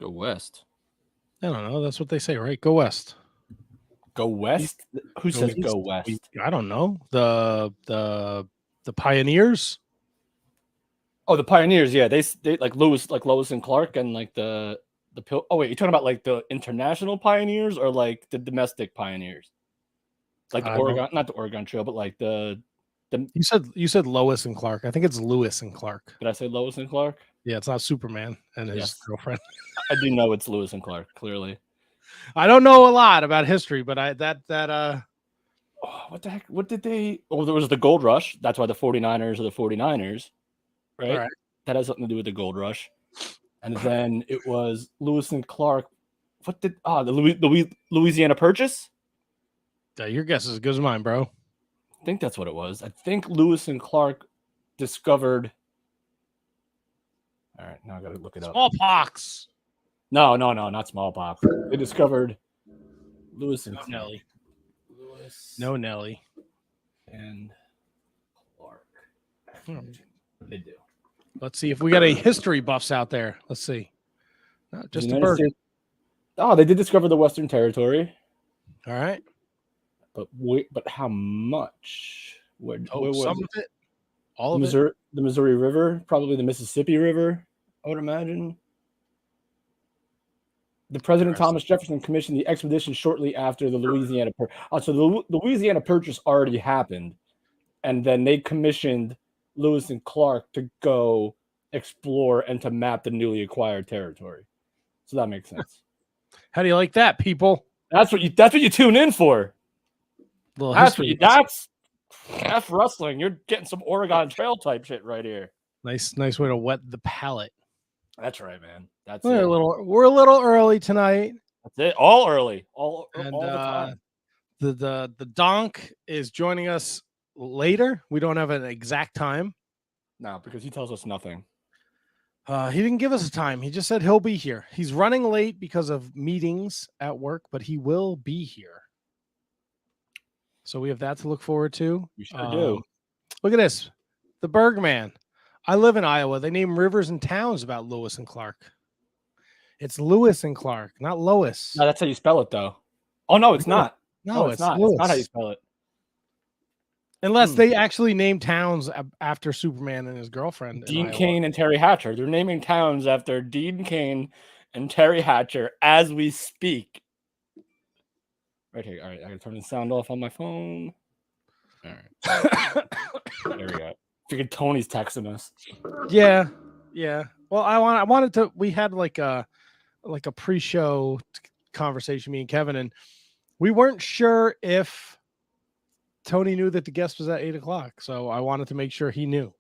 Go west. I don't know. That's what they say, right? Go west. Go west? Who Go says east. go west? I don't know. The Pioneers. Oh, the Pioneers. Yeah, they like Lewis and Clark and like the Oh wait, you're talking about like the international Pioneers or like the domestic Pioneers? Like the Oregon, not the Oregon Trail, but like the. You said Lois and Clark. I think it's Lewis and Clark. Did I say Lois and Clark? Yeah, it's not Superman and his girlfriend. I do know it's Lewis and Clark, clearly. I don't know a lot about history, but what the heck? What did they? Oh, there was the gold rush. That's why the 49ers are the 49ers, right? That has something to do with the gold rush. And then it was Lewis and Clark. What did the Louisiana Purchase? Your guess is as good as mine, bro. I think that's what it was. I think Lewis and Clark discovered. All right, now I gotta look it up. Smallpox. No, not smallpox. They discovered Lewis and Nelly. Lewis. No Nelly. And Clark. They do. Let's see if we got any history buffs out there. Let's see. Not just a bird. Oh, they did discover the Western Territory. All right. But how much? Where was some of it? All of it? The Missouri River, probably the Mississippi River, I would imagine. The President Thomas Jefferson commissioned the expedition shortly after the Louisiana Purchase. So the Louisiana Purchase already happened, and then they commissioned Lewis and Clark to go explore and to map the newly acquired territory. So that makes sense. How do you like that, people? That's what you tune in for. That's wrestling. You're getting some Oregon Trail type shit right here. Nice way to wet the palate. That's right, man. We're a little early tonight. That's it. All early. All the time. The donk is joining us later. We don't have an exact time. No, because he tells us nothing. He didn't give us a time. He just said he'll be here. He's running late because of meetings at work, but he will be here. So we have that to look forward to. We sure do. Look at this. The Bergman. I live in Iowa. They name rivers and towns about Lewis and Clark. It's Lewis and Clark, not Lois. No, that's how you spell it, though. Oh, no, it's not. No, it's not. Lewis. It's not how you spell it. Unless they actually name towns after Superman and his girlfriend. Dean Cain and Terry Hatcher. They're naming towns after Dean Cain and Terry Hatcher as we speak. Right here. All right, I gotta turn the sound off on my phone. All right. There we go. Figured Tony's texting us. Yeah. Well, I wanted to. We had like a pre-show conversation, me and Kevin, and we weren't sure if Tony knew that the guest was at 8:00. So I wanted to make sure he knew.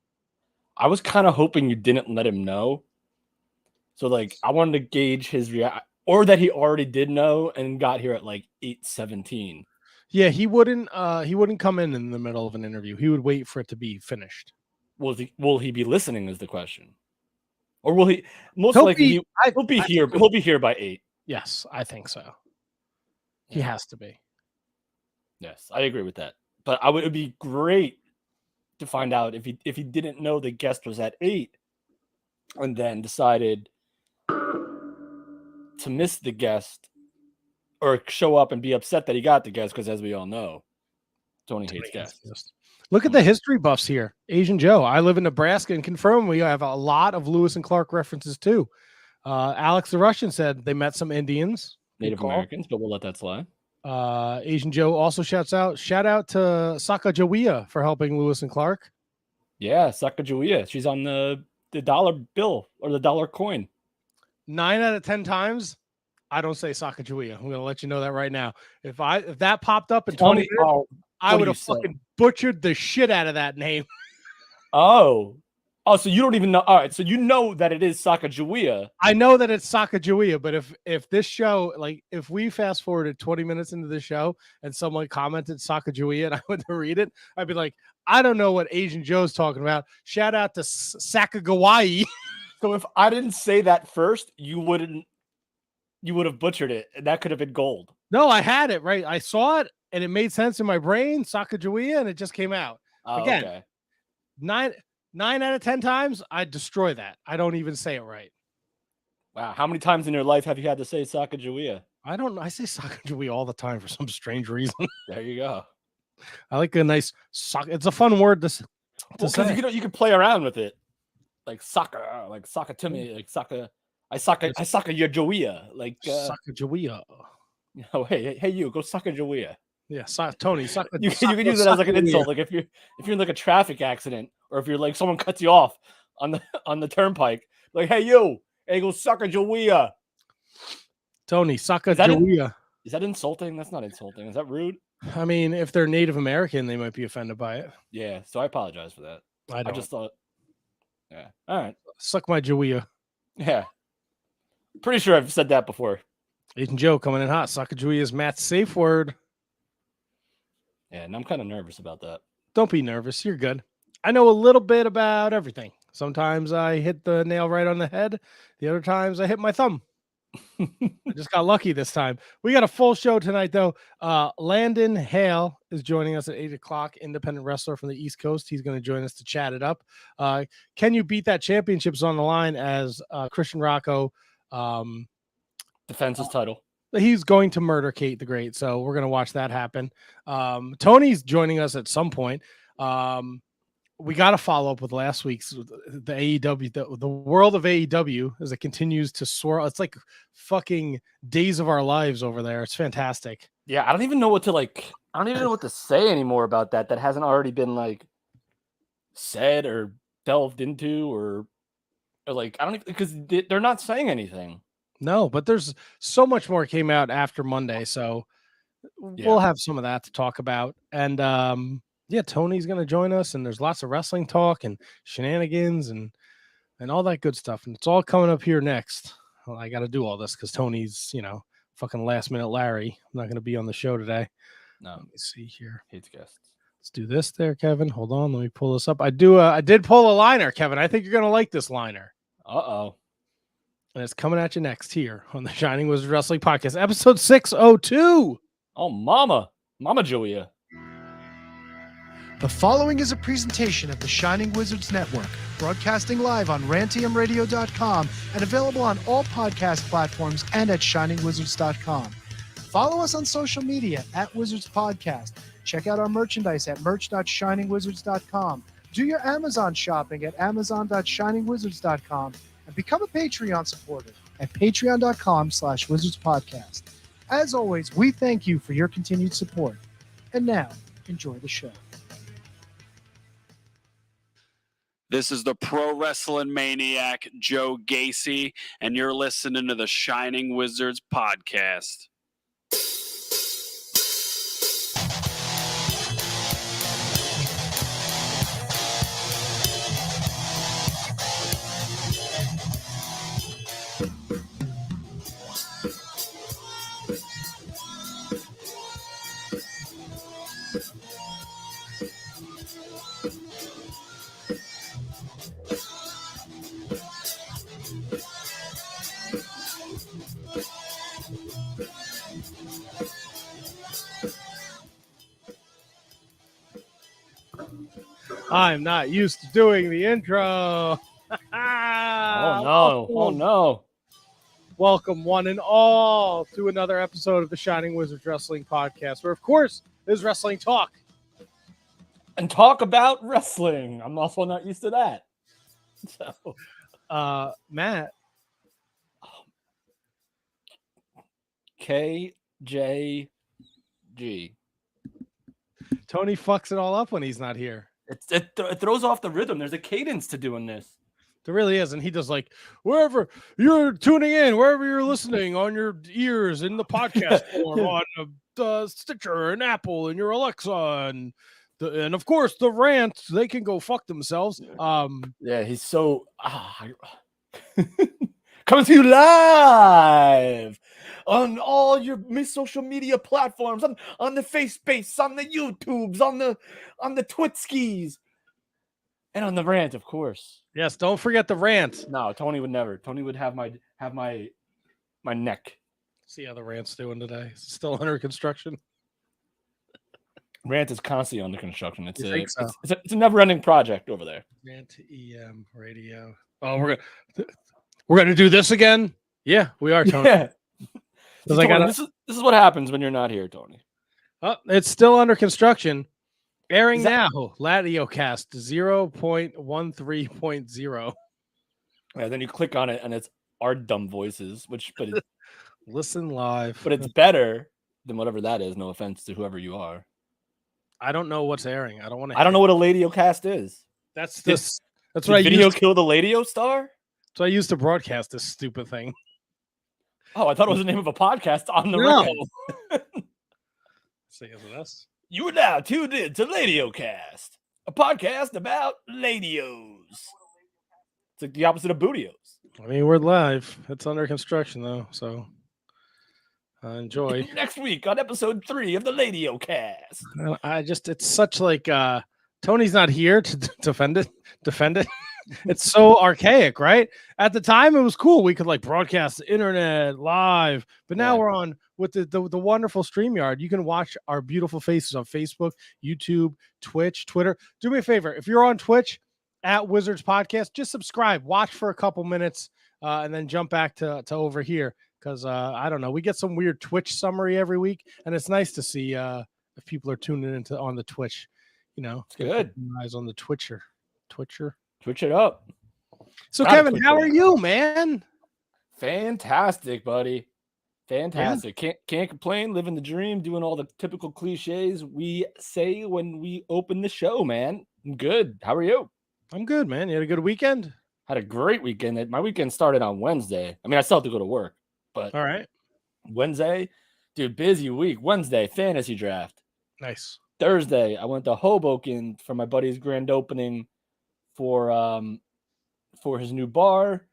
I was kind of hoping you didn't let him know. So like, I wanted to gauge his reaction. Or that he already did know and got here at like 8:17. Yeah, he wouldn't come in the middle of an interview. He would wait for it to be finished. Will he be listening is the question. Or will he he'll be here. He'll be here by 8. Yes, I think so. He has to be. Yes, I agree with that. But it would be great to find out if he didn't know the guest was at 8 and then decided to miss the guest or show up and be upset that he got the guest, because as we all know, Tony hates guests. Look at the history buffs here. Asian Joe. I live in Nebraska and confirm we have a lot of Lewis and Clark references too. Alex the Russian said they met some Indians. Native Americans, but we'll let that slide. Asian Joe also shout out to Sacagawea for helping Lewis and Clark. Yeah, Sacagawea. She's on the dollar bill or the dollar coin. 9 out of 10 times, I don't say Sacagawea. I'm going to let you know that right now. If that popped up in 20 minutes, I would have fucking butchered the shit out of that name. Oh, so you don't even know. All right, so you know that it is Sacagawea. I know that it's Sacagawea, but if this show, like if we fast forwarded 20 minutes into the show and someone commented Sacagawea and I went to read it, I'd be like, I don't know what Asian Joe's talking about. Shout out to Sacagawea. So if I didn't say that first, you would have butchered it, and that could have been gold. No, I had it right. I saw it, and it made sense in my brain, Sacagawea, and it just came out. Again, okay. 9 out of 10 times, I destroy that. I don't even say it right. Wow, how many times in your life have you had to say Sacagawea? I don't know. I say Sacagawea all the time for some strange reason. There you go. I like a nice sock. It's a fun word to say. You can play around with it, like soccer, like soccer to me, like soccer. I soccer your Joea, like Sacagawea. Oh, hey, you go Sacagawea. Yeah, Tony. You can use it as like an insult, like if you're in like a traffic accident, or if you're like someone cuts you off on the turnpike, like hey you, hey go Sacagawea. Tony, Sacagawea. Is that insulting? That's not insulting. Is that rude? I mean, if they're Native American, they might be offended by it. Yeah, so I apologize for that. I just thought, yeah. All right. Suck my Joea. Yeah. Pretty sure I've said that before. Agent Joe coming in hot. Sacagawea is Matt's safe word. Yeah, and I'm kind of nervous about that. Don't be nervous. You're good. I know a little bit about everything. Sometimes I hit the nail right on the head. The other times I hit my thumb. I just got lucky this time. We got a full show tonight, though. Landon Hale is joining us at 8 o'clock, independent wrestler from the East Coast. He's going to join us to chat it up. Can you beat that championship's on the line as Christian Rocco defends his title. He's going to murder Kate the Great, so we're going to watch that happen. Tony's joining us at some point. We got to follow up with last week's the AEW, the world of AEW as it continues to swirl. It's like fucking Days of Our Lives over there. It's fantastic. Yeah, I don't even know what to say anymore about that hasn't already been like said or delved into or like I don't even because they're not saying anything. No, but there's so much more came out after Monday, so we'll have some of that to talk about. And yeah, Tony's going to join us, and there's lots of wrestling talk and shenanigans and all that good stuff. And it's all coming up here next. Well, I got to do all this because Tony's, fucking last minute Larry. I'm not going to be on the show today. No. Let me see here. Hates guests. Let's do this there, Kevin. Hold on. Let me pull this up. I did pull a liner, Kevin. I think you're going to like this liner. Uh-oh. And it's coming at you next here on the Shining Wizards Wrestling Podcast, episode 602. Oh, Mama Joia. The following is a presentation of the Shining Wizards Network, broadcasting live on rantiumradio.com and available on all podcast platforms and at shiningwizards.com. Follow us on social media at Wizards Podcast. Check out our merchandise at merch.shiningwizards.com. Do your Amazon shopping at amazon.shiningwizards.com and become a Patreon supporter at patreon.com/wizardspodcast. As always, we thank you for your continued support. And now, enjoy the show. This is the pro wrestling maniac, Joe Gacy, and you're listening to the Shining Wizards podcast. I'm not used to doing the intro. Oh no. Oh no. Welcome one and all to another episode of the Shining Wizards Wrestling Podcast, where of course is wrestling talk. And talk about wrestling. I'm also not used to that. So Matt. KJG. Tony fucks it all up when he's not here. It throws off the rhythm. There's a cadence to doing this. There really is. And he does like wherever you're tuning in, wherever you're listening on your ears in the podcast form, on Stitcher and Apple and your Alexa and of course the rant, they can go fuck themselves. Yeah, he's so coming to you live on all your social media platforms, on the FaceBase, on the YouTubes, on the Twitskis, and on the rant, of course. Yes, don't forget the rant. No, Tony would never. Tony would have my neck. See how the rant's doing today. Is it still under construction? Rant is constantly under construction. It's it's a never-ending project over there. Rant EM radio. Oh, we're gonna do this again. Yeah, we are, Tony. Yeah. Because See, Tony, this is what happens when you're not here, Tony. Oh, it's still under construction. Airing Is that- now. LatioCast 0.13.0. Yeah, then you click on it and it's our dumb voices, but Listen live. it's better than whatever that is. No offense to whoever you are. I don't know what's airing. I don't want to. I don't know what a Ladiocast is. That's Did- this. That's Did what I video used. kill the Ladio star? So I used to broadcast this stupid thing. Oh, I thought it was the name of a podcast on the No. radio. See, is it us? You are now tuned in to Ladiocast, a podcast about ladios. It's like the opposite of bootios. I mean, we're live. It's under construction though, so enjoy. Next week on episode 3 of the Ladiocast. It's such like Tony's not here to defend it. It's so archaic, right? At the time, it was cool. We could like broadcast the internet live, but now Yeah. we're on with the wonderful StreamYard. You can watch our beautiful faces on Facebook, YouTube, Twitch, Twitter. Do me a favor. If you're on Twitch at Wizards Podcast, just subscribe, watch for a couple minutes, and then jump back to over here. Because I don't know, we get some weird Twitch summary every week, and it's nice to see if people are tuning into on the Twitch. You know, It's good. eyes on the Twitcher. Twitch it up. So, Gotta Kevin, Twitch how it are up. you, man? Fantastic, buddy. Fantastic. Can't complain. Living the dream. Doing all the typical cliches we say when we open the show, man. I'm good. How are you? I'm good, man. You had a good weekend? Had a great weekend. My weekend started on Wednesday. I mean, I still have to go to work, but All right. Wednesday, dude, busy week. Wednesday, fantasy draft. Nice. Thursday, I went to Hoboken for my buddy's grand opening for his new bar,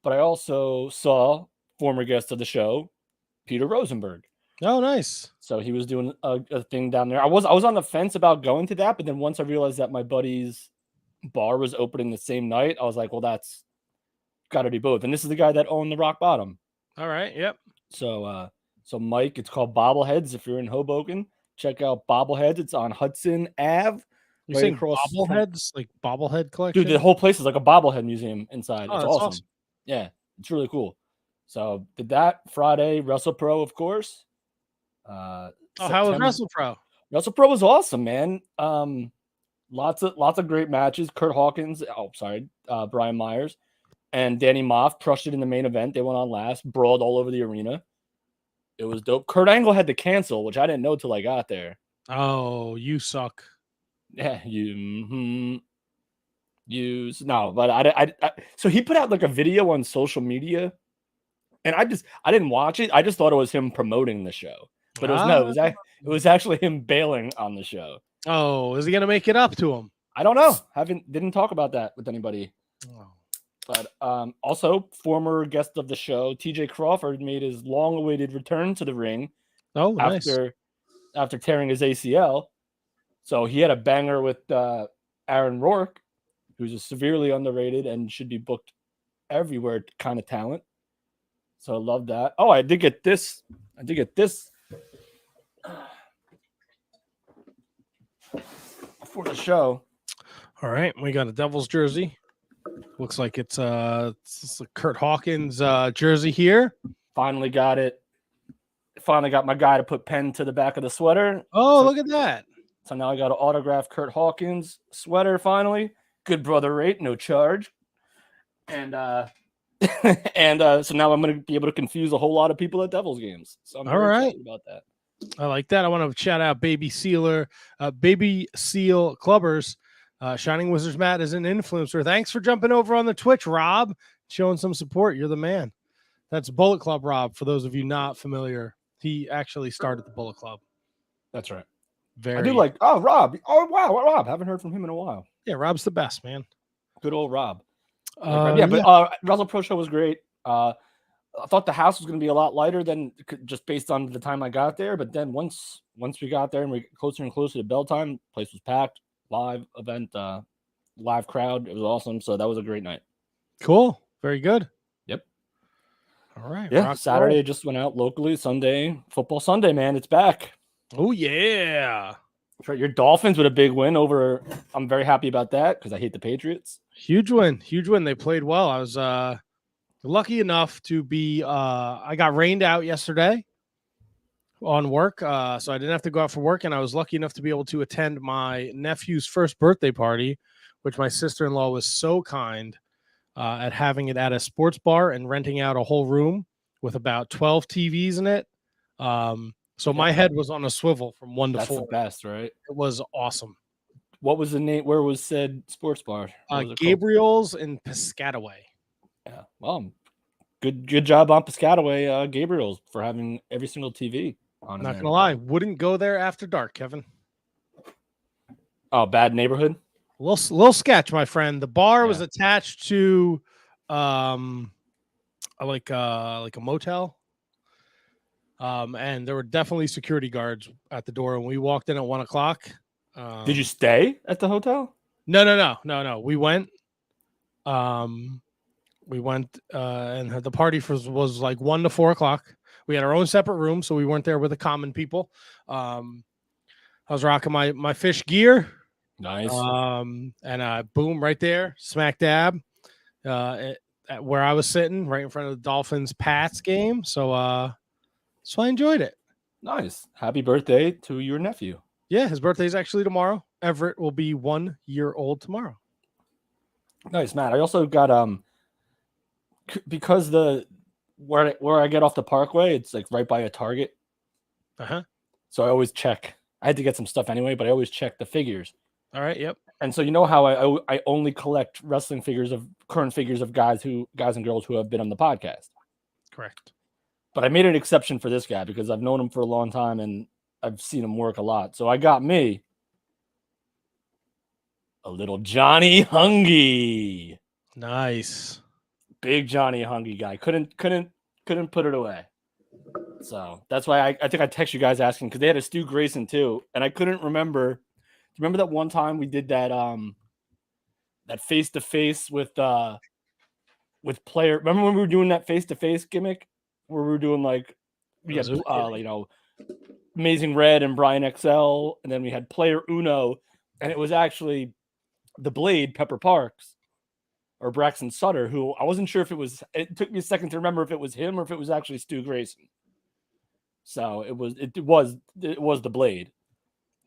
but I also saw former guest of the show, Peter Rosenberg. Oh, nice. So he was doing a thing down there. I was on the fence about going to that, but then once I realized that my buddy's bar was opening the same night, I was like, well, that's got to do both. And this is the guy that owned the Rock Bottom. All right. Yep. So Mike, it's called Bobbleheads. If you're in Hoboken, check out Bobbleheads. It's on Hudson Ave. You're right saying across from- bobbleheads, like bobblehead collection? Dude, the whole place is like a bobblehead museum inside. Oh, It's that's awesome. awesome. Yeah, it's really cool. So did that Friday, WrestlePro, of course. How was WrestlePro? WrestlePro was awesome, man. Lots of great matches. Kurt Hawkins, Brian Myers, and Danny Moff crushed it in the main event. They went on last, brawled all over the arena. It was dope. Kurt Angle had to cancel, which I didn't know till I got there. Oh, you suck. Yeah, but I so he put out like a video on social media, and I didn't watch it. I just thought it was him promoting the show, but it was actually him bailing on the show. Oh, is he gonna make it up to him? I don't know. Didn't talk about that with anybody. Oh. But also former guest of the show, TJ Crawford made his long-awaited return to the ring Nice. after tearing his ACL. So he had a banger with Aaron Rourke, who's a severely underrated and should be booked everywhere kind of talent. So I love that. Oh, I did get this for the show. All right, we got a Devils jersey. Looks like it's a Kurt Hawkins jersey here. Finally got it. Finally got my guy to put pen to the back of the sweater. Oh, look at that. So now I got an autographed Kurt Hawkins sweater finally. Good brother rate, no charge. And so now I'm going to be able to confuse a whole lot of people at Devils games. So I'm very excited about that. I like that. I want to shout out Baby Seal Clubbers. Shining Wizards Matt is an influencer. Thanks for jumping over on the Twitch, Rob. Showing some support. You're the man. That's Bullet Club Rob, for those of you not familiar. He actually started the Bullet Club. That's right. Very. I do like, Rob. Oh, wow, Rob. Haven't heard from him in a while. Yeah, Rob's the best, man. Good old Rob. But Russell Pro Show was great. I thought the house was going to be a lot lighter than just based on the time I got there. But then once we got there and we got closer and closer to bell time, place was packed. Live event, live crowd. It was awesome. So that was a great night. Cool. Very good. Yep. All right. Yeah. Saturday just went out locally. Sunday, football Sunday, man. It's back. Oh, yeah. That's right. Your Dolphins with a big win over. I'm very happy about that because I hate the Patriots. Huge win. Huge win. They played well. I was lucky enough to be. I got rained out yesterday on work, so I didn't have to go out for work, and I was lucky enough to be able to attend my nephew's first birthday party, which my sister-in-law was so kind at having it at a sports bar and renting out a whole room with about 12 TVs in it. So my head was on a swivel from 1 to That's 4. the best, right? It was awesome. What was the name? Where was said sports bar? What was it called? Gabriel's in Piscataway. Yeah. Well, good job on Piscataway, Gabriel's, for having every single TV on. Not gonna lie, wouldn't go there after dark, Kevin. Oh, bad neighborhood. Little sketch, my friend. The bar was attached to like a motel. And there were definitely security guards at the door, and we walked in at 1 o'clock. Did you stay at the hotel? No. We went. And the party was like 1 to 4 o'clock. We had our own separate room, so we weren't there with the common people. I was rocking my fish gear. Nice. And boom, right there, smack dab, at where I was sitting, right in front of the Dolphins-Pats game. So I enjoyed it. Nice. Happy birthday to your nephew. Yeah, his birthday's actually tomorrow. Everett will be 1 year old tomorrow. Nice, Matt. I also got because where I get off the Parkway, it's like right by a Target. So I always check. I had to get some stuff anyway, but I always check the figures. All right. Yep. And so you know how I only collect wrestling figures of current figures of guys and girls who have been on the podcast. Correct. But I made an exception for this guy because I've known him for a long time and I've seen him work a lot. So I got me a little Johnny Hungy. Nice. Big Johnny Hungy guy. Couldn't put it away. So that's why I think I text you guys asking, because they had a Stu Grayson too, and I couldn't remember. Do you remember that one time we did that that face to face with player? Remember when we were doing that face to face gimmick where we were doing like we had Amazing Red and Brian XL, and then we had player Uno, and it was actually the Blade Pepper Parks or Braxton Sutter, who I wasn't sure if it was. It took me a second to remember if it was him or if it was actually Stu Grayson. So it was the Blade.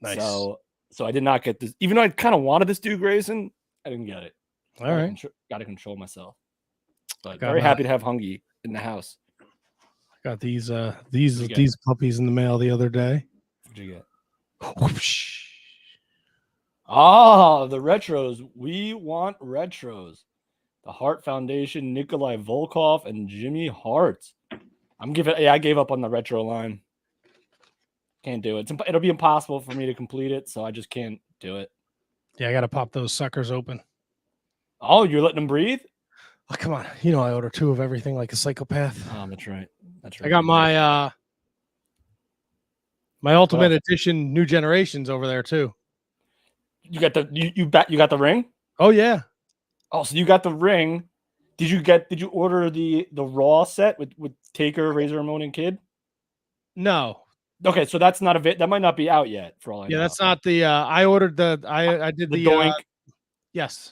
Nice. So I did not get this, even though I kind of wanted this Stu Grayson. I didn't get it. All right, got to control myself. But Got very that. happy to have Hungy in the house. Got these puppies in the mail the other day. What'd you get? Whoosh. The retros. We want retros. The Hart Foundation, Nikolai Volkov, and Jimmy Hart. I gave up on the retro line. Can't do it. It'll be impossible for me to complete it, so I just can't do it. Yeah, I got to pop those suckers open. Oh, you're letting them breathe? Oh, come on. You know I order 2 of everything like a psychopath. Oh, that's right. I got my my Ultimate Edition New Generations over there too. You got you got the ring? Oh yeah. Oh, so you got the ring. Did you order the Raw set with Taker, Razor Ramon, and Kid? No. Okay, so that's not that might not be out yet for all I know. That's not the I ordered the I did the Doink. Yes.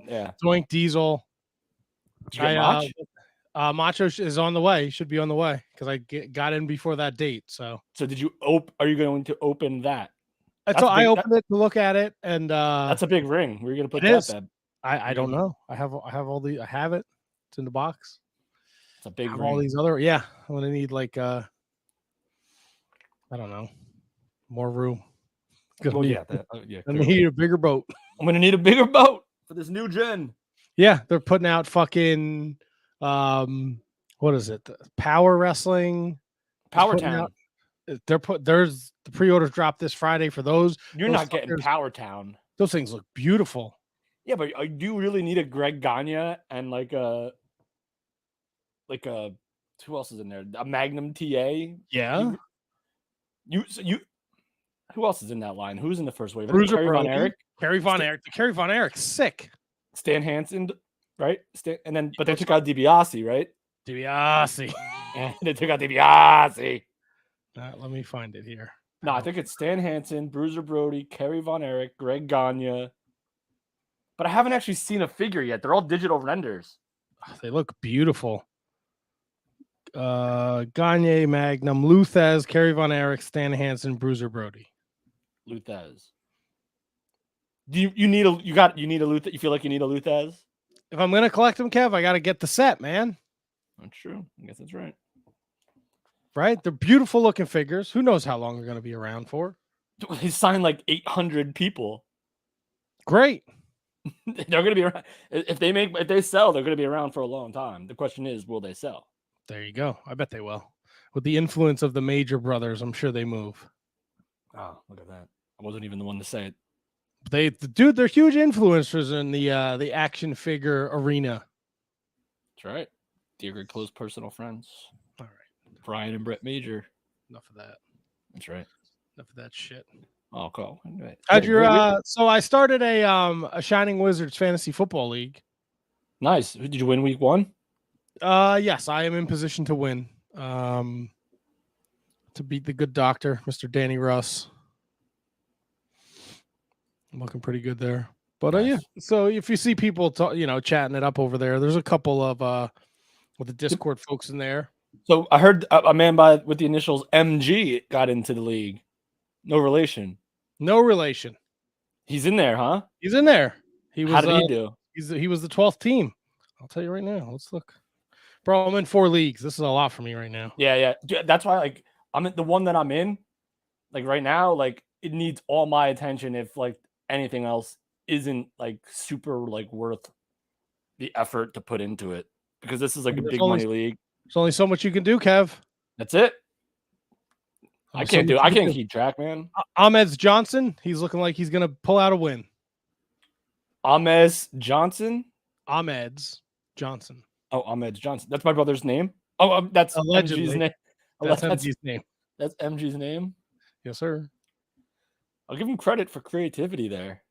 Yeah. Doink Diesel. Did you get Mach? Macho is on the way. Should be on the way because I got in before that date. So did you are you going to open that? I opened it to look at it, and that's a big ring. Where are you gonna put that? I don't know. I have it. It's in the box. It's a big ring. All these other I'm gonna need like I don't know, more room. I need a bigger boat. I'm gonna need a bigger boat for this new gen. Yeah, they're putting out fucking what is it? Power Wrestling, Power Town. There's the pre-orders drop this Friday for those. You're not getting Power Town. Those things look beautiful. Yeah, but do you really need a Greg Gagne and like a who else is in there? A Magnum TA? Yeah. You who else is in that line? Who's in the first wave? Kerry Von Erich. Kerry Von Erich, sick. Stan Hansen, right? But they took out DiBiase, right? DiBiase. And they took out DiBiase. Let me find it here. No, I think it's Stan Hansen, Bruiser Brody, Kerry Von Erich, Greg Gagne. But I haven't actually seen a figure yet. They're all digital renders. They look beautiful. Gagne, Magnum, Luthez, Kerry Von Erich, Stan Hansen, Bruiser Brody. Luthez. Do you need a Luthez? You feel like you need a Luthez? If I'm gonna collect them, Kev, I gotta get the set, man. That's true. I guess that's right. Right? They're beautiful looking figures. Who knows how long they're gonna be around for? He signed like 800 people. Great. They're gonna be around. If they sell, they're gonna be around for a long time. The question is, will they sell? There you go. I bet they will. With the influence of the Major Brothers, I'm sure they move. Oh, look at that. I wasn't even the one to say it. They're huge influencers in the action figure arena. That's right. Dear close personal friends. All right. Brian and Brett Major. Enough of that. That's right. Enough of that shit. Oh, cool. Right. How'd your so I started a Shining Wizards fantasy football league. Nice. Did you win week 1? Yes, I am in position to win. To beat the good doctor, Mr. Danny Russ. I'm looking pretty good there. But Nice. yeah. So if you see people chatting it up over there's a couple of with the Discord folks in there. So I heard a man with the initials MG got into the league. No relation. No relation. He's in there, huh? He's in there. How did he do? He was the 12th team. I'll tell you right now. Let's look. Bro, I'm in 4 leagues. This is a lot for me right now. Yeah. That's why, like, I'm the one that I'm in. Like right now, like it needs all my attention. If like anything else isn't like super like worth the effort to put into it, because this is like a big money league. There's only so much you can do, Kev. That's it. I can't keep track, man. Ahmed Johnson. He's looking like he's gonna pull out a win. Ahmed Johnson. Ahmed's Johnson. Oh, Ahmed Johnson. That's my brother's name. Oh, that's allegedly MG's name. That's MG's name. That's MG's name. Yes, sir. I'll give him credit for creativity there.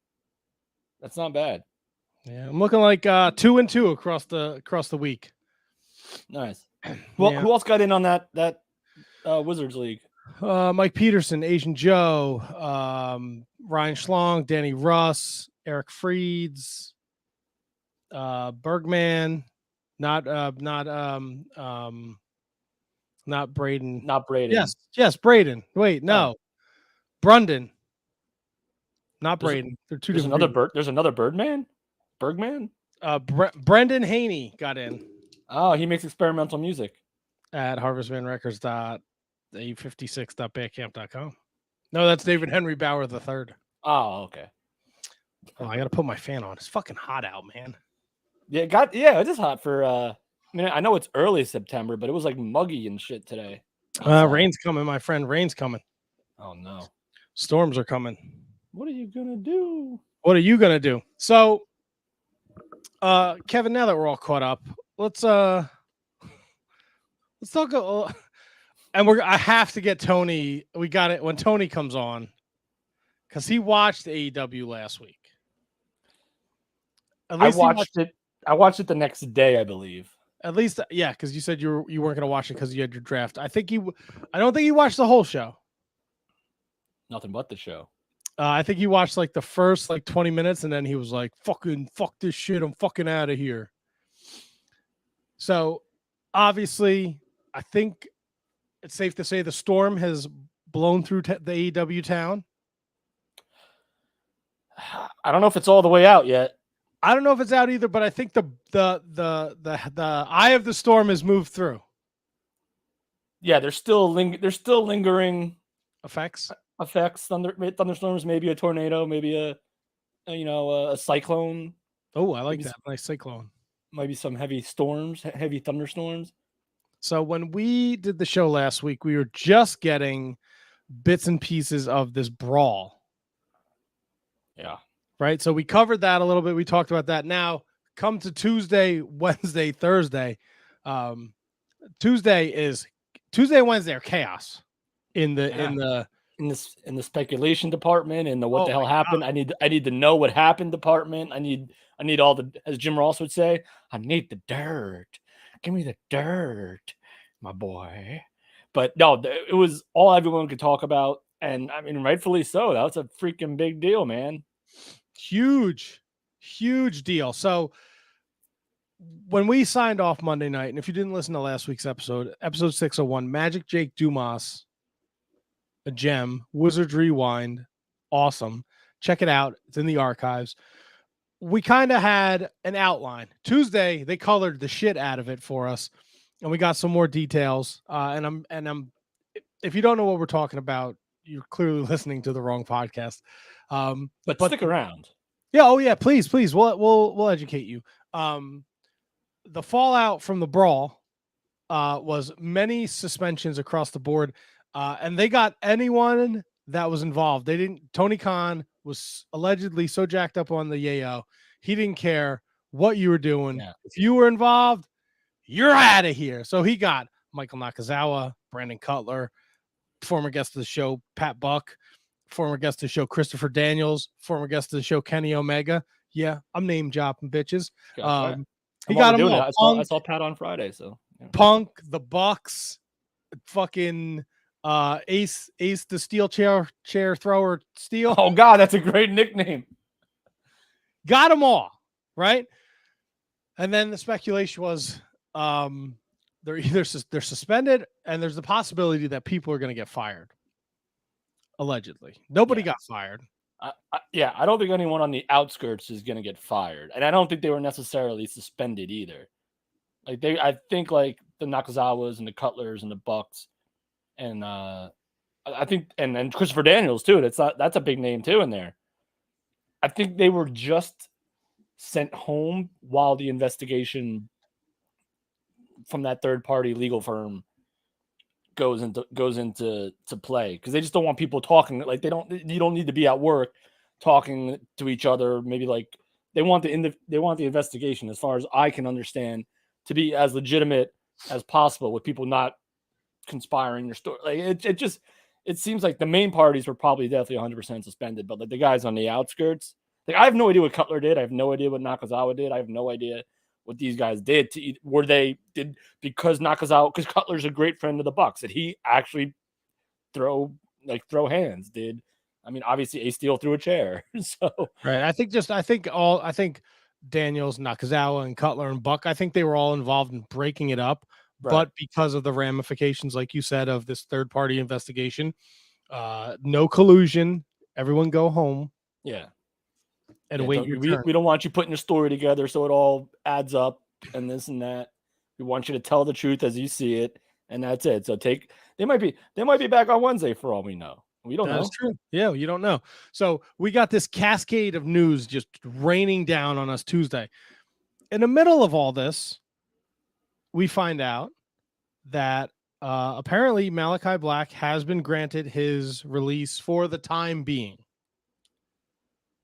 That's not bad. Yeah, I'm looking like 2-2 across the week. Nice. Well, Yeah. Who else got in on that Wizards League? Mike Peterson, Asian Joe, Ryan Schlong, Danny Russ, Eric Freeds, Bergman, not Braden. Not Braden. Yes, Braden. Wait, no. Brundon. Not Braden. They're two different. There's another Birdman? Bergman? Brendan Haney got in. Oh, he makes experimental music. At harvestmanrecords.a56.bandcamp.com. No, that's David Henry Bauer III. Oh, okay. Oh, I gotta put my fan on. It's fucking hot out, man. Yeah, it is hot for I mean, I know it's early September, but it was like muggy and shit today. Rain's coming, my friend. Rain's coming. Oh no. Storms are coming. What are you gonna do? So Kevin, now that we're all caught up, let's talk and I have to get Tony. We got it when Tony comes on because he watched AEW last week. At least I watched it the next day, I believe. At least, yeah, because you said you weren't going to watch it because you had your draft. I don't think he watched the whole show. Nothing but the show. I think he watched like the first 20 minutes, and then he was like, fuck this shit. I'm fucking out of here. So obviously, I think it's safe to say the storm has blown through the AEW town. I don't know if it's all the way out yet. I don't know if it's out either, but I think the eye of the storm has moved through. Yeah, there's still lingering effects. Thunderstorms, maybe a tornado, maybe a cyclone. Oh, I like that. Nice cyclone. Maybe some heavy thunderstorms. So when we did the show last week, we were just getting bits and pieces of this brawl. Yeah. Right. So we covered that a little bit. We talked about that. Now come to Tuesday, Wednesday, Thursday. Tuesday and Wednesday are chaos in the speculation department, in the what the hell happened. God. I need to know what happened department. I need all the, as Jim Ross would say, I need the dirt. Give me the dirt, my boy. But no, it was all everyone could talk about. And I mean, rightfully so. That was a freaking big deal, man. Huge deal. So when we signed off Monday night, and if you didn't listen to last week's episode 601, Magic Jake Dumas, a gem, Wizards Rewind, awesome. Check it out. It's in the archives. We kind of had an outline. Tuesday, they colored the shit out of it for us, and we got some more details. And I'm if you don't know what we're talking about, you're clearly listening to the wrong podcast. But stick around. Yeah, oh yeah, please. We'll educate you. The fallout from the brawl was many suspensions across the board, and they got anyone that was involved. They didn't. Tony Khan was allegedly so jacked up on the yayo, he didn't care what you were doing. Yeah. If you were involved, you're out of here. So he got Michael Nakazawa, Brandon Cutler, former guest of the show Pat Buck, former guest of the show Christopher Daniels, former guest of the show Kenny Omega. Yeah, I'm name dropping bitches. He got him all. I saw Pat on Friday, so yeah. Punk, the Bucks, fucking Ace the steel chair thrower steel. Oh God, that's a great nickname. Got them all, right? And then the speculation was they're suspended, and there's the possibility that people are going to get fired. Allegedly, nobody got fired. I don't think anyone on the outskirts is going to get fired, and I don't think they were necessarily suspended either. I think like the Nakazawas and the Cutlers and the Bucks, and I think and Christopher Daniels too. That's a big name too in there. I think they were just sent home while the investigation from that third party legal firm goes into play, because they just don't want people talking. Like you don't need to be at work talking to each other. Maybe like they want the investigation, as far as I can understand, to be as legitimate as possible, with people not conspiring your story. Like it seems like the main parties were probably definitely 100% suspended, but like the guys on the outskirts, like I have no idea what Cutler did. I have no idea what Nakazawa did. I have no idea what these guys did. Because Cutler's a great friend of the Bucks, did he actually throw hands? Obviously Ace Steel threw a chair. So right. I think Daniels, Nakazawa, and Cutler and Buck, I think they were all involved in breaking it up. Right. But because of the ramifications, like you said, of this third party investigation, no collusion, everyone go home. Yeah. And wait your turn. We don't want you putting your story together so it all adds up and this and that. We want you to tell the truth as you see it, and that's it. So they might be back on Wednesday for all we know. We don't know. That's true. Yeah, you don't know. So we got this cascade of news just raining down on us Tuesday. In the middle of all this, we find out that apparently Malachi Black has been granted his release for the time being.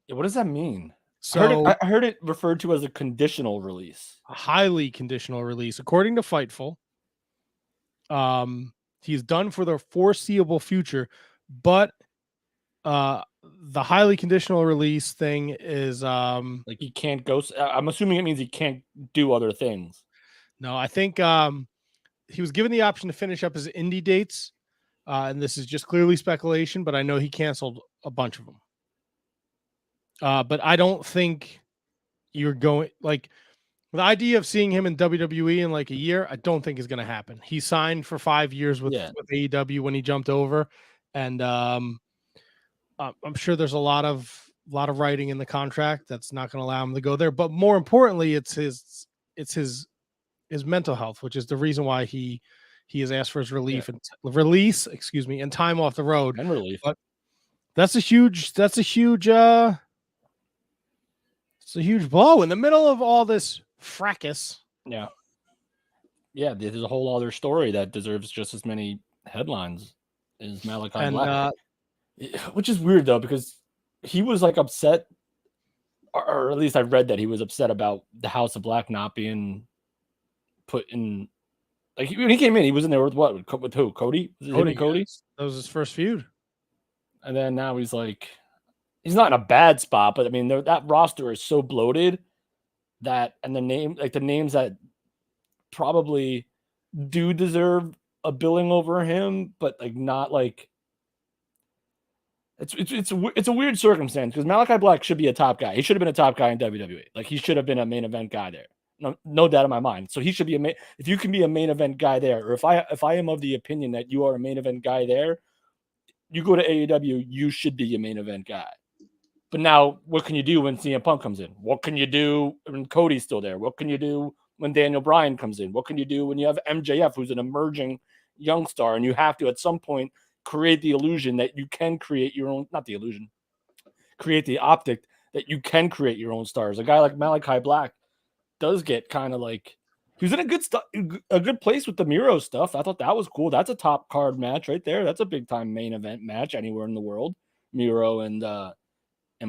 What does that mean? So I heard it referred to as a conditional release. A highly conditional release. According to Fightful, he's done for the foreseeable future, but the highly conditional release thing is like he can't go. I'm assuming it means he can't do other things. No, I think he was given the option to finish up his indie dates, and this is just clearly speculation, but I know he canceled a bunch of them. But I don't think you're going, like, the idea of seeing him in WWE in like a year, I don't think is going to happen. He signed for 5 years with AEW when he jumped over, and I'm sure there's a lot of writing in the contract that's not going to allow him to go there. But more importantly, it's his mental health, which is the reason why he has asked for his release and time off the road and relief. But that's a huge it's a huge blow in the middle of all this fracas. Yeah. There's a whole other story that deserves just as many headlines as Malachi Black, which is weird though, because he was like upset, or at least I read that he was upset about the House of Black not being put in. Like when he came in, he was in there with what? With who? Cody? Cody? Yes. That was his first feud. And then now he's like, he's not in a bad spot, but I mean, that roster is so bloated that, and the names that probably do deserve a billing over him, but like not like it's a weird circumstance, because Malachi Black should be a top guy. He should have been a top guy in WWE. Like he should have been a main event guy there. no doubt in my mind. So he should be if you can be a main event guy there, or if I am of the opinion that you are a main event guy there, you go to AEW, you should be a main event guy. But now, what can you do when CM Punk comes in? What can you do when Cody's still there? What can you do when Daniel Bryan comes in? What can you do when you have MJF, who's an emerging young star, and you have to at some point create the illusion that you can create your own, not the illusion, create the optic that you can create your own stars. A guy like Malachi Black does get kind of like, he was in a good place with the Miro stuff. I thought that was cool. That's a top card match right there. That's a big time main event match anywhere in the world. Miro and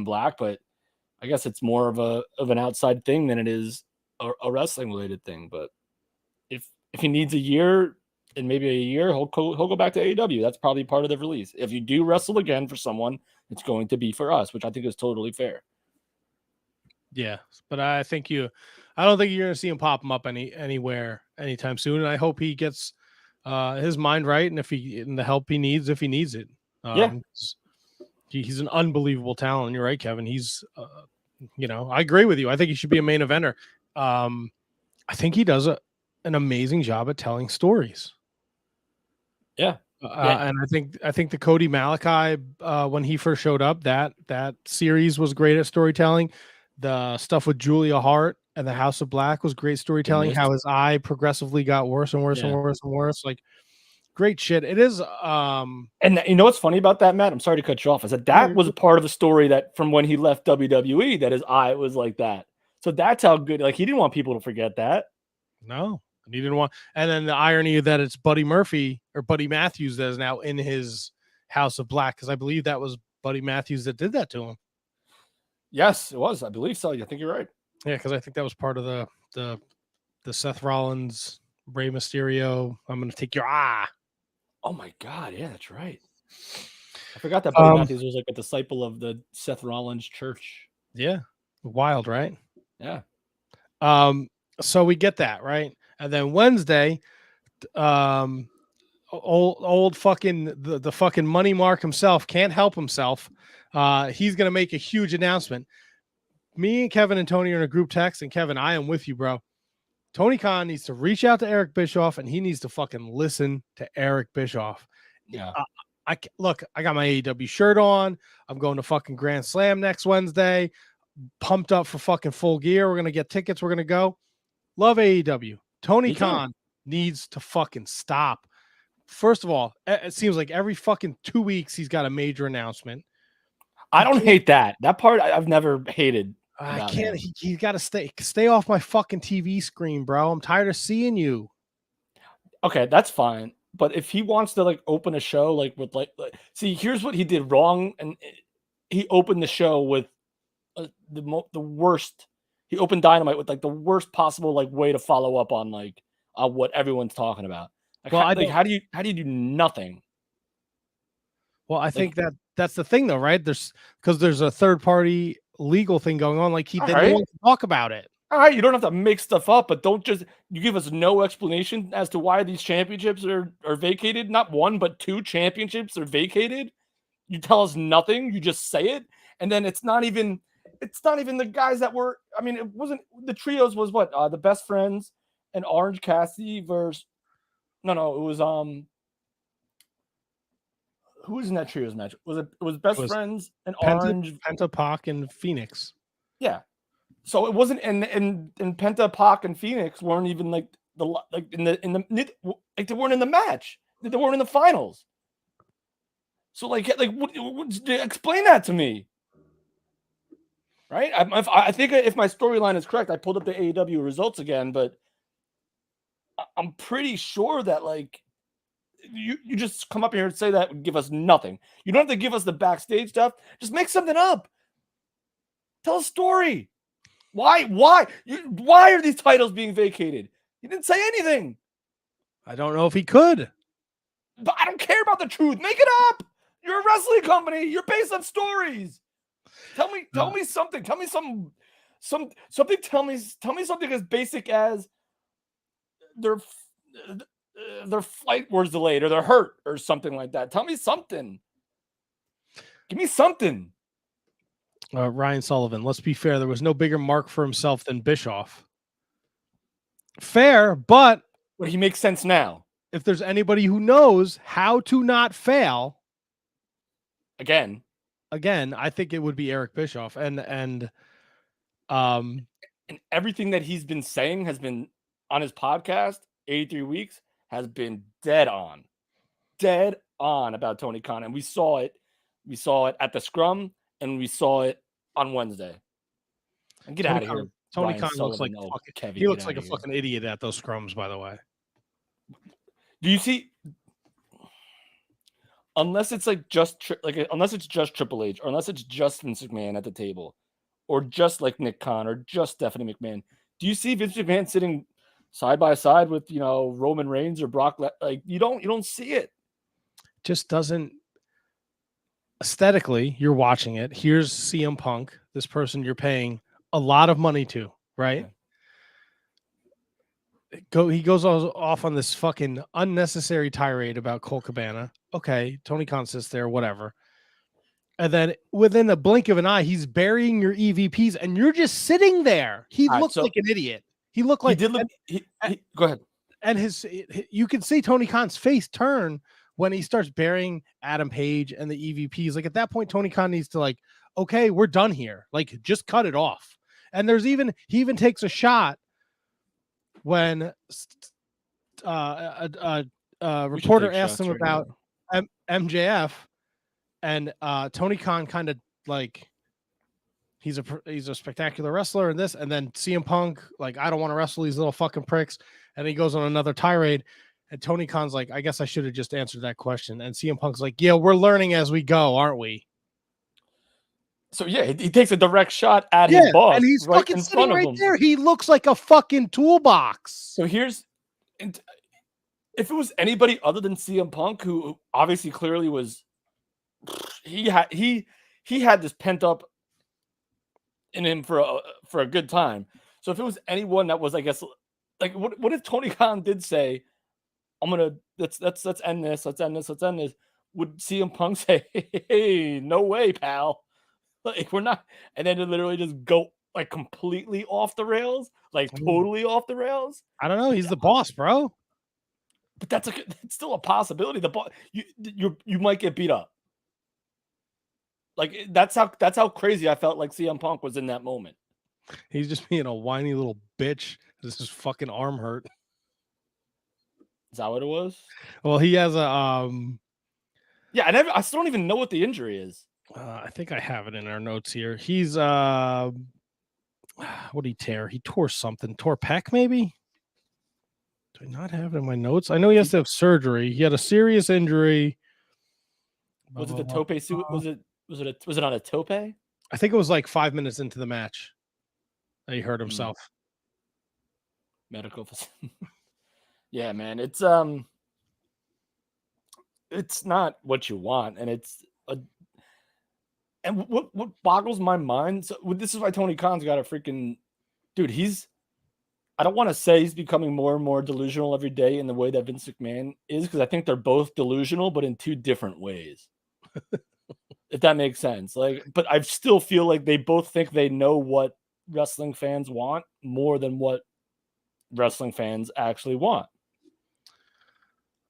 Black, but I guess it's more of an outside thing than it is a wrestling related thing. But if he needs a year and maybe a year, he'll go back to AEW. That's probably part of the release. If you do wrestle again for someone, it's going to be for us, which I think is totally fair. Yeah, but I don't think you're going to see him pop him up anywhere anytime soon. And I hope he gets his mind right, and and the help he needs if he needs it. He's an unbelievable talent. You're right, Kevin. He's, I agree with you. I think he should be a main eventer. I think he does an amazing job at telling stories. Yeah. And I think the Cody Malachi, when he first showed up, that series was great at storytelling. The stuff with Julia Hart and the House of Black was great storytelling. How his eye progressively got worse and worse and worse and worse. Like, great shit. It is. And you know what's funny about that, Matt? I'm sorry to cut you off. Is that was a part of the story that from when he left WWE, that his eye was like that. So that's how good. Like, he didn't want people to forget that. No, and he didn't want. And then the irony that it's Buddy Murphy or Buddy Matthews that is now in his House of Black, because I believe that was Buddy Matthews that did that to him. Yes, it was. I believe so. I think you're right. Yeah, because I think that was part of the Seth Rollins, Rey Mysterio. I'm going to take your eye. Oh my God! Yeah, that's right. I forgot that Buddy Matthews was like a disciple of the Seth Rollins church. Yeah, wild, right? Yeah. So we get that right, and then Wednesday, old fucking the fucking Money Mark himself can't help himself. He's gonna make a huge announcement. Me and Kevin and Tony are in a group text, and Kevin, I am with you, bro. Tony Khan needs to reach out to Eric Bischoff, and he needs to fucking listen to Eric Bischoff. Yeah. I got my AEW shirt on. I'm going to fucking Grand Slam next Wednesday. Pumped up for fucking Full Gear. We're gonna get tickets. We're gonna go. Love AEW. Tony Khan needs to fucking stop. First of all, it seems like every fucking 2 weeks he's got a major announcement. I don't hate that. That part I've never hated. I can't. He's got to stay off my fucking TV screen, bro. I'm tired of seeing you. Okay, that's fine. But if he wants to like open a show like with like see, here's what he did wrong, and he opened the show with the worst. He opened Dynamite with like the worst possible like way to follow up on like what everyone's talking about. Like, well, how do you do nothing? Well, I think that's the thing though, right? There's a third party legal thing going on. Like he didn't want to talk about it. All right, you don't have to make stuff up, but don't just you give us no explanation as to why these championships are vacated. Not one, but 2 championships are vacated. You tell us nothing. You just say it, and then it's not even the guys that were. I mean, it wasn't the trios. Was what the Best Friends and Orange Cassidy versus. No, it was who was in that trios match? It was Best Friends and Orange, Penta, Pac, and Phoenix. Yeah. So it wasn't, and Penta, Pac, and Phoenix weren't even like they weren't in the match. They weren't in the finals. So what, explain that to me, right? I think if my storyline is correct, I pulled up the AEW results again, but I'm pretty sure that like you just come up here and say that and give us nothing. You don't have to give us the backstage stuff. Just make something up. Tell a story. Why are these titles being vacated? He didn't say anything. I don't know if he could. But I don't care about the truth. Make it up. You're a wrestling company. You're based on stories. Tell me something. Tell me something. Tell me something as basic as their flight was delayed or they're hurt or something like that. Tell me something. Give me something. Ryan Sullivan, let's be fair. There was no bigger mark for himself than Bischoff. Fair, but he makes sense now. if there's anybody who knows how to not fail, Again, I think it would be Eric Bischoff. And everything that he's been saying has been on his podcast, 83 Weeks, has been dead on about Tony Khan. And we saw it at the scrum, and we saw it on Wednesday. And get out of here. Tony Ryan Khan looks Sullivan. like Kevin, he looks get like a outta here. fucking idiot at those scrums, by the way. Do you see? Unless it's like unless it's just Triple H, or unless it's just Vince McMahon at the table, or just like Nick Khan, or just Stephanie McMahon, do you see Vince McMahon sitting side by side with Roman Reigns or Brock? Like you don't see it. Just doesn't. Aesthetically, you're watching it. Here's CM Punk, this person you're paying a lot of money to, right? Yeah. He goes off on this fucking unnecessary tirade about Cole Cabana. Okay, Tony Khan sits there, whatever. And then within a blink of an eye, he's burying your EVPs, and you're just sitting there. He looked like an idiot. He looked like he did look. Go ahead. And you can see Tony Khan's face turn when he starts burying Adam Page and the EVPs. Like at that point, Tony Khan needs to like, okay, we're done here. Like just cut it off. And he even takes a shot when a reporter asked him about MJF, and Tony Khan kind of like, he's a spectacular wrestler and this, and then CM Punk, like, I don't want to wrestle these little fucking pricks. And he goes on another tirade, and Tony Khan's like, I guess I should have just answered that question. And CM Punk's like, yeah, we're learning as we go, aren't we? So yeah, he takes a direct shot at his boss, and he's right fucking in sitting front of right him. there. He looks like a fucking toolbox. So if it was anybody other than CM Punk, who obviously clearly was, he had this pent up in him for a good time. So if it was anyone that was, I guess, like what if Tony Khan did say, let's end this, let's end this, would CM Punk say, hey, no way, pal, like we're not, and then it literally just go like completely off the rails, like totally off the rails? I don't know. He's the boss, bro. But it's still a possibility. The boss, you might get beat up. Like that's how crazy I felt like CM Punk was in that moment. He's just being a whiny little bitch. This is fucking arm hurt. Is that what it was? Well, he has a yeah, I still don't even know what the injury is. I think I have it in our notes here. He's what did he tear? He tore something. Tore pec, maybe? Do I not have it in my notes? I know he has to have surgery. He had a serious injury. Was it the tope suit? Was it on a tope? I think it was like 5 minutes into the match that he hurt himself. Medical facility. Yeah, man. It's not what you want, and and what boggles my mind. So this is why Tony Khan's got a freaking dude. I don't want to say he's becoming more and more delusional every day in the way that Vince McMahon is, because I think they're both delusional, but in two different ways. If that makes sense. Like, but I still feel like they both think they know what wrestling fans want more than what wrestling fans actually want.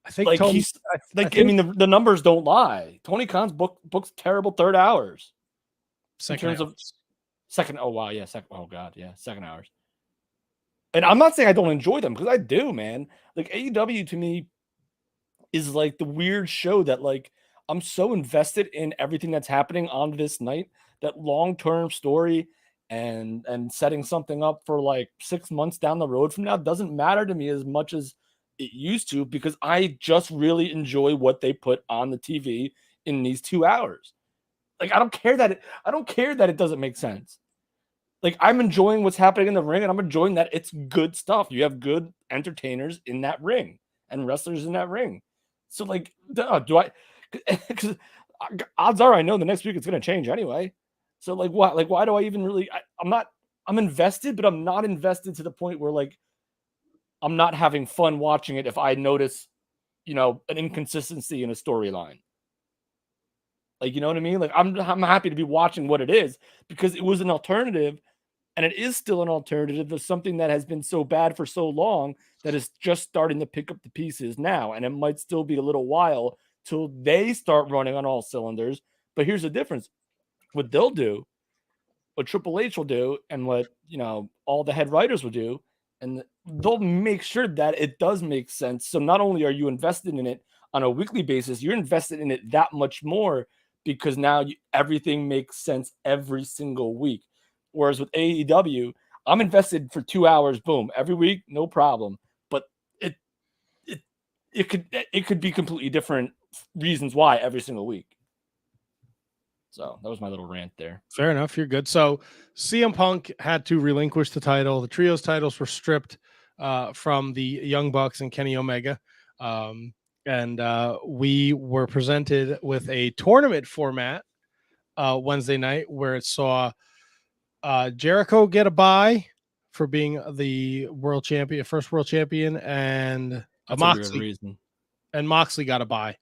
I think like Tony, he's like, I mean, the numbers don't lie. Tony Khan's books terrible third hours. Second hours. And I'm not saying I don't enjoy them, because I do, man. Like AEW to me is like the weird show that like I'm so invested in everything that's happening on this night, that long-term story and setting something up for like 6 months down the road from now doesn't matter to me as much as it used to, because I just really enjoy what they put on the TV in these 2 hours. Like I don't care that it doesn't make sense. Like I'm enjoying what's happening in the ring, and I'm enjoying that it's good stuff. You have good entertainers in that ring and wrestlers in that ring. So like, do I? Because odds are I know the next week it's going to change anyway. So like, what? Like, why do I even really? I'm invested, but I'm not invested to the point where like I'm not having fun watching it if I notice, an inconsistency in a storyline. Like, you know what I mean? Like I'm happy to be watching what it is, because it was an alternative And it is still an alternative to something that has been so bad for so long that is just starting to pick up the pieces now. And it might still be a little while till they start running on all cylinders. But here's the difference. What they'll do, what Triple H will do, and what, all the head writers will do, and they'll make sure that it does make sense. So not only are you invested in it on a weekly basis, you're invested in it that much more because now everything makes sense every single week. Whereas with AEW, I'm invested for 2 hours, boom, every week, no problem. But it could be completely different reasons why every single week. So that was my little rant there. Fair enough. You're good. So CM Punk had to relinquish the title. The trios titles were stripped from the Young Bucks and Kenny Omega. And we were presented with a tournament format Wednesday night where it saw Jericho get a bye for being the world champion, first world champion, and Moxley got a bye.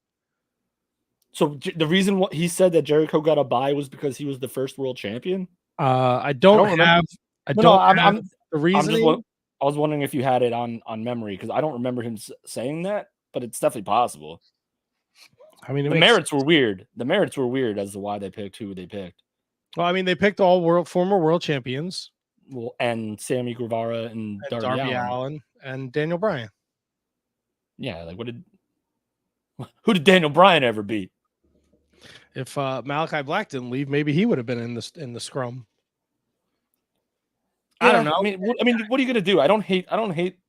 So the reason what he said that Jericho got a bye was because he was the first world champion. I don't have the reasoning. I was wondering if you had it on memory because I don't remember him saying that, but it's definitely possible. I mean, the merits were weird. The merits were weird as to why they picked who they picked. Well, I mean, they picked all former world champions. Well, and Sammy Guevara and Darby Allin and Daniel Bryan. Yeah, like who did Daniel Bryan ever beat? If Malachi Black didn't leave, maybe he would have been in the scrum. Yeah, I don't know. I mean, what are you gonna do? I don't hate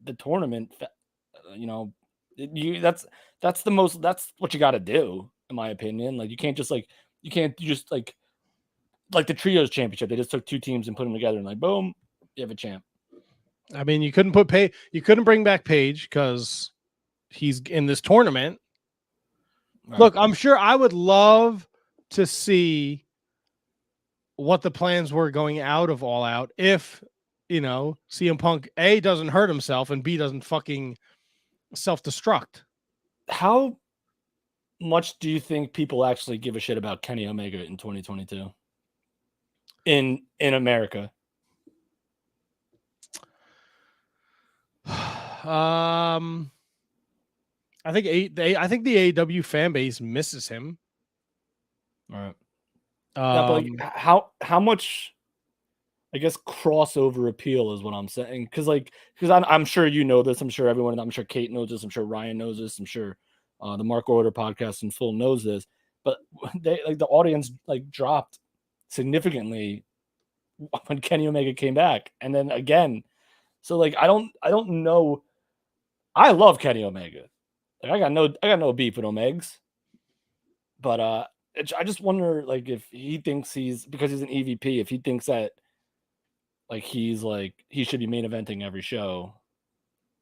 the tournament. That's what you got to do, in my opinion. Like you can't just like the trios championship. They just took 2 teams and put them together and like boom, you have a champ. I mean, you couldn't bring back Page because he's in this tournament. Right. Look, I'm sure I would love to see what the plans were going out of All Out if, CM Punk A doesn't hurt himself and B doesn't fucking self-destruct. How much do you think people actually give a shit about Kenny Omega in 2022 in America? I think the AEW fan base misses him. All right. But how much, I guess, crossover appeal is what I'm saying. Because I'm sure you know this. I'm sure everyone. I'm sure Kate knows this. I'm sure Ryan knows this. I'm sure the Mark Order podcast in full knows this. But the audience dropped significantly when Kenny Omega came back, and then again. So I don't know. I love Kenny Omega. I got no beef with Omegs, but I just wonder if he thinks because he's an EVP, if he thinks that he should be main eventing every show,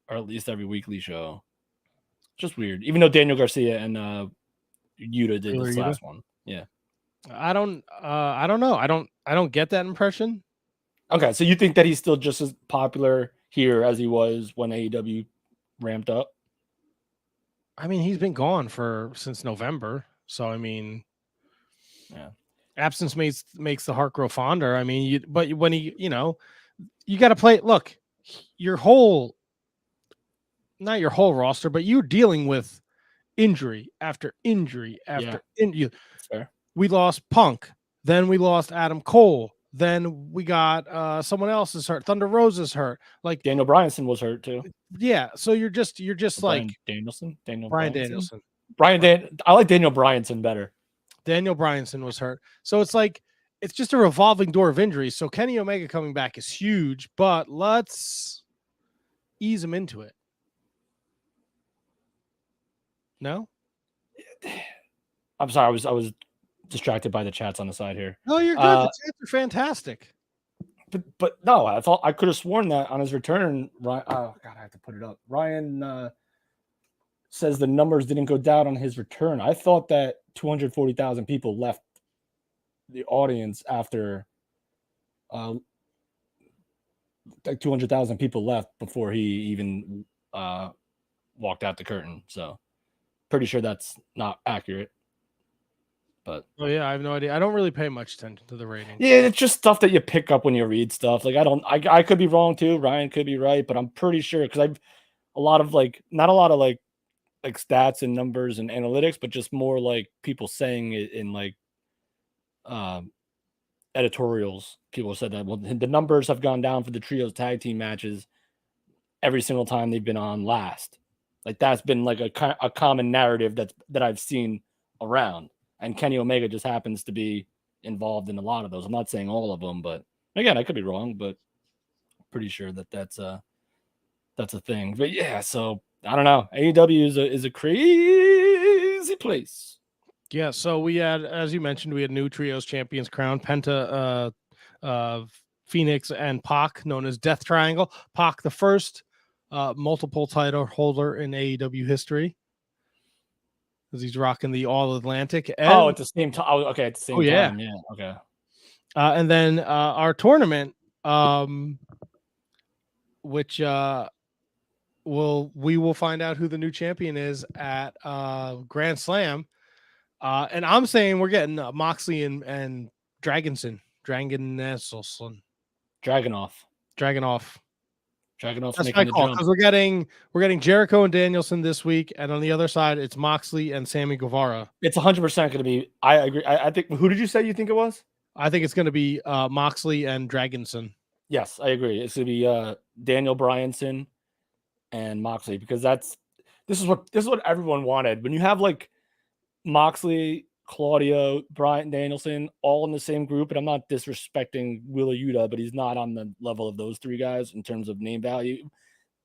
or at least every weekly show. Just weird. Even though Daniel Garcia and Yuta did this last one, yeah. I don't know. I don't get that impression. Okay, so you think that he's still just as popular here as he was when AEW ramped up? I mean, he's been gone since November. So, I mean, yeah, absence makes the heart grow fonder. I mean, but when you got to play. Look, not your whole roster, but you're dealing with injury after injury after injury. Fair. We lost Punk, then we lost Adam Cole, then we got someone else is hurt. Thunder Rosa's hurt. Daniel Bryanson was hurt too. Yeah, so you're just Brian Danielson. I like Daniel Bryanson better. Daniel Bryanson was hurt. So it's just a revolving door of injuries. So Kenny Omega coming back is huge, but let's ease him into it. No? I'm sorry, I was distracted by the chats on the side here. No, you're good. The chats are fantastic. But no, I thought I could have sworn that on his return. Ryan, oh God, I have to put it up. Ryan says the numbers didn't go down on his return. I thought that 240,000 people left the audience after 200,000 people left before he even walked out the curtain. So pretty sure that's not accurate. But Oh yeah, I have no idea. I don't really pay much attention to the ratings. yeah, it's just stuff that you pick up when you read stuff. Like I could be wrong too. Ryan could be right, but I'm pretty sure because I've a lot of not a lot of like stats and numbers and analytics, but just more like people saying it in like um editorials. People said that the numbers have gone down for the trios tag team matches every single time they've been on last. Like that's been like a common narrative that I've seen around. And Kenny Omega just happens to be involved in a lot of those. I'm not saying all of them, but again, I could be wrong, but pretty sure that's a thing. But yeah, so I don't know. AEW is a crazy place. Yeah, so we had, as you mentioned, we had new trios champions crowned. Penta, Phoenix, and Pac, known as Death Triangle. Pac, the first multiple title holder in AEW history, because he's rocking the All Atlantic. And, at the same time. Oh, okay, at the same yeah. time. Yeah, okay. And then our tournament, which we will find out who the new champion is at Grand Slam. And I'm saying we're getting Moxley and Dragonson. Dragonoff. Dragonoff's That's making my the call, jump. because we're getting Jericho and Danielson this week, and on the other side it's Moxley and Sammy Guevara. It's 100% going to be. I agree. I think. Who did you say you think it was? I think it's going to be Moxley and Dragonson. Yes, I agree. It's going to be Daniel Bryanson and Moxley, because this is what everyone wanted. When you have like Moxley, Claudio, Bryan Danielson all in the same group, and I'm not disrespecting Wheeler Yuta, but he's not on the level of those three guys in terms of name value.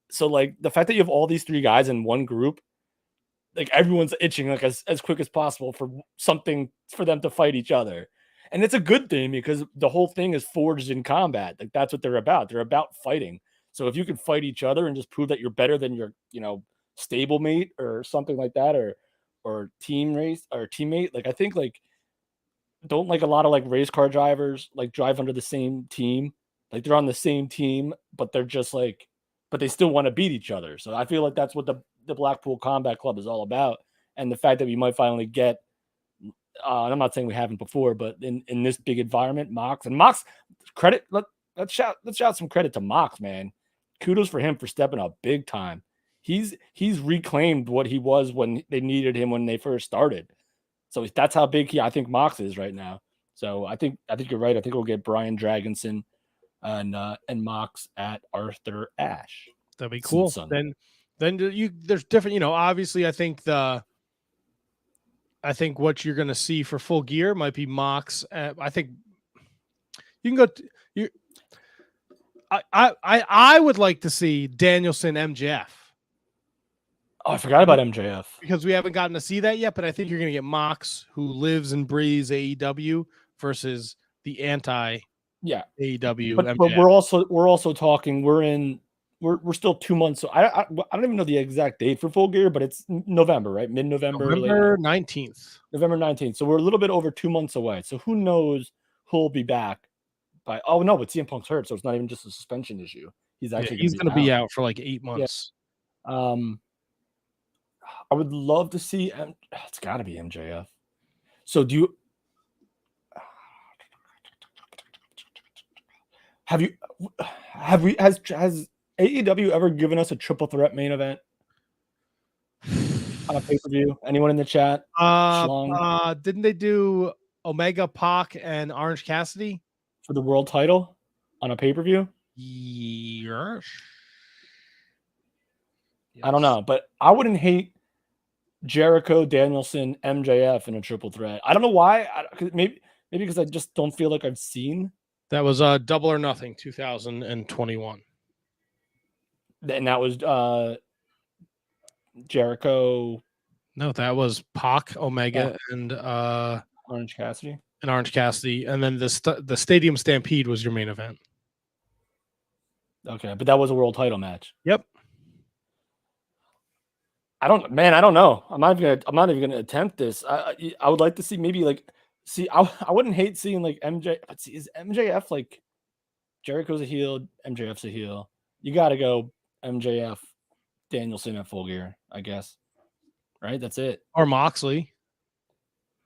So like the fact that you have all these three guys in one group, like everyone's itching like as quick as possible for something for them to fight each other. And it's a good thing because the whole thing is forged in combat. Like that's what they're about. They're about fighting. So if you can fight each other and just prove that you're better than your, stablemate or something like that, or team race or teammate, like I think like don't like a lot of like race car drivers like drive under the same team. Like they're on the same team, but they're just like, but they still want to beat each other. So I feel like that's what the Blackpool Combat Club is all about. And the fact that we might finally get, I'm not saying we haven't before, but in this big environment, Mox credit. Let's shout some credit to Mox, man. Kudos for him for stepping up big time. He's reclaimed what he was when they needed him when they first started. So that's how big I think Mox is right now. So I think you're right. I think we'll get Brian Dragonson and Mox at Arthur Ashe. That'd be cool. Then there's different. Obviously, I think what you're going to see for Full Gear might be Mox. I think you can go. I would like to see Danielson MJF. Oh, I forgot about MJF. Because we haven't gotten to see that yet, but I think you're going to get Mox, who lives and breathes AEW, versus the anti AEW. But we're also talking. We're still 2 months. So I don't even know the exact date for Full Gear, but it's November, right? Mid-November. November 19th. November 19th. So we're a little bit over 2 months away. So who knows who'll be back by? Oh no, but CM Punk's hurt, so it's not even just a suspension issue. He's actually he's going to be out for like 8 months. Yeah. I would love to see. It's got to be MJF. So has AEW ever given us a triple threat main event on a pay-per-view? Anyone in the chat? Didn't they do Omega, Pac, and Orange Cassidy for the world title on a pay-per-view? Yes. I don't know, but I wouldn't hate Jericho, Danielson, MJF in a triple threat. I don't know why. Maybe because I just don't feel like I've seen. That was Double or Nothing 2021. And that was Jericho. No, that was Pac, Omega, and Orange Cassidy. And then the Stadium Stampede was your main event. Okay, but that was a world title match. Yep. I don't know. I'm not even gonna attempt this. I would like to see maybe I wouldn't hate seeing like MJ. But see, is MJF like Jericho's a heel, MJF's a heel? You got to go MJF, Danielson at Full Gear, I guess. Right, that's it. Or Moxley.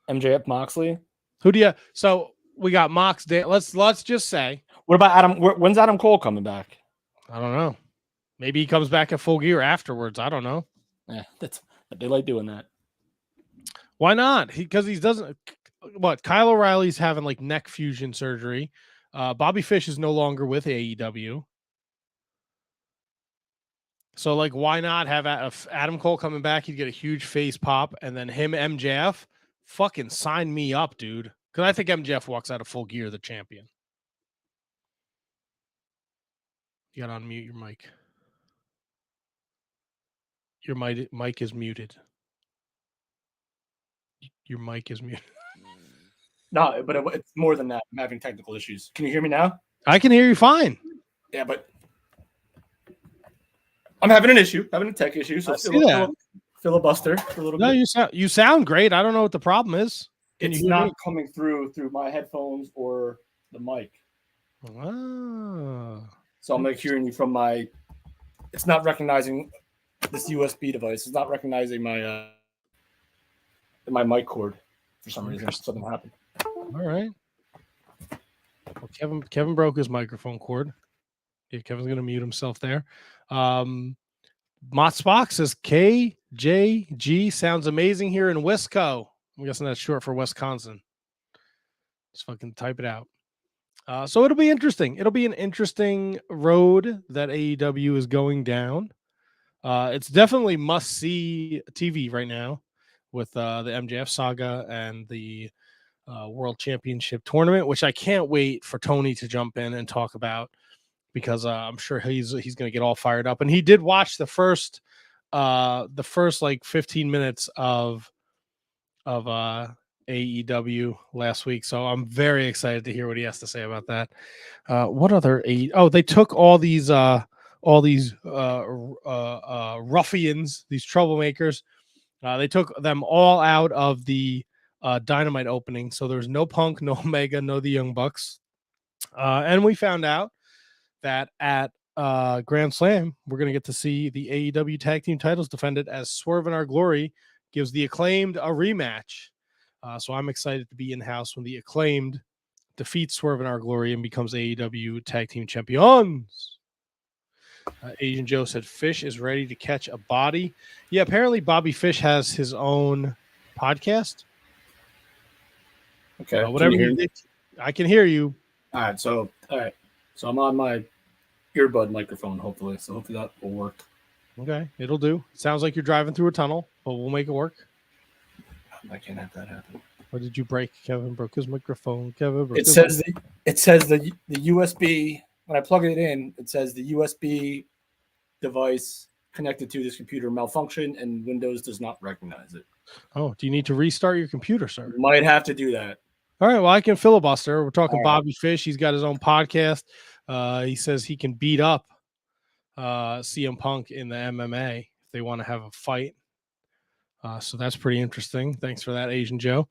MJF Moxley. Who do you? So we got Mox. Let's just say. What about Adam? When's Adam Cole coming back? I don't know. Maybe he comes back at Full Gear afterwards. I don't know. Yeah, they like doing that. Why not? Because he doesn't. What? Kyle O'Reilly's having like neck fusion surgery. Bobby Fish is no longer with AEW. So, like, why not have Adam Cole coming back? He'd get a huge face pop, and then him, MJF, fucking sign me up, dude. Because I think MJF walks out of Full Gear the champion. You got to unmute your mic. Your mic is muted. Your mic is muted. No, but it's more than that. I'm having technical issues. Can you hear me now? I can hear you fine. Yeah, but I'm having an issue, having a tech issue. So filibuster for a little bit. No, you sound great. I don't know what the problem is. It's not coming through my headphones or the mic. Oh. So I'm like hearing you from my. It's not recognizing this USB device. It's not recognizing my mic cord for some reason. Something happened. All right. Well, Kevin broke his microphone cord. Yeah, Kevin's gonna mute himself there. Mott Spock says KJG sounds amazing here in Wisco. I'm guessing that's short for Wisconsin. Just fucking type it out. So it'll be interesting. It'll be an interesting road that AEW is going down. It's definitely must-see TV right now with the MJF saga and the World Championship tournament, which I can't wait for Tony to jump in and talk about because I'm sure he's going to get all fired up. And he did watch the first like 15 minutes of AEW last week, so I'm very excited to hear what he has to say about that. What other they took all these ruffians, these troublemakers. They took them all out of the Dynamite opening, so there's no Punk, no Omega, no the Young Bucks, and we found out that at Grand Slam we're going to get to see the AEW tag team titles defended as Swerve in Our Glory gives the Acclaimed a rematch. So I'm excited to be in house when the Acclaimed defeats Swerve in Our Glory and becomes AEW tag team champions. Asian Joe said Fish is ready to catch a body. Yeah, apparently Bobby Fish has his own podcast. Okay. Whatever you think, I can hear you. All right. So I'm on my earbud microphone, hopefully. So hopefully that will work. Okay, it'll do. Sounds like you're driving through a tunnel, but we'll make it work. I can't have that happen. What did you break? Kevin broke his microphone. It says the USB. When I plug it in, it says the USB device connected to this computer malfunctioned and Windows does not recognize it. Oh, do you need to restart your computer, sir? Might have to do that. All right, well, I can filibuster. We're talking All right. Bobby Fish. He's got his own podcast. He says he can beat up CM Punk in the MMA if they want to have a fight. So that's pretty interesting. Thanks for that, Asian Joe.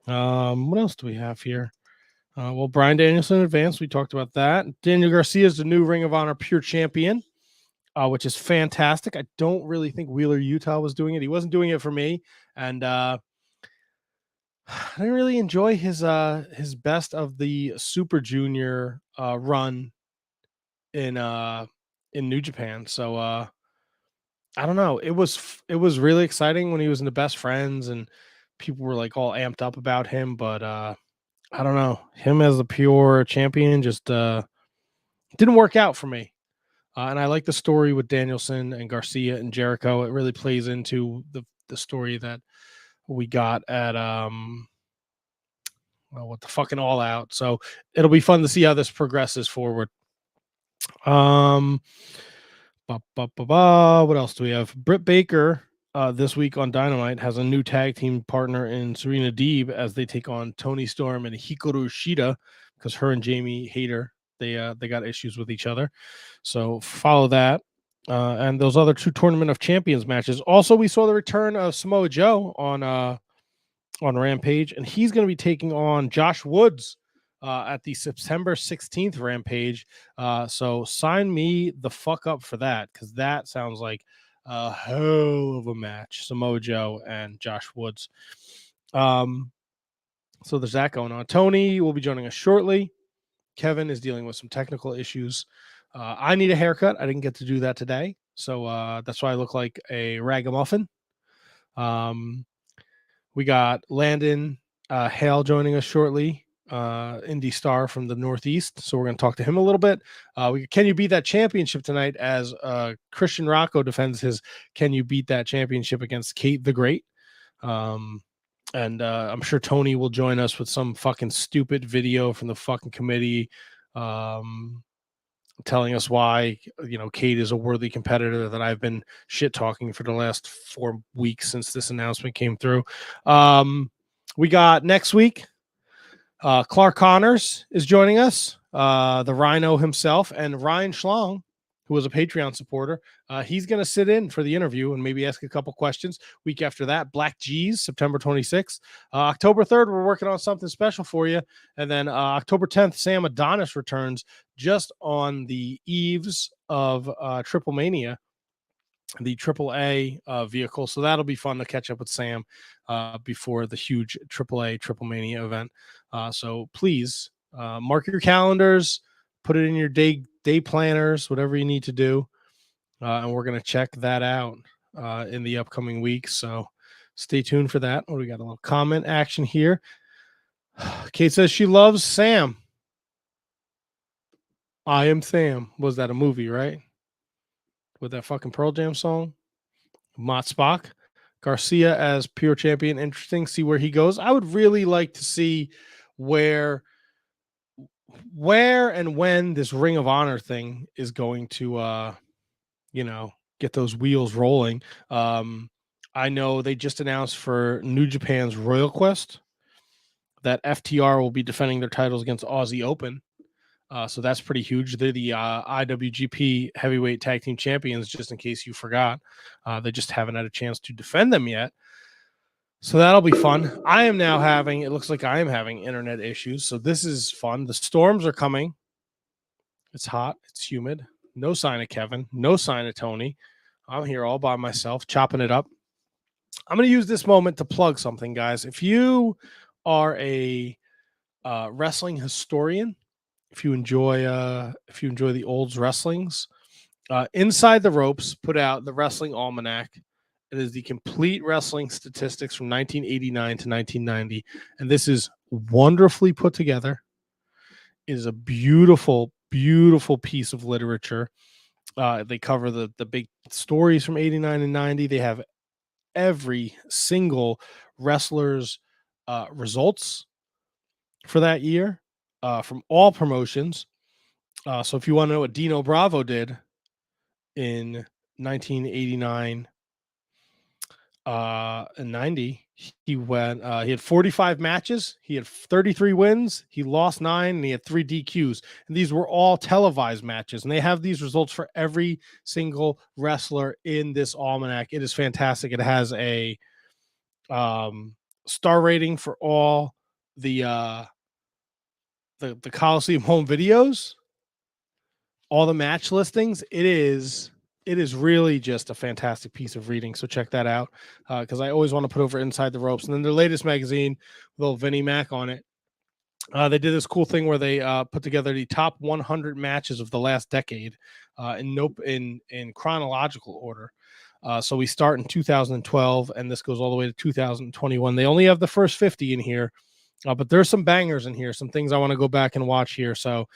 What else do we have here? Well, Bryan Danielson advanced. We talked about that. Daniel Garcia is the new Ring of Honor Pure Champion, which is fantastic. I don't really think Wheeler Utah was doing it. He wasn't doing it for me. And I didn't really enjoy his best of the Super Junior run in New Japan. So I don't know. It was really exciting when he was in the Best Friends and people were like all amped up about him, but I don't know. Him as the pure champion just didn't work out for me. And I like the story with Danielson and Garcia and Jericho. It really plays into the story that we got at what the fucking All Out. So it'll be fun to see how this progresses forward. What else do we have? Britt Baker this week on Dynamite has a new tag team partner in Serena Deeb as they take on Toni Storm and Hikaru Shida because her and Jamie Hayter they got issues with each other. So follow that and those other two Tournament of Champions matches. Also, we saw the return of Samoa Joe on Rampage, and he's going to be taking on Josh Woods at the September 16th Rampage. So sign me the fuck up for that because that sounds like a hell of a match. Samoa Joe and Josh Woods. So there's that going on. Tony will be joining us shortly. Kevin is dealing with some technical issues. I need a haircut. I didn't get to do that today. So that's why I look like a ragamuffin. We got Landon Hale joining us shortly, Indy star from the Northeast. So we're going to talk to him a little bit. Can you beat that championship tonight as Christian Rocco defends his Can you beat that championship against Kate the Great? And I'm sure Tony will join us with some fucking stupid video from the fucking committee telling us why, Kate is a worthy competitor that I've been shit talking for the last 4 weeks since this announcement came through. We got next week, Clark Connors is joining us, the Rhino himself, and Ryan Schlong, who was a Patreon supporter. He's going to sit in for the interview and maybe ask a couple questions. Week after that, Black G's, September 26th. October 3rd, we're working on something special for you. And then October 10th, Sam Adonis returns just on the eves of Triple Mania, the AAA vehicle. So that'll be fun to catch up with Sam before the huge AAA Triple Mania event. So please mark your calendars, put it in your day planners, whatever you need to do. And we're going to check that out in the upcoming weeks. So stay tuned for that. We got a little comment action here. Kate says she loves Sam. I Am Sam. Was that a movie, right? With that fucking Pearl Jam song? Mott Spock. Garcia as pure champion. Interesting. See where he goes. I would really like to see where and when this Ring of Honor thing is going to, get those wheels rolling. I know they just announced for New Japan's Royal Quest that FTR will be defending their titles against Aussie Open. So that's pretty huge. They're the IWGP Heavyweight Tag Team Champions, just in case you forgot. They just haven't had a chance to defend them yet. So that'll be fun. It looks like I am having internet issues. So this is fun. The storms are coming. It's hot. It's humid. No sign of Kevin. No sign of Tony. I'm here all by myself, chopping it up. I'm going to use this moment to plug something, guys. If you are a wrestling historian, if you enjoy the olds wrestlings, Inside the Ropes put out the Wrestling Almanac. It is the complete wrestling statistics from 1989 to 1990, and this is wonderfully put together. It is a beautiful, beautiful piece of literature. They cover the big stories from 89 and 90. They have every single wrestler's results for that year from all promotions. So if you want to know what Dino Bravo did in 1989 and 90, he had 45 matches, he had 33 wins, he lost 9, and he had 3 DQs. And these were all televised matches. And they have these results for every single wrestler in this almanac. It is fantastic. It has a star rating for all the Coliseum home videos, all the match listings. It is really just a fantastic piece of reading. So check that out, because I always want to put over Inside the Ropes. And then their latest magazine, little Vinnie Mac on it. They did this cool thing where they put together the top 100 matches of the last decade in chronological order. So we start in 2012, and this goes all the way to 2021. They only have the first 50 in here, but there's some bangers in here, some things I want to go back and watch here. So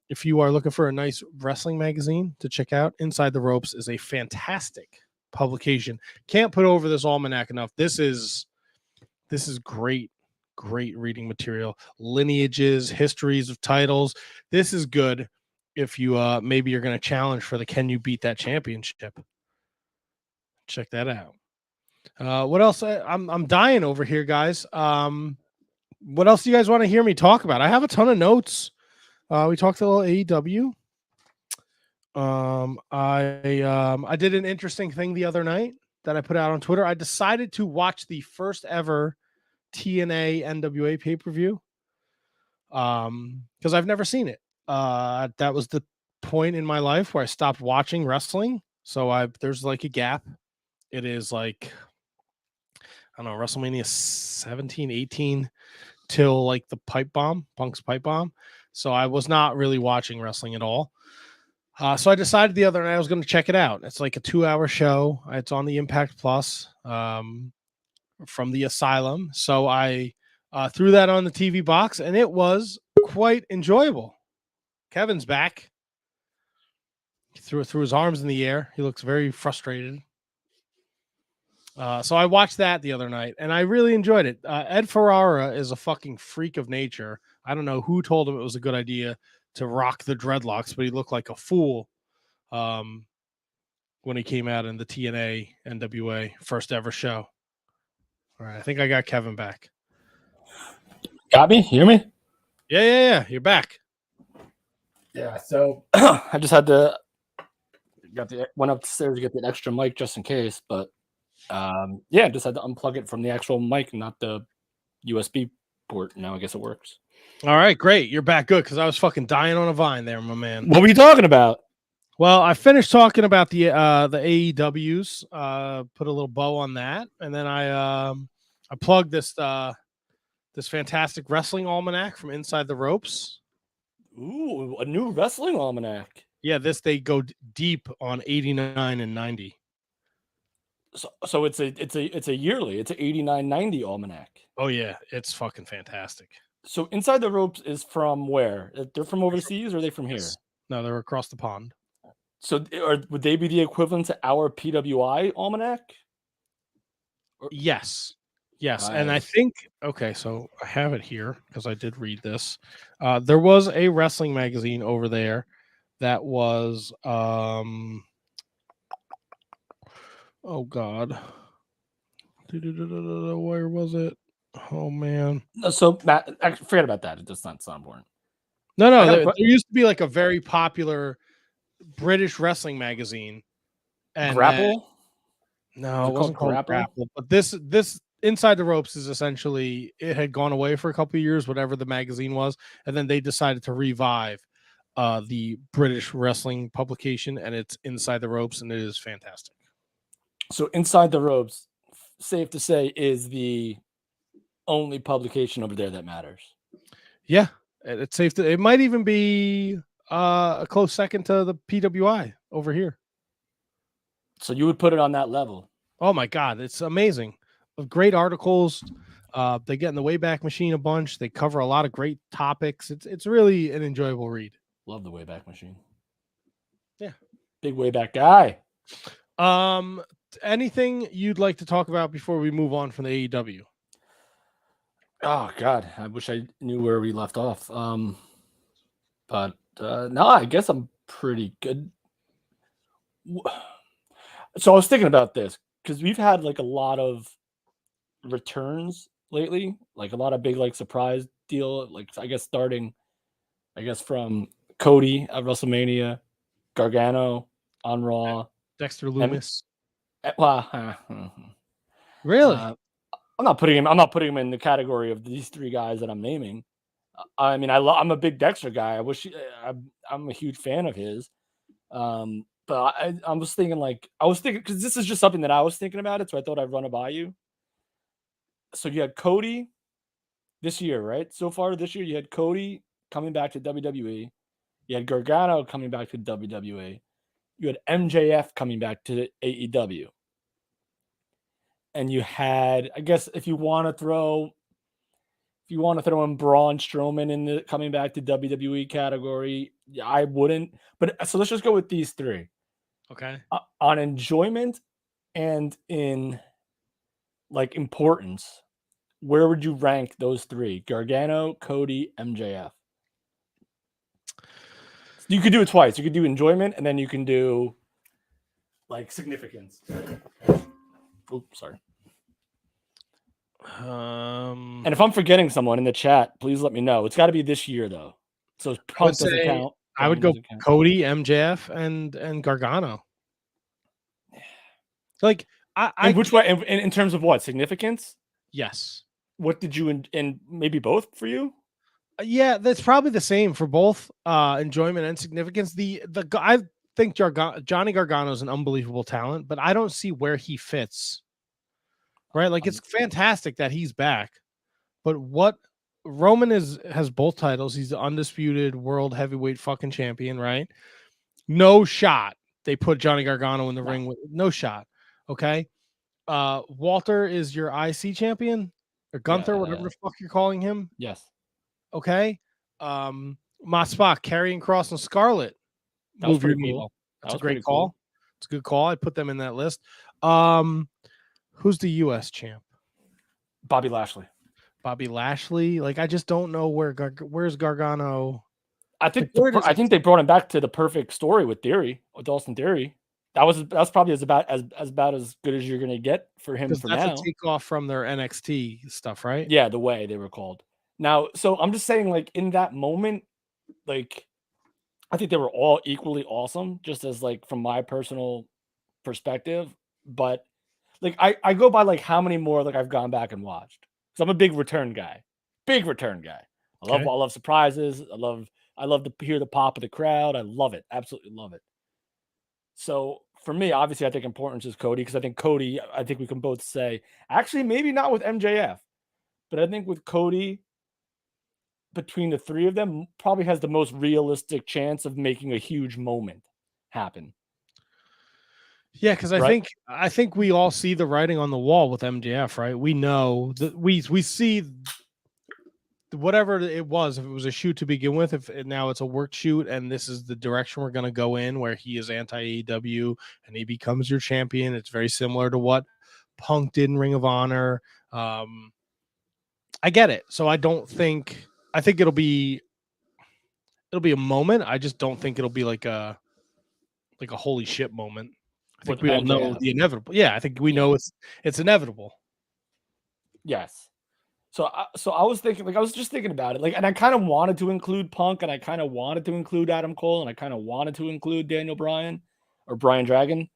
if you are looking for a nice wrestling magazine to check out, Inside the Ropes is a fantastic publication. Can't put over this almanac enough. This is great reading material. Lineages, histories of titles. This is good if you maybe you're going to challenge for the Can You Beat That Championship. Check that out. What else? I'm dying over here, guys. What else do you guys want to hear me talk about? I have a ton of notes. We talked a little AEW. I did an interesting thing the other night that I put out on Twitter. I decided to watch the first ever TNA NWA pay-per-view because I've never seen it. That was the point in my life where I stopped watching wrestling. So there's like a gap. It is like, I don't know, WrestleMania 17, 18 till like the Punk's pipe bomb. So I was not really watching wrestling at all. So I decided the other night I was going to check it out. It's like a 2-hour show. It's on the Impact Plus from the Asylum. So I threw that on the TV box, and it was quite enjoyable. Kevin's back. He threw his arms in the air. He looks very frustrated. So I watched that the other night, and I really enjoyed it. Ed Ferrara is a fucking freak of nature. I don't know who told him it was a good idea to rock the dreadlocks, but he looked like a fool when he came out in the TNA NWA first ever show. All right, I think I got Kevin back. Got me? Hear me? Yeah. You're back. Yeah. So I just had to went upstairs to get the extra mic just in case, but just had to unplug it from the actual mic, not the USB port. Now I guess it works. All right, great. You're back. Good, because I was fucking dying on a vine there, my man. What were you talking about? Well, I finished talking about the AEWs. Put a little bow on that, and then I plugged this fantastic wrestling almanac from Inside the Ropes. Ooh, a new wrestling almanac. Yeah, they go deep on 89 and 90. So it's a yearly. It's an 89-90 almanac. Oh yeah, it's fucking fantastic. So Inside the Ropes is from where? They're from overseas, or are they from here? No, they're across the pond. So would they be the equivalent to our PWI almanac? Yes. Nice. And I think, okay, so I have it here because I did read this. There was a wrestling magazine over there that was, oh God. Where was it? Oh, man. So, Matt, forget about that. It's not so important. No, there used to be like a very popular British wrestling magazine. And Grapple? No, it wasn't called Grapple. But this Inside the Ropes is essentially, it had gone away for a couple of years, whatever the magazine was, and then they decided to revive the British wrestling publication, and it's Inside the Ropes, and it is fantastic. So Inside the Ropes, safe to say, is the only publication over there that matters. Yeah, it's safe to. It might even be a close second to the PWI over here. So you would put it on that level. Oh my God, it's amazing. Great articles. They get in the Wayback Machine a bunch. They cover a lot of great topics. It's really an enjoyable read. Love the Wayback Machine. Yeah. Big Wayback guy. Anything you'd like to talk about before we move on from the AEW? Oh God, I wish I knew where we left off. But no, I guess I'm pretty good. So I was thinking about this because we've had like a lot of returns lately, like a lot of big like surprise deal, like I guess starting from Cody at WrestleMania, Gargano on Raw, Dexter Lumis. Really? I'm not putting him in the category of these three guys that I'm naming. I mean, I'm a big Dexter guy. I'm a huge fan of his. But I was thinking because this is just something that I was thinking about it, so I thought I'd run it by you. So you had Cody this year, right? So far this year, you had Cody coming back to WWE. You had Gargano coming back to WWE. You had MJF coming back to AEW. And you had, I guess, if you want to throw in Braun Strowman in the coming back to WWE category, I wouldn't. But so let's just go with these three. Okay. On enjoyment and in like importance, where would you rank those three? Gargano, Cody, MJF. You could do it twice. You could do enjoyment, and then you can do like significance. Oops, sorry. And if I'm forgetting someone in the chat, please let me know. It's got to be this year though. So Punk doesn't count. I would go Cody, MJF, and Gargano. Like I which way? In terms of what significance? Yes. What did you and maybe both for you? Yeah, that's probably the same for both enjoyment and significance. I think Johnny Gargano is an unbelievable talent, but I don't see where he fits right? Like it's fantastic that he's back, but what Roman has both titles. He's the undisputed world heavyweight fucking champion, right? No shot. They put Johnny Gargano in the ring with no shot. Okay. Walter is your IC champion or Gunther, whatever the fuck you're calling him. Yes. Okay. Maspak, Karrion Kross, and Scarlett. That was Move your pretty cool. needle. That's That a was great pretty call. cool. It's a good call. I put them in that list. Who's the US champ? Bobby Lashley. Bobby Lashley. Like I just don't know where's Gargano. I think Like, I think they brought him back to the perfect story with Austin Theory. That's probably about as good as you're gonna get for him for that's now. a takeoff from their NXT stuff, right? Yeah, the way they were called. Now, so I'm just saying, like in that moment, like I think they were all equally awesome, just as like from my personal perspective. But like I go by like how many more like I've gone back and watched. So I'm a big return guy. Big return guy. I love surprises. I love to hear the pop of the crowd. I love it. Absolutely love it. So for me, obviously, I think importance is Cody because I think we can both say, actually, maybe not with MJF, but I think with Cody, between the three of them, probably has the most realistic chance of making a huge moment happen. Yeah, because I think we all see the writing on the wall with MJF, right? We know that we see whatever it was, if it was a shoot to begin with, if now it's a work shoot and this is the direction we're going to go in where he is anti-AEW and he becomes your champion. It's very similar to what Punk did in Ring of Honor. I get it. So I think it'll be a moment. I just don't think it'll be like a holy shit moment. I think we all know the inevitable. Yeah, I think we know it's inevitable. Yes. So I was thinking, like, I was just thinking about it, like, and I kind of wanted to include Punk, and I kind of wanted to include Adam Cole, and I kind of wanted to include Daniel Bryan or Bryan Dragon,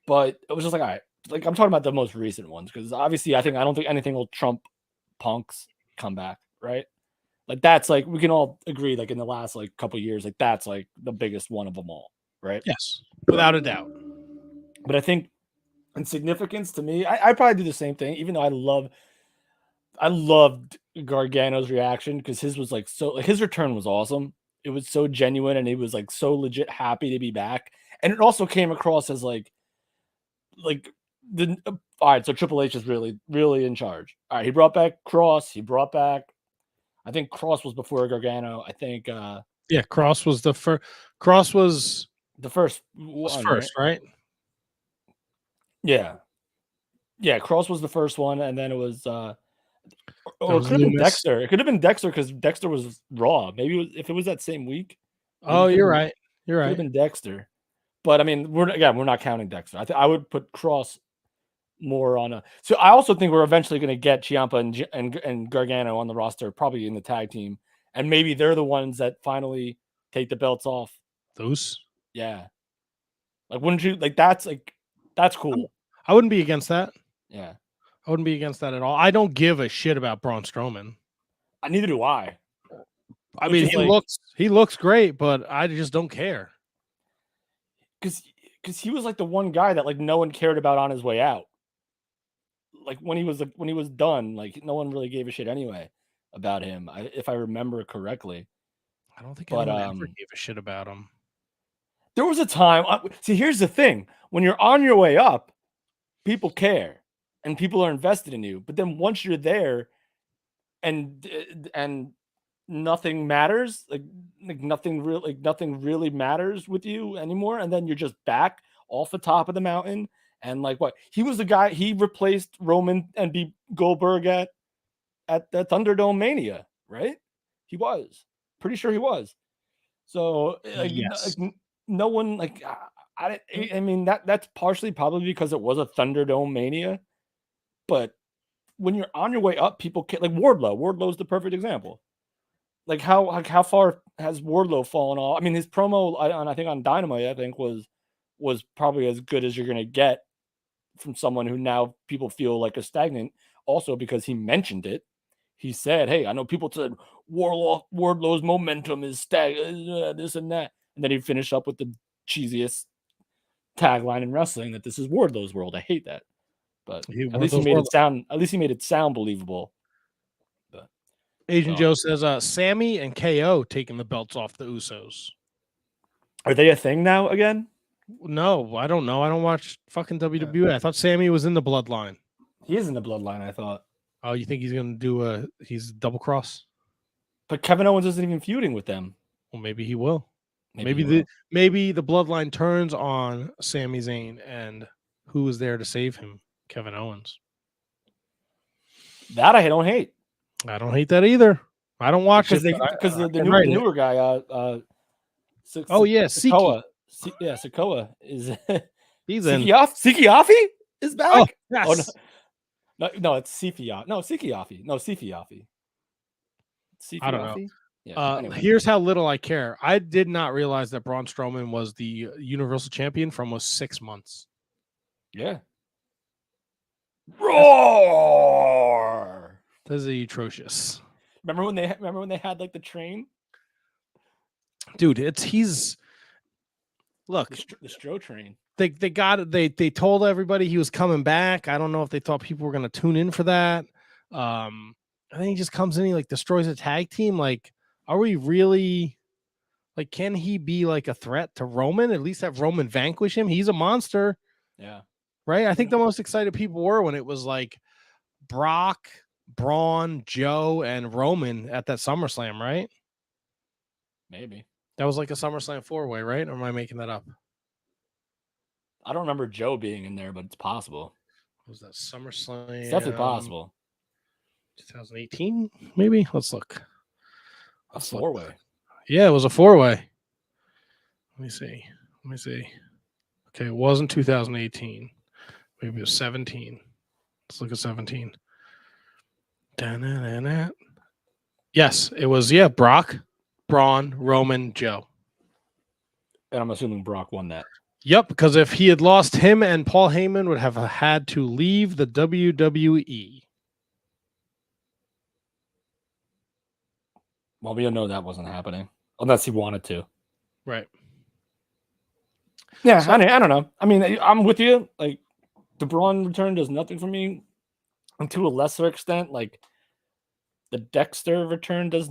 but it was just like, all right, like I'm talking about the most recent ones because obviously I don't think anything will trump Punk's comeback, right? Like that's like we can all agree, like in the last like couple years, like that's like the biggest one of them all, right? Yes, without a doubt. But I think in significance to me, I probably do the same thing, even though I loved Gargano's reaction because his was like so like his return was awesome. It was so genuine and he was like so legit happy to be back. And it also came across as like the all right, so Triple H is really, really in charge. All right, he brought back Cross. I think Cross was before Gargano. I think Cross was the first. Cross was the first one, right? Yeah. Cross was the first one, and then it was or it could have been Dexter. It could have been Dexter because Dexter was Raw. Maybe if it was that same week. Oh, you're right. You're right. Could have been Dexter, but I mean, we're not counting Dexter. I would put Cross more on a. So I also think we're eventually going to get Ciampa and Gargano on the roster, probably in the tag team, and maybe they're the ones that finally take the belts off. Those, yeah. Like, wouldn't you like? That's cool. I wouldn't be against that. Yeah. I wouldn't be against that at all. I don't give a shit about Braun Strowman. Neither do I. I mean, he looks great, but I just don't care. Because he was like the one guy that like no one cared about on his way out. Like when he was done, like no one really gave a shit anyway about him. If I remember correctly. I don't think anyone ever gave a shit about him. There was a time. See, here's the thing: when you're on your way up, people care. And people are invested in you, but then once you're there, and nothing matters, like nothing really matters with you anymore, and then you're just back off the top of the mountain, and like what he was the guy he replaced Roman and beat Goldberg at the Thunderdome Mania, right? He was pretty sure he was. So like, yes. No one like I mean that's partially probably because it was a Thunderdome Mania. But when you're on your way up, people can't like Wardlow. Wardlow's the perfect example. Like how far has Wardlow fallen off? I mean, his promo I think on Dynamite, I think was probably as good as you're gonna get from someone who now people feel like is stagnant. Also because he mentioned it. He said, "Hey, I know people said Wardlow's momentum is stagnant, this and that," and then he finished up with the cheesiest tagline in wrestling that this is Wardlow's world. I hate that. but One at of least he those made were- it sound. At least he made it sound believable. But Asian Joe says Sammy and KO taking the belts off the Usos. are they a thing now again? No, I don't know. I don't watch fucking WWE. I thought Sammy was in the bloodline. He is in the bloodline, I thought. Oh, you think he's gonna do he's double cross? But Kevin Owens isn't even feuding with them. Well, maybe he will. Maybe he will. Maybe the bloodline turns on Sami Zayn, and who is there to save him? Kevin Owens. That I don't hate. I don't hate that either. I don't watch it because the I write it. newer guy. Sikoa. Sikoa is He's in. Sikiafi is back. Oh, yes. No, it's Sifiafi. No, Sikiafi. No, Sifiafi. I don't know. Yeah, anyway. Here's how little I care. I did not realize that Braun Strowman was the Universal Champion for almost 6 months. Yeah. Roar! This is atrocious. Remember when they had like the train? Dude, he's look, the Stro train. They told everybody he was coming back. I don't know if they thought people were going to tune in for that. And then he just comes in, he like destroys a tag team. Like, are we really like, can he be like a threat to Roman? At least have Roman vanquish him. He's a monster. Yeah. Right. I think the most excited people were when it was like Brock, Braun, Joe, and Roman at that SummerSlam, right? Maybe. That was like a SummerSlam 4-way, right? Or am I making that up? I don't remember Joe being in there, but it's possible. Was that SummerSlam? It's definitely possible. 2018, maybe? Let's look. A 4-way. Yeah, it was a 4-way. Let me see. Okay, it wasn't 2018. Maybe it was 17. Let's look at 17. Da-na-na-na. Yes, it was, Brock, Braun, Roman, Joe. And I'm assuming Brock won that. Yep, because if he had lost, him and Paul Heyman would have had to leave the WWE. Well, we all know that wasn't happening unless he wanted to. Right. Yeah, so, I don't know. I mean, I'm with you. Like, the Braun return does nothing for me. And to a lesser extent, like, the Dexter return does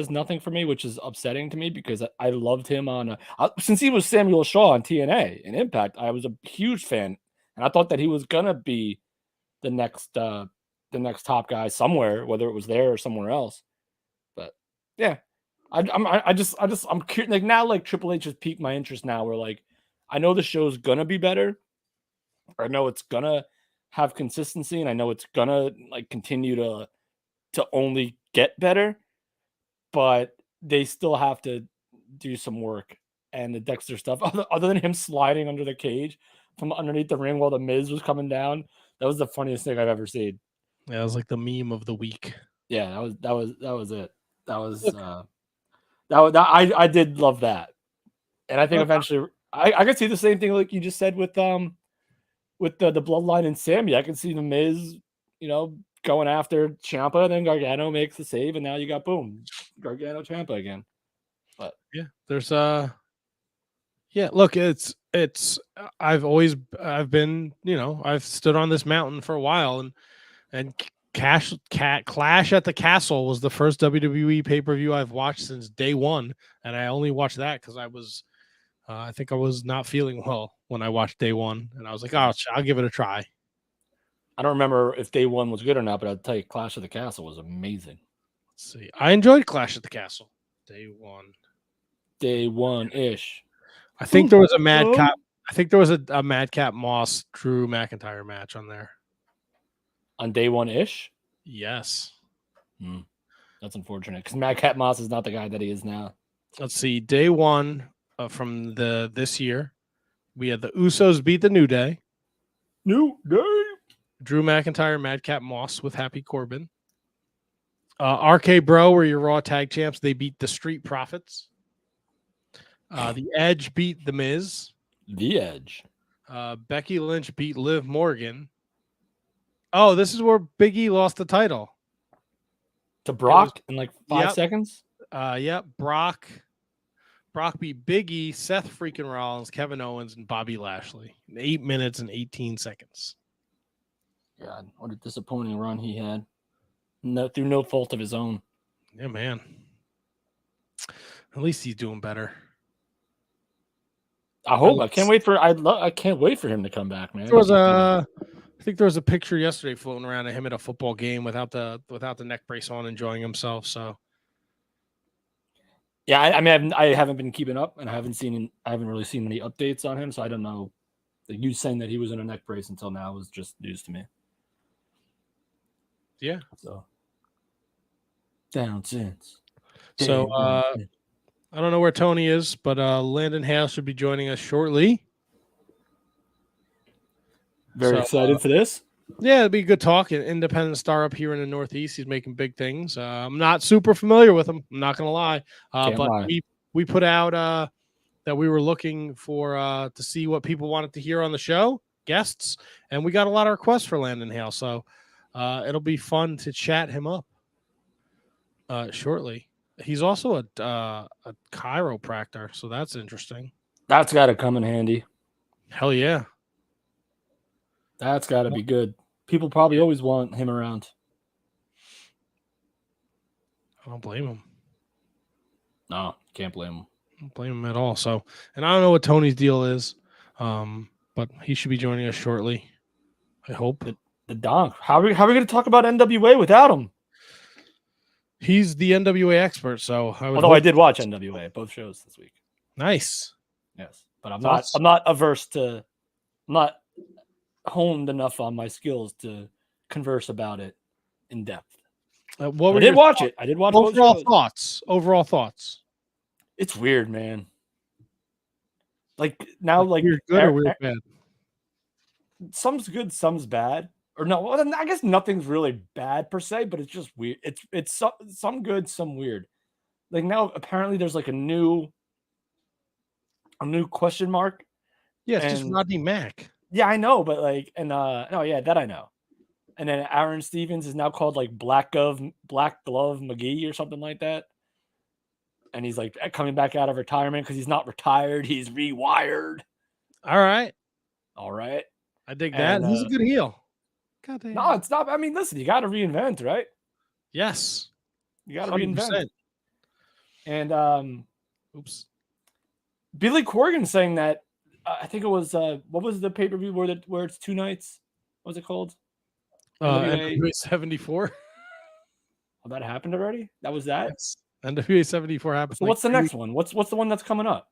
nothing for me, which is upsetting to me because I loved him on since he was Samuel Shaw on TNA in Impact. I was a huge fan, and I thought that he was gonna be the next top guy somewhere, whether it was there or somewhere else. But yeah, I'm curious. Like now, like Triple H has piqued my interest now. Where like I know the show's gonna be better. I know it's gonna have consistency, and I know it's gonna like continue to only get better, but they still have to do some work. And the Dexter stuff, other than him sliding under the cage from underneath the ring while the Miz was coming down, that was the funniest thing I've ever seen. Yeah, it was like the meme of the week. Yeah, that was it. I did love that, and I think eventually I could see the same thing like you just said with the Bloodline and Sammy. I can see the Miz, going after Ciampa, then Gargano makes the save, and now you got boom, Gargano Ciampa again. But yeah, there's look, it's I've been, I've stood on this mountain for a while, and Clash at the Castle was the first WWE pay-per-view I've watched since day one, and I only watched that because I think I was not feeling well when I watched day one, and I was like, oh, I'll give it a try. I don't remember if day one was good or not, but I'll tell you, Clash of the Castle was amazing. Let's see. I enjoyed Clash at the Castle. Day one ish. I think there was a Madcap. I think there was a Madcap Moss Drew McIntyre match on there. On day one ish? Yes. That's unfortunate because Madcap Moss is not the guy that he is now. Let's see. Day one from this year, we had the Usos beat the New Day. Drew McIntyre, Madcap Moss with Happy Corbin. RK Bro were your Raw Tag Champs. They beat the Street Profits. The Edge beat The Miz. The Edge. Becky Lynch beat Liv Morgan. Oh, this is where Big E lost the title. To Brock in like 5 seconds? Yep. Brock beat Big E, Seth freaking Rollins, Kevin Owens, and Bobby Lashley in 8 minutes and 18 seconds. God, what a disappointing run he had. Through no fault of his own. Yeah, man. At least he's doing better. I hope. I can't wait for. I can't wait for him to come back, man. There was I think there was a picture yesterday floating around of him at a football game without the neck brace on, enjoying himself. So. Yeah, I mean, I haven't been keeping up, and I haven't really seen any updates on him, so I don't know. You saying that he was in a neck brace until now was just news to me. Yeah. So down since. So I don't know where Tony is, but Landon Hale should be joining us shortly. Very excited for this. Yeah, it'd be a good talk. An independent star up here in the Northeast. He's making big things. I'm not super familiar with him. I'm not going to lie. But we put out that we were looking for to see what people wanted to hear on the show, guests, and we got a lot of requests for Landon Hale. So it'll be fun to chat him up shortly. He's also a chiropractor, so that's interesting. That's got to come in handy. Hell yeah. That's got to be good. People probably always want him around. I don't blame him. No, can't blame him. I don't blame him at all. So, and I don't know what Tony's deal is, but he should be joining us shortly. I hope. The donk. How are we going to talk about NWA without him? He's the NWA expert, so although I did watch NWA both shows this week. Nice. Yes, but I'm not averse to. I'm not honed enough on my skills to converse about it in depth. I did watch it. I did watch Overall thoughts. It's weird, man. Like now, like weird good or weird bad. Some's good, some's bad. Or no, I guess nothing's really bad per se, but it's just weird. It's some good, some weird. Like now, apparently, there's like a new question mark. Yeah, it's just Rodney Mack. Yeah, I know, but like, and no, yeah, that I know. And then Aaron Stevens is now called like Black Glove McGee or something like that. And he's like coming back out of retirement because he's not retired; he's rewired. All right, I dig that. He's a good heel. God damn. No, it's not. I mean, listen, you got to reinvent, right? Yes, you got to reinvent. And Billy Corgan saying that. I think it was what was the pay-per-view where it's 2 nights? What was it called? NWA 74. Oh, that happened already? That was that? Yes. NWA 74 happened. So what's the next one? What's the one that's coming up?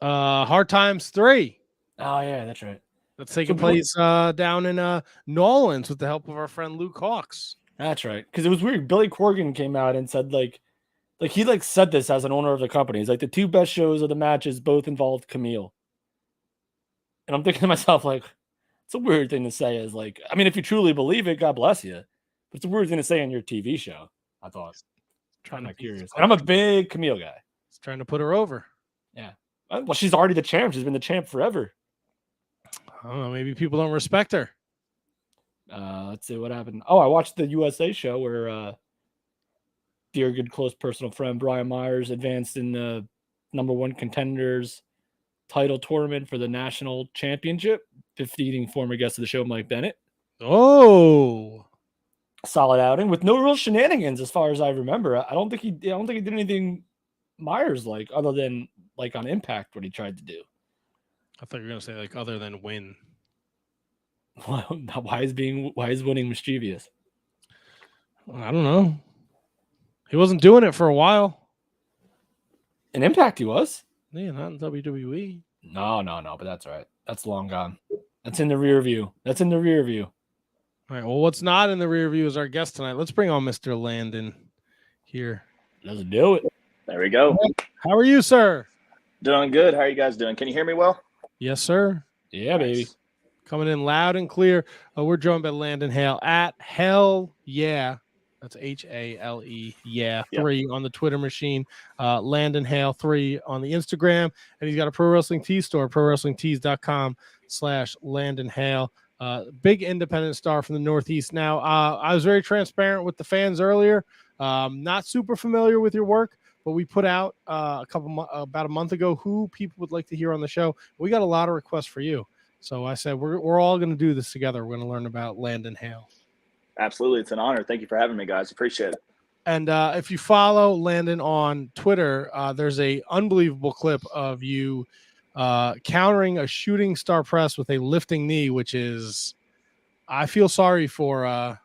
Hard Times 3. Oh yeah, that's right. That's taking place down in New Orleans with the help of our friend Luke Hawks. That's right. Because it was weird. Billy Corgan came out and said like he said this as an owner of the company. He's like, the 2 best shows of the matches both involved Camille. And I'm thinking to myself, like, it's a weird thing to say. Is like, I mean, if you truly believe it, God bless you. But it's a weird thing to say on your TV show. I thought. I'm not curious. And I'm a big Camille guy. He's trying to put her over. Yeah. Well, she's already the champ. She's been the champ forever. I don't know. Maybe people don't respect her. Let's see what happened. Oh, I watched the USA show where dear, good, close personal friend Brian Myers advanced in the #1 contenders title tournament for the national championship, defeating former guest of the show Mike Bennett. Oh, solid outing with no real shenanigans as far as I remember. I don't think he did anything Myers like other than like on Impact what he tried to do. I thought you were gonna say like other than win. Why is winning mischievous? I don't know. He wasn't doing it for a while. In Impact, he was. Yeah, not in WWE. No, but that's all right. That's long gone. That's in the rear view. All right. Well, what's not in the rear view is our guest tonight. Let's bring on Mr. Landon here. Let's do it. There we go. How are you, sir? Doing good. How are you guys doing? Can you hear me well? Yes, sir. Yeah, baby. Coming in loud and clear. We're joined by Landon Hale at Hell Yeah. That's HALE. Yeah. 3 on the Twitter machine. Landon Hale 3 on the Instagram. And he's got a Pro Wrestling Tees store, prowrestlingtees.com/Landon Hale. Big independent star from the Northeast. Now, I was very transparent with the fans earlier. Not super familiar with your work, but we put out about a month ago who people would like to hear on the show. We got a lot of requests for you. So I said, we're all going to do this together. We're going to learn about Landon Hale. Absolutely. It's an honor. Thank you for having me, guys. Appreciate it. And if you follow Landon on Twitter, there's a unbelievable clip of you countering a shooting star press with a lifting knee, which is, I feel sorry for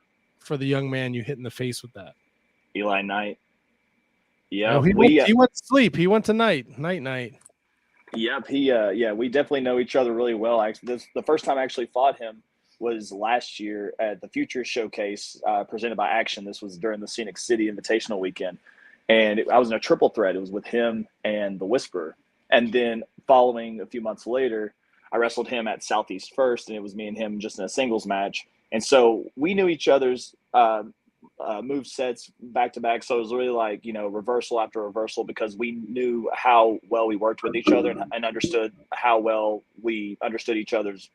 the young man you hit in the face with that. Eli Knight. Yeah, No, he went to sleep. He went to night. Yep. We definitely know each other really well. The first time I actually fought him was last year at the Future Showcase presented by Action. This was during the Scenic City Invitational weekend. And I was in a triple threat. It was with him and the Whisperer. And then following a few months later, I wrestled him at Southeast first, and it was me and him just in a singles match. And so we knew each other's move sets back to back. So it was really like, reversal after reversal, because we knew how well we worked with each other and understood how well we understood each other's,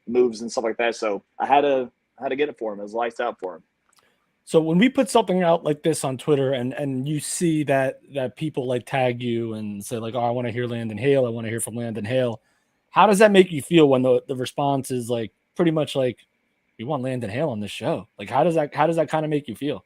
moves and stuff like that. So I had to get it for him. It was lights out for him. So when we put something out like this on Twitter and you see that people like tag you and say like, oh, I want to hear Landon Hale. I want to hear from Landon Hale. How does that make you feel when the response is like pretty much like, we want Landon Hale on this show? Like, how does that kind of make you feel?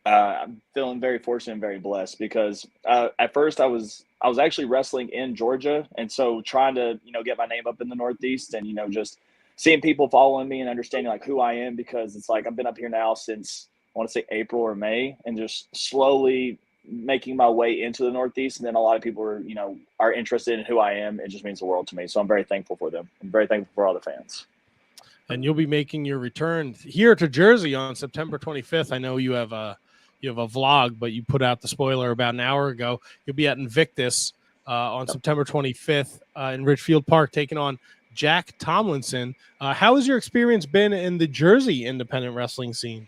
I'm feeling very fortunate and very blessed, because at first I was actually wrestling in Georgia. And so trying to, get my name up in the Northeast and, just seeing people following me and understanding like who I am, because it's like I've been up here now since I want to say April or May, and just slowly making my way into the Northeast. And then a lot of people are interested in who I am. It just means the world to me. So I'm very thankful for them. I'm very thankful for all the fans. And you'll be making your return here to Jersey on September 25th. I know you have a vlog, but you put out the spoiler about an hour ago. You'll be at Invictus on September 25th in Ridgefield Park, taking on Jack Tomlinson. How has your experience been in the Jersey independent wrestling scene?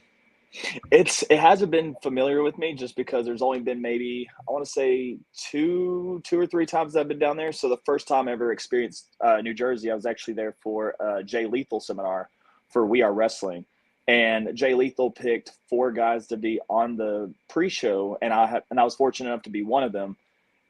It hasn't been familiar with me, just because there's only been maybe, I want to say two or three times I've been down there. So the first time I ever experienced New Jersey, I was actually there for a Jay Lethal seminar for We Are Wrestling. And Jay Lethal picked 4 guys to be on the pre-show, and I was fortunate enough to be one of them.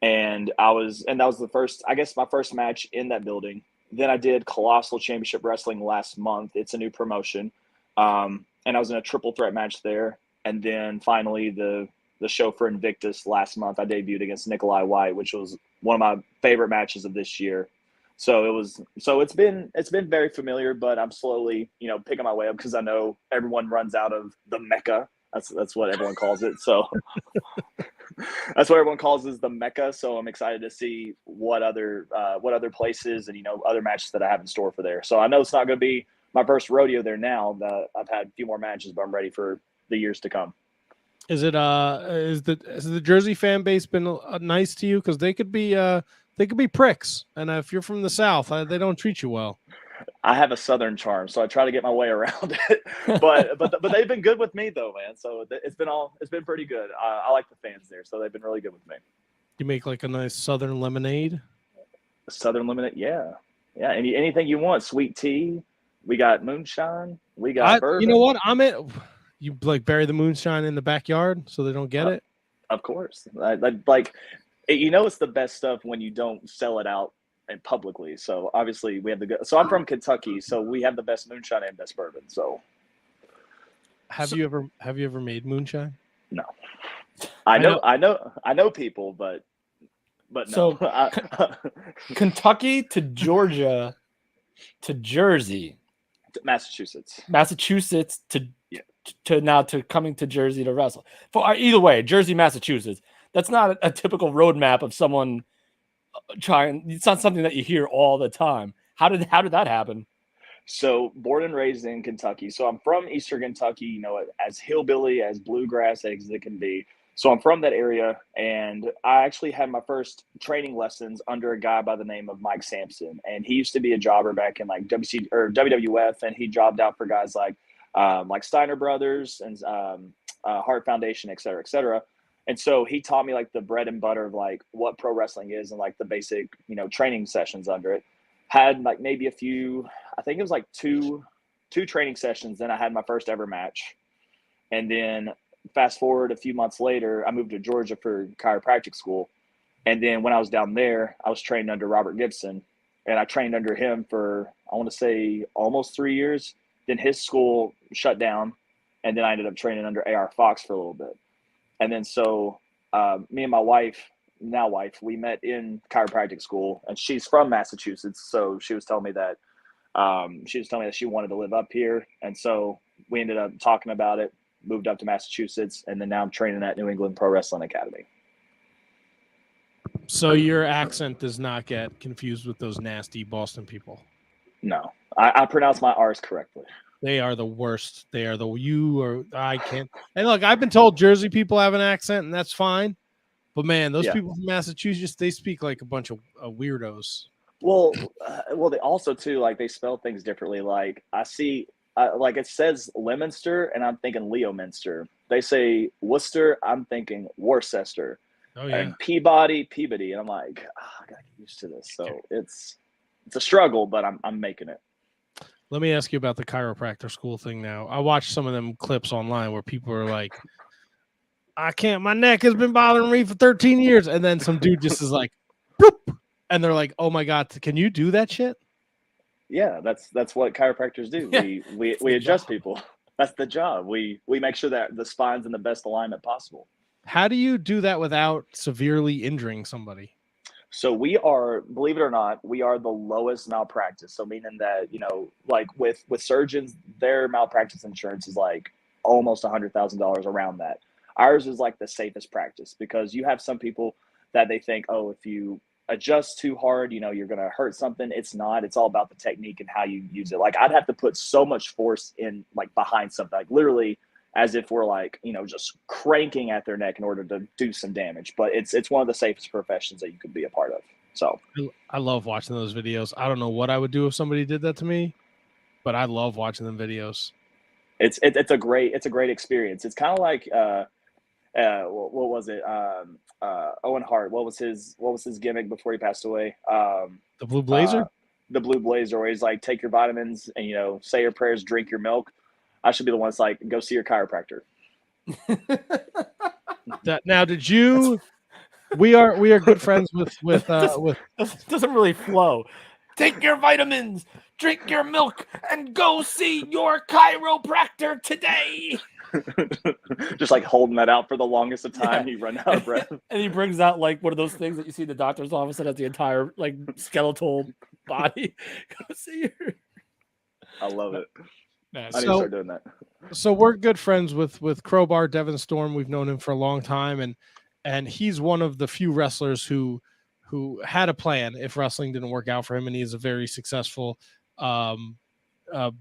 And that was my first match in that building. Then I did Colossal Championship Wrestling last month. It's a new promotion. And I was in a triple threat match there. And then finally the show for Invictus last month, I debuted against Nikolai White, which was one of my favorite matches of this year. So it's been very familiar, but I'm slowly, picking my way up, because I know everyone runs out of the Mecca. That's what everyone calls it. So that's what everyone calls is the Mecca. So I'm excited to see what other places and, other matches that I have in store for there. So I know it's not going to be my first rodeo there now. I've had a few more matches, but I'm ready for the years to come. Is it has the Jersey fan base been nice to you? Because they could be pricks, and if you're from the South, they don't treat you well. I have a Southern charm, so I try to get my way around it. but they've been good with me though, man. So it's been pretty good. I like the fans there, so they've been really good with me. You make like a nice Southern lemonade. Southern lemonade, yeah. Anything you want, sweet tea. We got moonshine. We got bourbon. You know what? You like bury the moonshine in the backyard so they don't get it? Of course. It's the best stuff when you don't sell it out and publicly. So obviously we have so I'm from Kentucky, so we have the best moonshine and best bourbon. So have you ever made moonshine? No. I know people, but no. So Kentucky to Georgia to Jersey. Massachusetts to coming to Jersey to wrestle. For either way, Jersey, Massachusetts. That's not a typical roadmap of someone trying. It's not something that you hear all the time. How did that happen? So born and raised in Kentucky. So I'm from Eastern Kentucky. As hillbilly, as bluegrass as it can be. So I'm from that area, and I actually had my first training lessons under a guy by the name of Mike Sampson, and he used to be a jobber back in like WWF, and he jobbed out for guys like Steiner Brothers and Hart Foundation, et cetera, et cetera. And so he taught me like the bread and butter of like what pro wrestling is and like the basic, training sessions under it. Had like maybe a few, I think it was like two training sessions. Then I had my first ever match, and then fast forward a few months later, I moved to Georgia for chiropractic school. And then when I was down there, I was trained under Robert Gibson. and I trained under him for, I want to say, almost 3 years. Then his school shut down, and then I ended up training under AR Fox for a little bit. And then so me and my wife, now wife, we met in chiropractic school, and she's from Massachusetts. So she was telling me that she wanted to live up here. And so we ended up talking about it, moved up to Massachusetts, and then now I'm training at New England Pro Wrestling Academy. So your accent does not get confused with those nasty Boston people. No, I pronounce my R's correctly. They are the worst. I can't. And look, I've been told Jersey people have an accent, and that's fine. But man, those people from Massachusetts, they speak like a bunch of weirdos. Well, they also too, like, they spell things differently. Like I see, like it says Leominster, and I'm thinking Leominster. They say Worcester, I'm thinking Worcester. Oh yeah. And Peabody, and I'm like, I gotta get used to this. So it's a struggle, but I'm making it. Let me ask you about the chiropractor school thing now. I watched some of them clips online where people are like, my neck has been bothering me for 13 years. And then some dude just is like, boop. And they're like, oh my God, can you do that shit? Yeah, that's what chiropractors do. We adjust people. That's the job. We make sure that the spine's in the best alignment possible. How do you do that without severely injuring somebody? So we are, believe it or not, we are the lowest malpractice. So meaning that, like with surgeons, their malpractice insurance is like almost $100,000 around that. Ours is like the safest practice, because you have some people that they think, oh, if you adjust too hard, you're going to hurt something. It's not. It's all about the technique and how you use it. Like I'd have to put so much force in, like behind something, like literally as if we're like, just cranking at their neck in order to do some damage. But it's one of the safest professions that you could be a part of. So I love watching those videos. I don't know what I would do if somebody did that to me, but I love watching them videos. It's a great experience. It's kind of like what was it? Owen Hart. What was his gimmick before he passed away? The Blue Blazer. The Blue Blazer, where he's like, take your vitamins and say your prayers, drink your milk. I should be the one that's like, go see your chiropractor. Now, did you? We are good friends with. Doesn't really flow. Take your vitamins, drink your milk, and go see your chiropractor today. Just like holding that out for the longest of time, you run out of breath. And he brings out like one of those things that you see in the doctor's office that has the entire like skeletal body. Go see her. I love it. I need to start doing that. So we're good friends with Crowbar Devin Storm. We've known him for a long time, and he's one of the few wrestlers who had a plan if wrestling didn't work out for him, and he is a very successful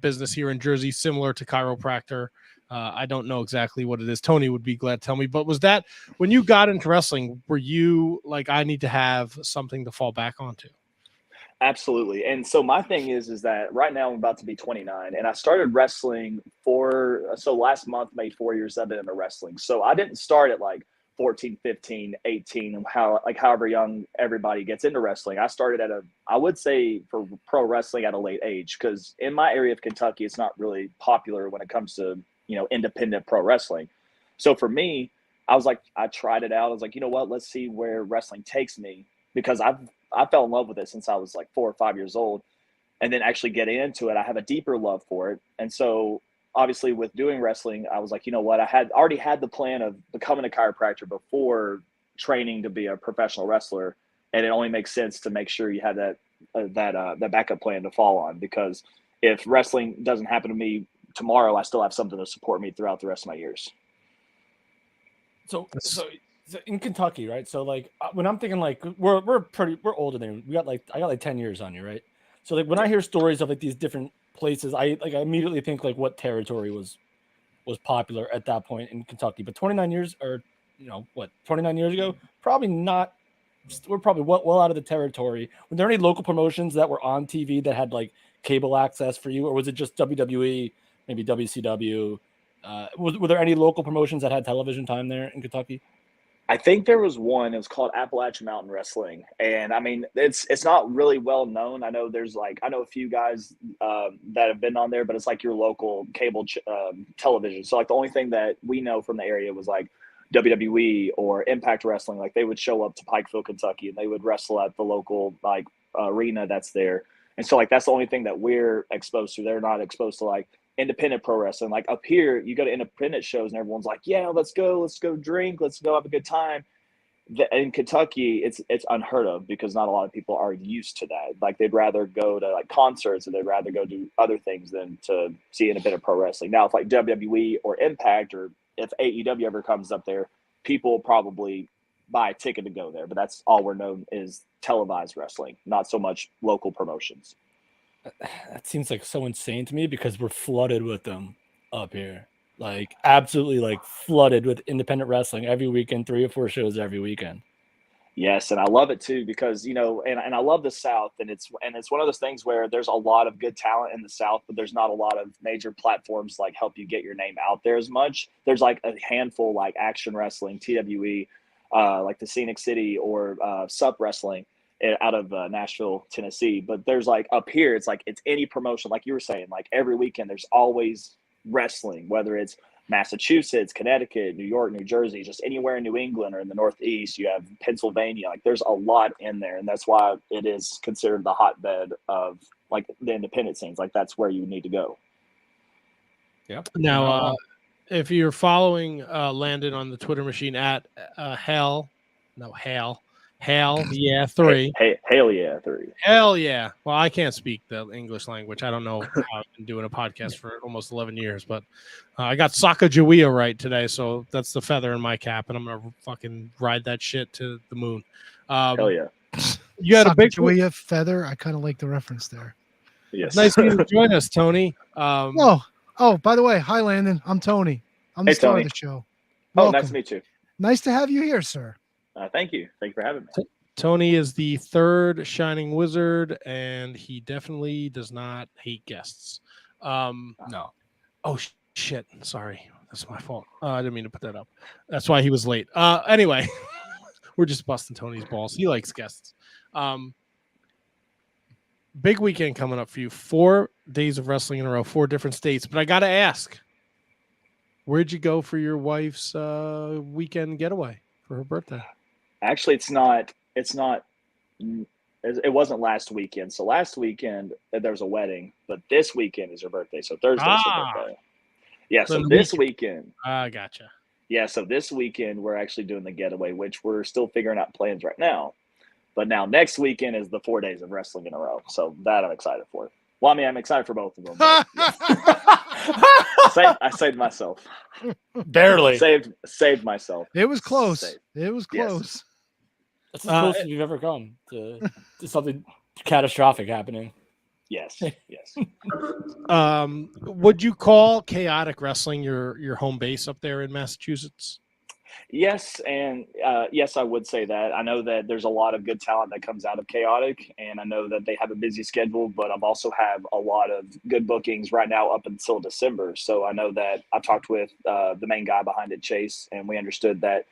business here in Jersey, similar to chiropractor. I don't know exactly what it is. Tony would be glad to tell me. But was that when you got into wrestling, were you like, I need to have something to fall back onto? Absolutely. And so my thing is that right now I'm about to be 29, and I started wrestling so last month made 4 years I've been into wrestling. So I didn't start at like 14, 15, 18, and however young everybody gets into wrestling. I started I would say for pro wrestling at a late age, because in my area of Kentucky, it's not really popular when it comes to, independent pro wrestling. So for me, I tried it out. I was like, you know what, let's see where wrestling takes me, because I fell in love with it since I was like 4 or 5 years old, and then actually getting into it, I have a deeper love for it. And so obviously with doing wrestling, I was like, you know what, I had already had the plan of becoming a chiropractor before training to be a professional wrestler. And it only makes sense to make sure you have that backup plan to fall on, because if wrestling doesn't happen to me tomorrow, I still have something to support me throughout the rest of my years. So in Kentucky, right? So like when I'm thinking like we're older than you. I got like 10 years on you, right? So like when I hear stories of like these different places, I immediately think like what territory was popular at that point in Kentucky. But 29 years 29 years ago, probably not. We're probably well out of the territory. Were there any local promotions that were on TV that had like cable access for you, or was it just WWE, maybe WCW? Were there any local promotions that had television time there in Kentucky? I think there was one. It was called Appalachian Mountain Wrestling, and I mean, it's not really well known. I know a few guys that have been on there, but it's like your local cable television. So like the only thing that we know from the area was like WWE or Impact Wrestling. Like they would show up to Pikeville, Kentucky, and they would wrestle at the local like arena that's there. And so like that's the only thing that we're exposed to. They're not exposed to like independent pro wrestling. Like up here, you go to independent shows and everyone's like, yeah, let's go drink, let's go have a good time. In Kentucky, it's unheard of because not a lot of people are used to that. Like they'd rather go to like concerts or they'd rather go do other things than to see independent pro wrestling. Now, if like WWE or Impact or if AEW ever comes up there, people probably buy a ticket to go there. But that's all we're known is televised wrestling, not so much local promotions. That seems like so insane to me because we're flooded with them up here. Like absolutely like flooded with independent wrestling every weekend, 3 or 4 shows every weekend. Yes, and I love it too because and I love the South, and it's one of those things where there's a lot of good talent in the South, but there's not a lot of major platforms like help you get your name out there as much. There's like a handful like Action Wrestling, TWE, like the Scenic City or Sup Wrestling out of Nashville, Tennessee. But there's like up here, it's like it's any promotion, like you were saying, like every weekend there's always wrestling, whether it's Massachusetts, Connecticut, New York, New Jersey, just anywhere in New England or in the Northeast. You have Pennsylvania. Like there's a lot in there, and that's why it is considered the hotbed of like the independent scenes. Like that's where you need to go. Yeah. Now, if you're following Landon on the Twitter machine at Hale, yeah, 3. Hale, yeah, 3. Hell yeah. Well, I can't speak the English language. I don't know how I've been doing a podcast for almost 11 years, but I got Sacagawea right today, so that's the feather in my cap, and I'm going to fucking ride that shit to the moon. Hell yeah. You had a big feather. I kind of like the reference there. Yes. Nice of you to join us, Tony. Oh, by the way, hi, Landon. I'm Tony. I'm the star of the show. Welcome. Oh, nice to meet you. Nice to have you here, sir. Thank you. Thank you for having me. Tony is the 3rd Shining Wizard, and he definitely does not hate guests. No. Oh, shit. Sorry. That's my fault. I didn't mean to put that up. That's why he was late. Anyway, we're just busting Tony's balls. He likes guests. Big weekend coming up for you. 4 days of wrestling in a row, 4 different states. But I got to ask, where'd you go for your wife's weekend getaway for her birthday? Actually, it wasn't last weekend. So last weekend there was a wedding, but this weekend is her birthday. So Thursday's her birthday. Yeah. So this weekend. Gotcha. Yeah. So this weekend we're actually doing the getaway, which we're still figuring out plans right now. But now next weekend is the 4 days of wrestling in a row. So that I'm excited for. Well, I mean, I'm excited for both of them. But, yeah. I saved myself. Barely. Saved myself. It was close. Saved. It was close. Yes. That's as close as we've ever come to something catastrophic happening. Yes. Yes. Would you call Chaotic Wrestling your home base up there in Massachusetts? Yes, and yes, I would say that. I know that there's a lot of good talent that comes out of Chaotic, and I know that they have a busy schedule, but I've also have a lot of good bookings right now up until December. So I know that I talked with the main guy behind it, Chase, and we understood that,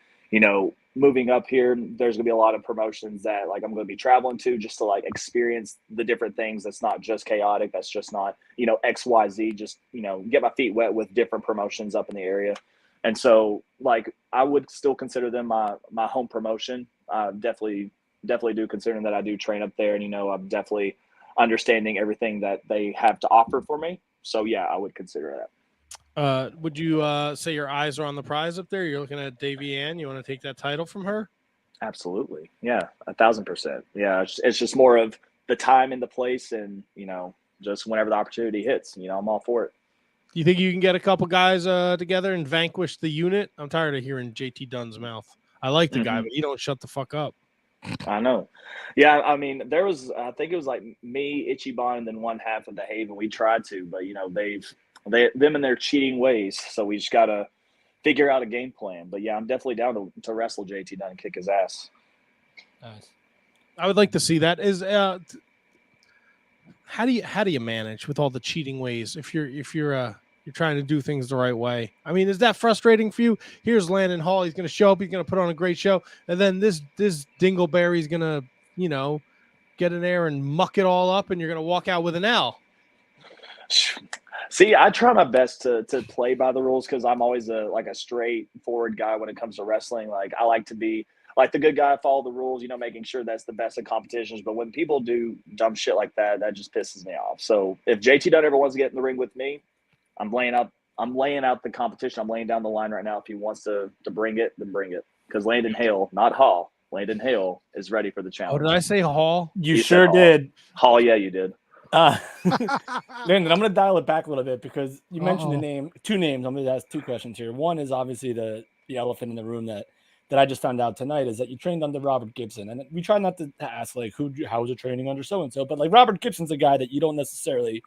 moving up here, there's going to be a lot of promotions that like I'm going to be traveling to just to like experience the different things. That's not just Chaotic. That's just not, XYZ, just, get my feet wet with different promotions up in the area. And so, like, I would still consider them my home promotion. Definitely do consider that I do train up there, and I'm definitely understanding everything that they have to offer for me. So yeah, I would consider that. Would you say your eyes are on the prize up there? You're looking at Davey Ann. You want to take that title from her? Absolutely, yeah, 1,000%. Yeah, it's just more of the time and the place, and just whenever the opportunity hits, I'm all for it. You think you can get a couple guys together and vanquish the unit? I'm tired of hearing JT Dunn's mouth. I like the guy, but he don't shut the fuck up. I know. Yeah, I mean, I think it was like me, Ichiban, and then one half of the Haven. We tried to, but them and their cheating ways. So we just gotta figure out a game plan. But yeah, I'm definitely down to wrestle JT Dunn and kick his ass. Nice. I would like to see that. Is how do you manage with all the cheating ways if you're trying to do things the right way? I mean, is that frustrating for you? Here's Landon Hall. He's going to show up. He's going to put on a great show. And then this Dingleberry's going to, get in there and muck it all up, and you're going to walk out with an L. See, I try my best to play by the rules because I'm always a straightforward guy when it comes to wrestling. Like, I like to be like the good guy, follow the rules, you know, making sure that's the best in competitions. But when people do dumb shit like that, that just pisses me off. So if JT Dunn ever wants to get in the ring with me, I'm laying out the competition. I'm laying down the line right now. If he wants to bring it, then bring it. Because Landon Hale, not Hall, Landon Hale is ready for the Oh, challenge. did I say Hall? You sure did. Hall, yeah, you did. Landon, I'm going to dial it back a little bit because you mentioned Uh-oh. the name, two names. I'm going to ask two questions here. One is obviously the elephant in the room that I just found out tonight is that you trained under Robert Gibson. And we try not to ask like how was it training under so-and-so, but like Robert Gibson's a guy that you don't necessarily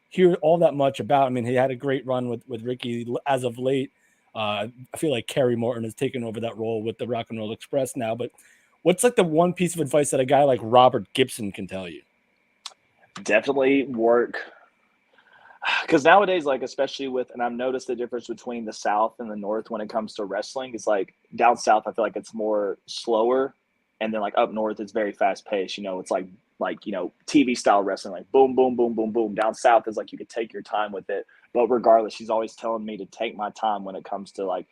hear all that much about. I mean, he had a great run with Ricky as of late. I feel like Kerry Morton has taken over that role with the Rock and Roll Express now, but what's like the one piece of advice that a guy like Robert Gibson can tell you? Definitely work. Because nowadays, like, especially and I've noticed the difference between the South and the North when it comes to wrestling. It's like down South, I feel like it's more slower. And then like up North, it's very fast paced. You know, it's like, you know, TV style wrestling, like boom, boom, boom, boom, boom. Down South is like, you could take your time with it. But regardless, she's always telling me to take my time when it comes to like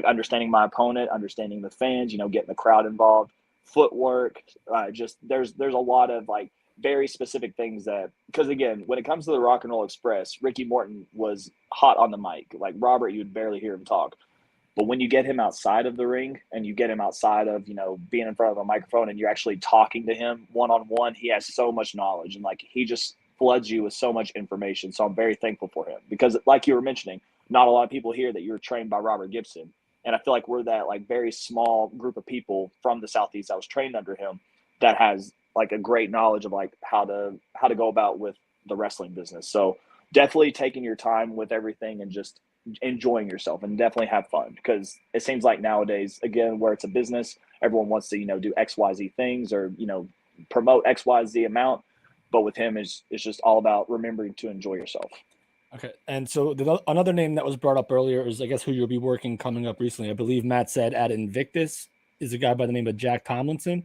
understanding my opponent, understanding the fans, you know, getting the crowd involved, footwork. Just there's a lot of like very specific things that, because again, when it comes to the Rock and Roll Express, Ricky Morton was hot on the mic. Like Robert, you would barely hear him talk. But when you get him outside of the ring and you get him outside of, you know, being in front of a microphone and you're actually talking to him one-on-one, he has so much knowledge and like he just floods you with so much information. So I'm very thankful for him because like you were mentioning, not a lot of people hear that you were trained by Robert Gibson. And I feel like we're that like very small group of people from the Southeast that was trained under him that has like a great knowledge of like how to go about with the wrestling business. So definitely taking your time with everything and just enjoying yourself and definitely have fun, because it seems like nowadays, again, where it's a business, everyone wants to, you know, do XYZ things or, you know, promote XYZ amount. But with him, it's just all about remembering to enjoy yourself. Okay. And so another name that was brought up earlier is, I guess, who you'll be working coming up recently. I believe Matt said at Invictus is a guy by the name of Jack Tomlinson.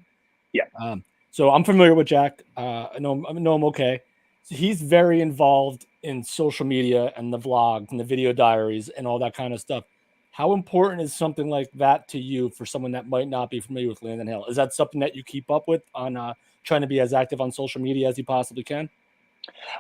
Yeah. So I'm familiar with Jack. I know him okay. So he's very involved in social media and the vlogs and the video diaries and all that kind of stuff. How important is something like that to you for someone that might not be familiar with Landon Hale? Is that something that you keep up with on trying to be as active on social media as you possibly can?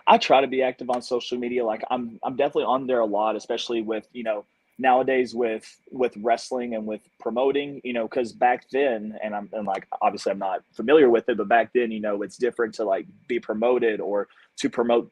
I try to be active on social media. Like I'm definitely on there a lot, especially with, you know, nowadays with wrestling and with promoting, you know, because back then, and like, obviously I'm not familiar with it, but back then, you know, it's different to like be promoted or to promote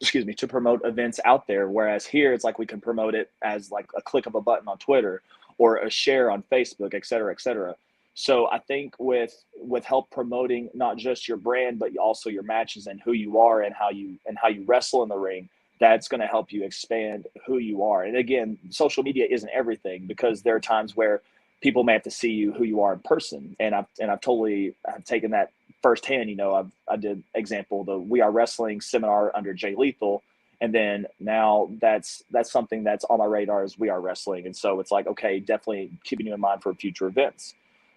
events out there. Whereas here, it's like we can promote it as like a click of a button on Twitter or a share on Facebook, et cetera, et cetera. So I think with help promoting not just your brand, but also your matches and who you are and how you wrestle in the ring, that's going to help you expand who you are. And again, social media isn't everything, because there are times where people may have to see you who you are in person. And I've taken that firsthand. You know, I did example the We Are Wrestling seminar under Jay Lethal. And then now that's something that's on my radar is We Are Wrestling. And so it's like, okay, definitely keeping you in mind for future events.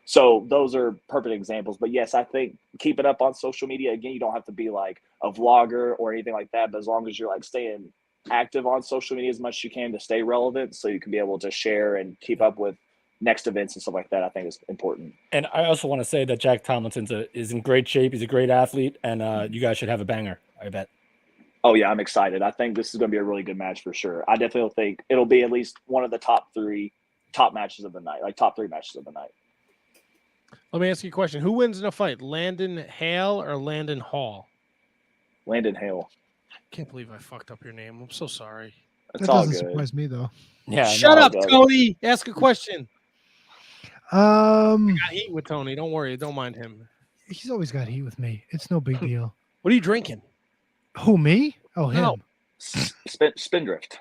So those are perfect examples. But yes, I think keep it up on social media. Again, you don't have to be like a vlogger or anything like that, but as long as you're like staying active on social media as much as you can to stay relevant, so you can be able to share and keep up with next events and stuff like that, I think is important. And I also want to say that Jack Tomlinson is in great shape. He's a great athlete, and you guys should have a banger, I bet. Oh yeah, I'm excited. I think this is going to be a really good match for sure. I definitely think it'll be at least one of the top three matches of the night, like top three matches of the night. Let me ask you a question. Who wins in a fight, Landon Hale or Landon Hall? Landon Hale. Can't believe I fucked up your name. I'm so sorry. It's That all doesn't good. surprise me though. Yeah. Shut no, up, Tony. Ask a question. Um, I got heat with Tony. Don't worry. Don't mind him. he's always got heat with me. It's no big deal. What are you drinking? Who, me? Oh, him. No. Spindrift.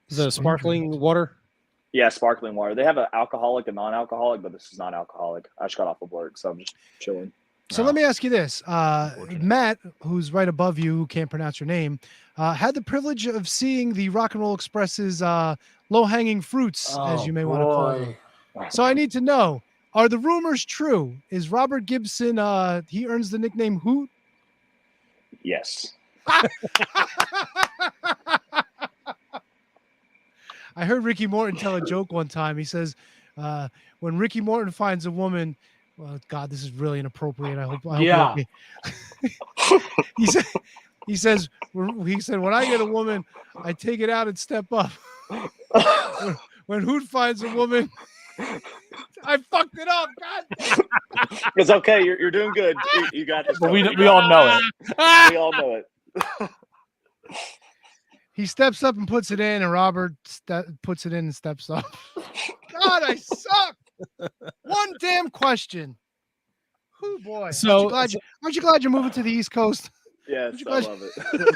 Is it a sparkling water? Yeah, sparkling water. They have an alcoholic and non-alcoholic, but this is non-alcoholic. I just got off of work, so I'm just chilling. So let me ask you this. Matt, who's right above you, who can't pronounce your name, had the privilege of seeing the Rock and Roll Express's low-hanging fruits, as you may want to call them. So I need to know, are the rumors true? Is Robert Gibson, he earns the nickname Hoot? Yes. I heard Ricky Morton tell a joke one time. He says, when Ricky Morton finds a woman, Well, God, this is really inappropriate. I hope Yeah. he said, he said, when I get a woman, I take it out and step up. When Hoot finds a woman, I fucked it up. God. It's okay. You're doing good. You got this. But we Tony. all know it. We all know it. He steps up and puts it in, and Robert puts it in and steps up. God, I suck. One damn question. Oh boy. So- aren't you glad you're moving to the East Coast? Yes, I love it.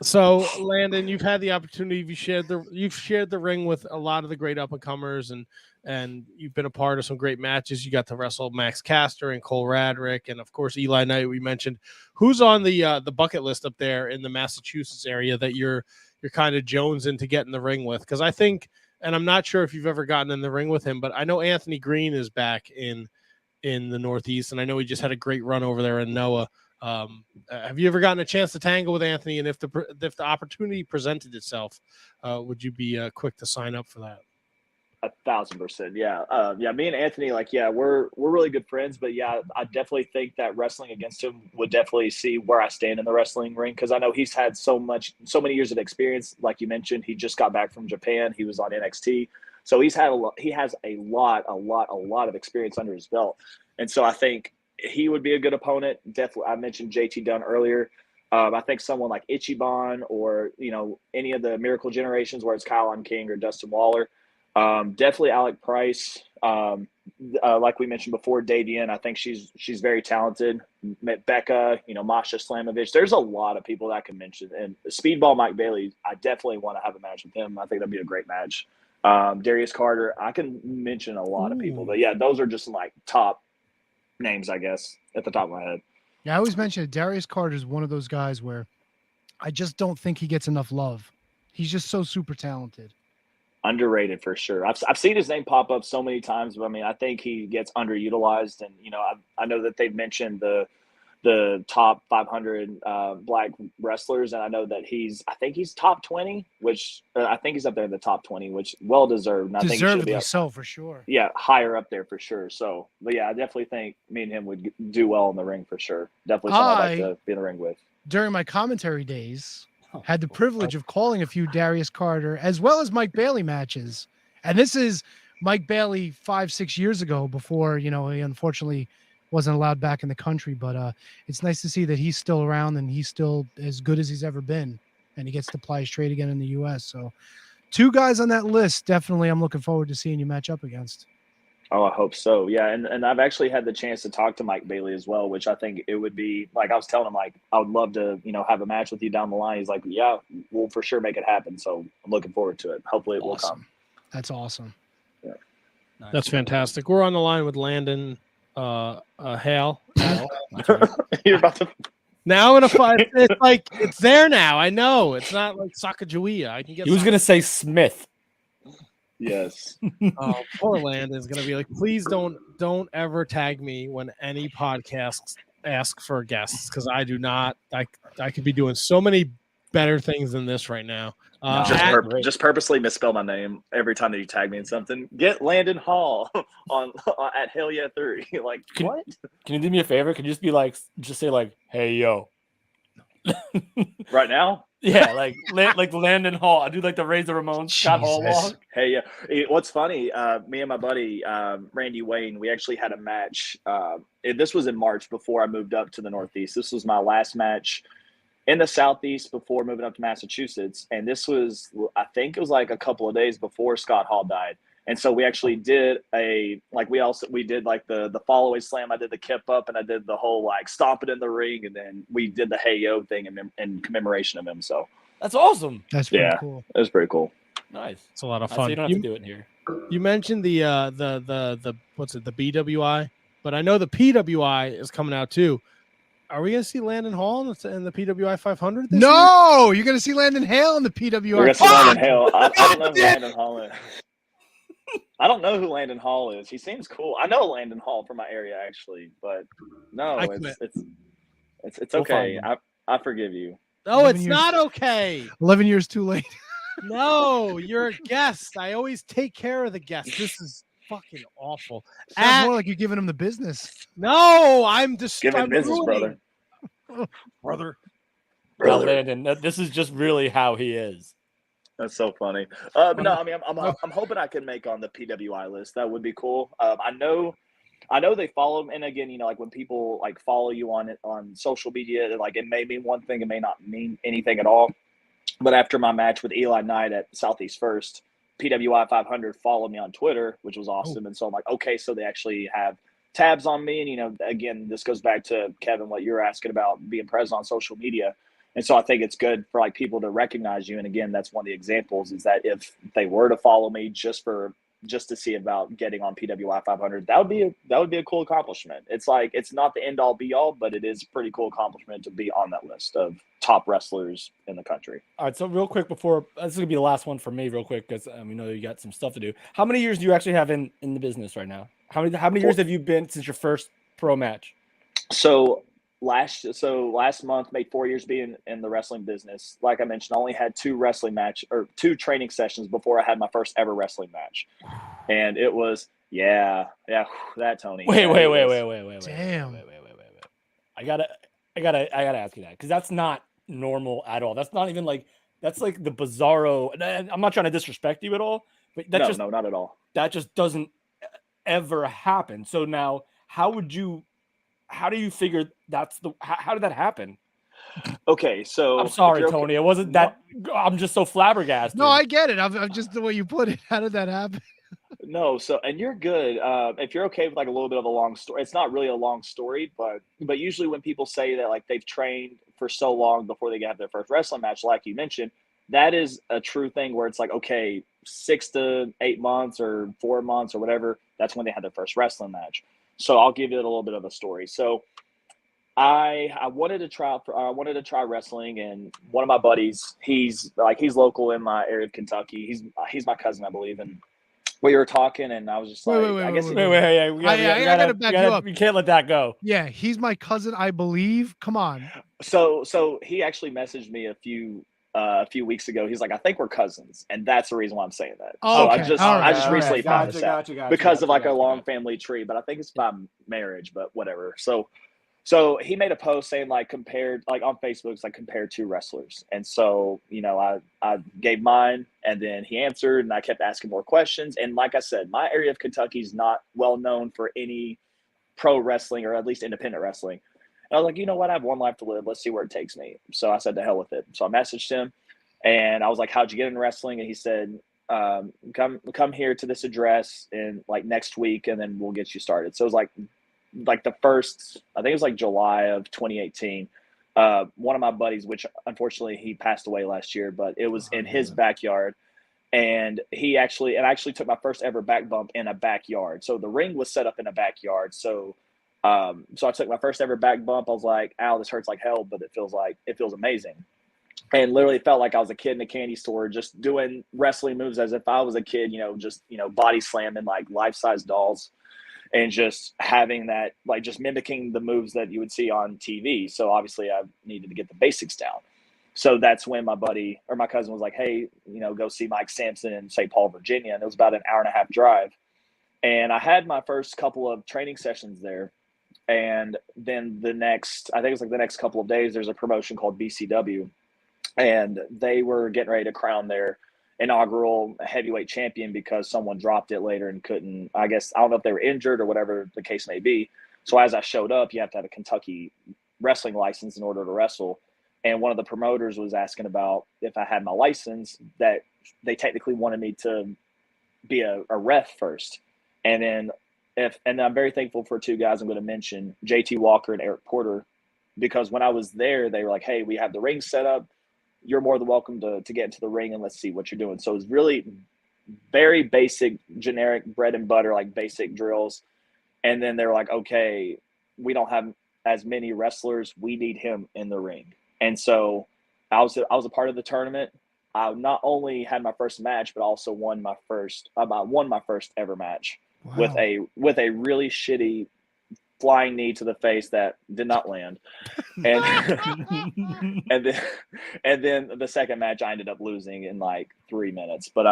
So, Landon, you've had the opportunity. You've shared the ring with a lot of the great up and comers, and you've been a part of some great matches. You got to wrestle Max Caster and Cole Radrick, and of course Eli Knight. We mentioned. Who's on the bucket list up there in the Massachusetts area that you're kind of jonesing to get in the ring with? Because I think, and I'm not sure if you've ever gotten in the ring with him, but I know Anthony Green is back in the Northeast, and I know he just had a great run over there in Noah. Have you ever gotten a chance to tangle with Anthony? And if the opportunity presented itself, would you be quick to sign up for that? 1,000%. Yeah. Me and Anthony, we're really good friends, but yeah, I definitely think that wrestling against him would definitely see where I stand in the wrestling ring. Cause I know he's had so many years of experience. Like you mentioned, he just got back from Japan. He was on NXT. So he has a lot of experience under his belt. And so I think he would be a good opponent. Definitely. I mentioned JT Dunn earlier. I think someone like Ichiban or, any of the Miracle Generations where it's Kyle King or Dustin Waller. Definitely Alec Price. Like we mentioned before, Davian, I think she's very talented. Becca, Masha Slamovich. There's a lot of people that I can mention. And Speedball Mike Bailey, I definitely want to have a match with him. I think that'd be a great match. Darius Carter, I can mention a lot of people. But yeah, those are just like top names, I guess, at the top of my head. Yeah, I always mention it. Darius Carter is one of those guys where I just don't think he gets enough love. He's just so super talented. Underrated for sure. I've seen his name pop up so many times, but I mean, I think he gets underutilized. And I know that they've mentioned the top 500 black wrestlers, and I know that I think he's top 20, which I think he's up there in the top 20, which well deserved. And I think he should be so for sure. Yeah, higher up there for sure. So, but yeah, I definitely think me and him would do well in the ring for sure. Definitely someone I'd like to be in the ring with. During my commentary days, had the privilege of calling a few Darius Carter as well as Mike Bailey matches. And this is Mike Bailey 5-6 years ago before, he unfortunately wasn't allowed back in the country. But it's nice to see that he's still around and he's still as good as he's ever been. And he gets to ply his trade again in the U.S. So 2 guys on that list, definitely I'm looking forward to seeing you match up against. Oh, I hope so. Yeah. And I've actually had the chance to talk to Mike Bailey as well, which I think it would be like, I was telling him, like, I would love to, have a match with you down the line. He's like, yeah, we'll for sure make it happen. So I'm looking forward to it. Hopefully it will come. That's awesome. Yeah. Nice. That's fantastic. We're on the line with Landon Hale. You're about to. Now I'm gonna find it's like it's there now. I know it's not like Sacagawea. I can get. He was gonna say Smith. Yes. Oh, poor Landon's gonna be like, please don't ever tag me when any podcasts ask for guests, because I do not. I could be doing so many better things than this right now. Just purposely misspell my name every time that you tag me in something. Get Landon Hall on at Hell Yeah 3. Like, what? Can you do me a favor? Can you just say like, hey yo, right now? Yeah, like Landon Hall. I do like the Razor Ramon Scott Hall walk. Hey, yeah. What's funny? Me and my buddy Randy Wayne, we actually had a match. This was in March before I moved up to the Northeast. This was my last match in the Southeast before moving up to Massachusetts, and this was, I think it was like a couple of days before Scott Hall died. And so we actually did we did like the fall away slam. I did the kip up, and I did the whole like stomp it in the ring, and then we did the hey yo thing in commemoration of him. So that's awesome. That's pretty cool. It was pretty cool. Nice. It's a lot of fun. You don't have to do it here. You mentioned the what's it, the BWI, but I know the PWI is coming out too. Are we going to see Landon Hall in the PWI 500 this year? You're going to see Landon Hale in the PWI. You're going to see Landon Hale. I don't know who Landon Hall is. I don't know who Landon Hall is. He seems cool. I know Landon Hall from my area, actually, but no, it's okay. I forgive you. No, it's not okay. 11 years too late. No, you're a guest. I always take care of the guests. fucking awful. Sounds more like you're giving him the business. No, I'm just Give him I'm business, ruining- Brother. Now, Landon, this is just really how he is. That's so funny. But no, I mean, I'm hoping I can make on the PWI list. That would be cool. I know they follow him, and again, you know, like when people like follow you on social media, like it may mean one thing, it may not mean anything at all. But after my match with Eli Knight at Southeast First, PWI 500 followed me on Twitter, which was awesome. And so I'm like, okay, so they actually have tabs on me. And, you know, again, this goes back to Kevin, what you're asking about being present on social media. And so I think it's good for like people to recognize you. And again, that's one of the examples is that if they were to follow me just to see about getting on PWI 500, that would be a cool accomplishment. It's like, it's not the end all be all, but it is a pretty cool accomplishment to be on that list of top wrestlers in the country. All right, so real quick before this is gonna be the last one for me, real quick, because we know you got some stuff to do. How many years do you actually have in the business right now? How many years have you been since your first pro match? So last month made 4 years being in the wrestling business. Like I mentioned, I only had two training sessions before I had my first ever wrestling match, and it was that Tony. Wait. Damn. I gotta ask you that because that's not normal at all. That's not even like that's like the bizarro. And I'm not trying to disrespect you at all, but No, not at all. That just doesn't ever happen. So now, how do you figure how did that happen? Okay, so I'm sorry, Tony. It wasn't that. I'm just so flabbergasted. No, I get it. I'm just the way you put it. How did that happen? No, so and you're good. If you're okay with like a little bit of a long story, it's not really a long story, but usually when people say that like they've trained for so long before they have their first wrestling match, like you mentioned, that is a true thing where it's like, okay, 6 to 8 months or 4 months or whatever, that's when they had their first wrestling match. So I'll give you a little bit of a story. So I wanted to try wrestling, and one of my buddies, he's local in my area of Kentucky. He's my cousin, I believe, and we were talking, and I was just like, Wait, I guess wait, I gotta back you up. We can't let that go. Yeah, he's my cousin, I believe. Come on. So he actually messaged me a few weeks ago. He's like, I think we're cousins, and that's the reason why I'm saying that. Oh, so okay. I just recently found Gotcha, this out gotcha, because of like a long gotcha. family tree, but I think it's by marriage, but whatever. So he made a post saying like compared like on Facebook, it's like compared two wrestlers. And so, you know, I gave mine and then he answered and I kept asking more questions. And like I said, my area of Kentucky is not well known for any pro wrestling or at least independent wrestling. And I was like, you know what? I have one life to live. Let's see where it takes me. So I said, to hell with it. So I messaged him and I was like, how'd you get into wrestling? And he said, come here to this address in like next week and then we'll get you started. So it was like the first, I think it was like July of 2018. One of my buddies, which unfortunately he passed away last year, but it was in his backyard. And I actually took my first ever back bump in a backyard. So the ring was set up in a backyard. So I took my first ever back bump. I was like, ow, this hurts like hell, but it feels amazing. And literally felt like I was a kid in a candy store, just doing wrestling moves as if I was a kid, just body slamming like life-size dolls. And just having that, like just mimicking the moves that you would see on TV. So obviously I needed to get the basics down. So that's when my buddy or my cousin was like, hey, go see Mike Sampson in St. Paul, Virginia. And it was about an hour and a half drive. And I had my first couple of training sessions there. And then the next couple of days, there's a promotion called BCW. And they were getting ready to crown their inaugural heavyweight champion because someone dropped it later and couldn't, I don't know if they were injured or whatever the case may be. So as I showed up, you have to have a Kentucky wrestling license in order to wrestle. And one of the promoters was asking about if I had my license, that they technically wanted me to be a ref first. And then and I'm very thankful for two guys I'm going to mention, JT Walker and Eric Porter, because when I was there, they were like, hey, we have the ring set up. You're more than welcome to get into the ring and let's see what you're doing. So it was really very basic, generic bread and butter, like basic drills. And then they were like, okay, we don't have as many wrestlers. We need him in the ring. And so I was a part of the tournament. I not only had my first match, but also won my first ever match. Wow. with a really shitty flying knee to the face that did not land. And and then the second match I ended up losing in like 3 minutes. But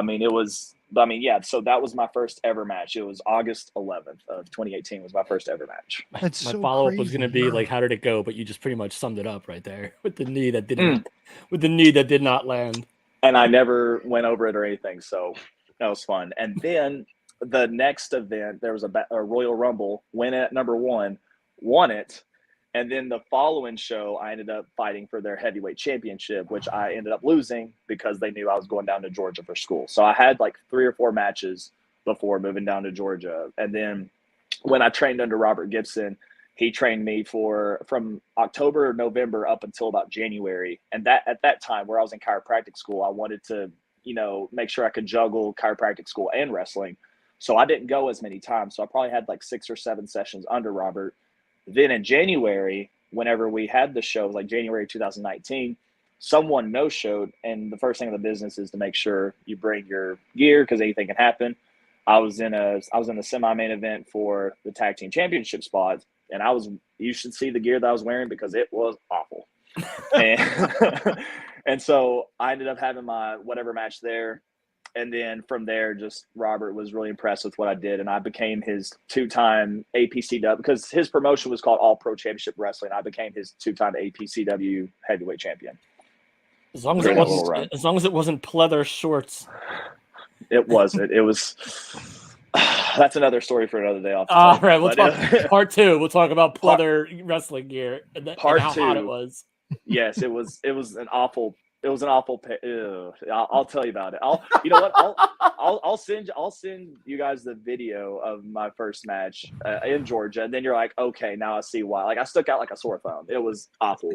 yeah, so that was my first ever match. It was August 11th of 2018 was my first ever match. That's My so follow-up was crazy. going to be like, how did it go? But you just pretty much summed it up right there with the knee that did not land. And I never went over it or anything, so that was fun. And then the next event, there was a Royal Rumble, went at number 1, won it. And then the following show, I ended up fighting for their heavyweight championship, which I ended up losing because they knew I was going down to Georgia for school. So I had like 3 or 4 matches before moving down to Georgia. And then when I trained under Robert Gibson, he trained me from October or November up until about January. And that at that time where I was in chiropractic school, I wanted to, make sure I could juggle chiropractic school and wrestling. So I didn't go as many times. So I probably had like 6 or 7 sessions under Robert. Then in January, whenever we had the show, like January 2019, someone no-showed. And the first thing in the business is to make sure you bring your gear because anything can happen. I was in the semi-main event for the tag team championship spot. And you should see the gear that I was wearing because it was awful. And so I ended up having my whatever match there. And then from there, just Robert was really impressed with what I did. And I became his 2-time APCW because his promotion was called All Pro Championship Wrestling. I became his 2-time APCW heavyweight champion. As long as it wasn't pleather shorts. It wasn't. It was. That's another story for another day. All right, we'll talk part 2. We'll talk about pleather wrestling gear and how hot it was. Yes, it was an awful. It was an awful. I'll tell you about it. I'll send you guys the video of my first match in Georgia, and then you're like, okay, now I see why. Like I stuck out like a sore thumb. It was awful.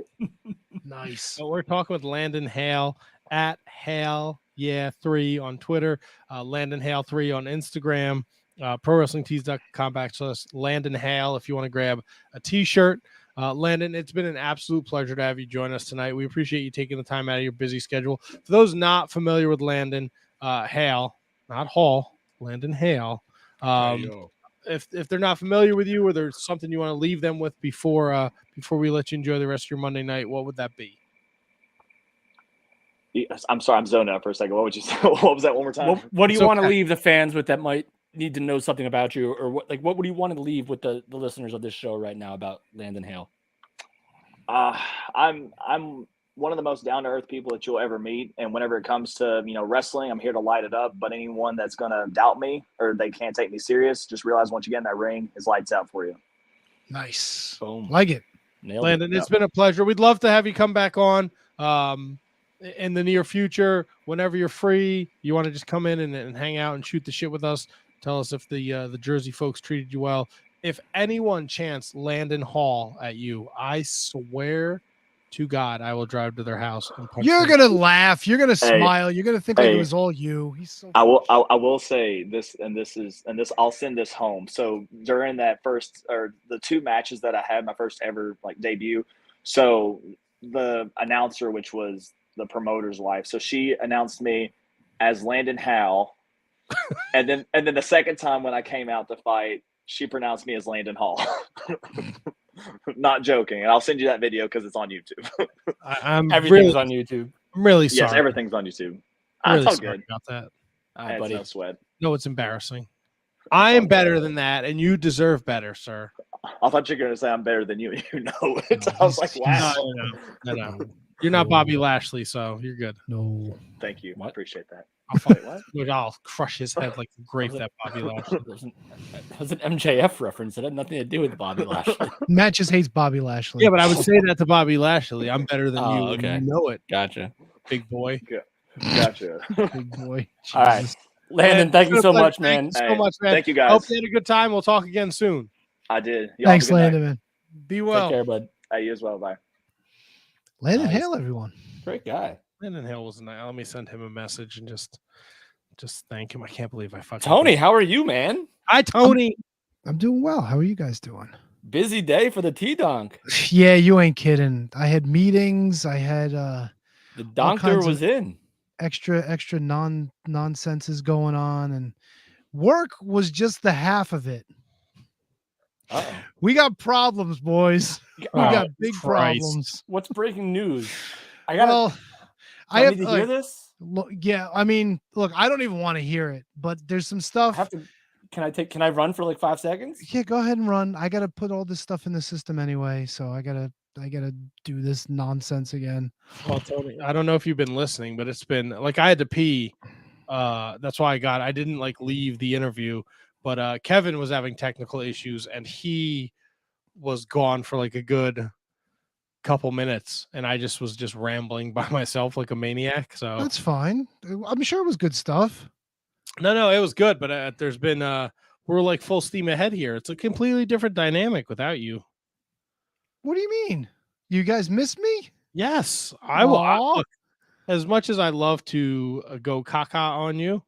Nice. So we're talking with Landon Hale at Hale3 on Twitter, Landon Hale3 on Instagram, ProWrestlingTees.com/Landon Hale if you want to grab a t-shirt. Landon, it's been an absolute pleasure to have you join us tonight. We appreciate you taking the time out of your busy schedule. For those not familiar with Landon Hale, not Hall, Landon Hale, if they're not familiar with you or there's something you want to leave them with before we let you enjoy the rest of your Monday night, what would that be? I'm sorry, I'm zoned out for a second. What would you say? What was that one more time? What do you want to leave the fans with that might need to know something about you, or what would you want to leave with the listeners of this show right now about Landon Hale? I'm one of the most down-to-earth people that you'll ever meet, and whenever it comes to wrestling, I'm here to light it up. But anyone that's gonna doubt me or they can't take me serious, just realize once you get in that ring, it's lights out for you. Nice. Boom. Like it. Landon, it's been a pleasure. We'd love to have you come back on in the near future, whenever you're free. You want to just come in and hang out and shoot the shit with us. Tell us if the Jersey folks treated you well. If anyone chanced Landon Hall at you, I swear to God, I will drive to their house and punch You're them. gonna laugh. You're gonna smile. You're gonna think like it was all you. He's so. I will say this, and this. I'll send this home. So during that first or the 2 matches that I had, my first ever debut. So the announcer, which was the promoter's wife, so she announced me as Landon Hale. and then the second time when I came out to fight, she pronounced me as Landon Hall. Not joking. And I'll send you that video because it's on YouTube. Everything's on YouTube. I'm really sorry. Yes, everything's on YouTube. Really That's all sorry good. about that. All right, buddy. No sweat. No, it's embarrassing. I am better than that, and you deserve better, sir. I thought you were going to say I'm better than you. You know it. I was like, wow. No. You're not Bobby Lashley, so you're good. No. Thank you. I appreciate that. I'll crush his head like the grape that Bobby Lashley. That was an MJF reference. It had nothing to do with Bobby Lashley. Matt just hates Bobby Lashley. Yeah, but I would say that to Bobby Lashley. I'm better than you. Okay. You know it. Gotcha. Big boy. Gotcha. Big boy. All right. Landon, thank you so much, man. Thank you so much, man. Thank you, guys. Hope you had a good time. We'll talk again soon. I did. Thanks, Landon, man. Be well. Take care, bud. Hey, you as well. Bye. Landon Hale, everyone. Great guy. Landon Hale was nice. Let me send him a message and just thank him. I can't believe I fucking Tony, how are you, man? Hi, Tony. I'm doing well. How are you guys doing? Busy day for the T-Donk. Yeah, you ain't kidding. I had meetings. I had The doctor was in. extra nonsenses going on, and work was just the half of it. Uh-oh. We got problems, boys. We got big Christ. problems. What's breaking news? I gotta. Well, do I I have need to hear this. Look, yeah, I mean, look, I don't even want to hear it, but there's some I stuff. have to. Can I run for like 5 seconds? Yeah, go ahead and run. I gotta put all this stuff in the system anyway, so I gotta do this nonsense again. Well, Tony, I don't know if you've been listening, but it's been like I had to pee. That's why I didn't like leave the interview, but Kevin was having technical issues and he was gone for like a good couple minutes, and I was just rambling by myself like a maniac. So That's fine. I'm sure it was good stuff. no, it was good, but there's been we're like full steam ahead here. It's a completely different dynamic without you. What do you mean? You guys miss me? Yes, I will. Aw. Look, as much as I love to go caca on you,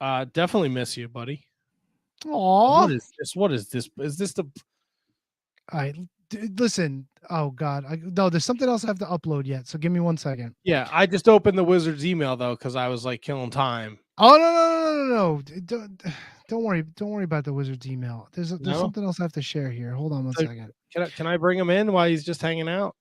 definitely miss you, buddy. Aw. What is this? What is this? Is this the? All right, listen. Oh God, no. There's something else I have to upload yet. So give me 1 second. Yeah, I just opened the Wizards email though because I was like killing time. Oh no. Don't worry about the Wizards email. There's No? something else I have to share here. Hold on 1 So- second. Can I bring him in while he's just hanging out?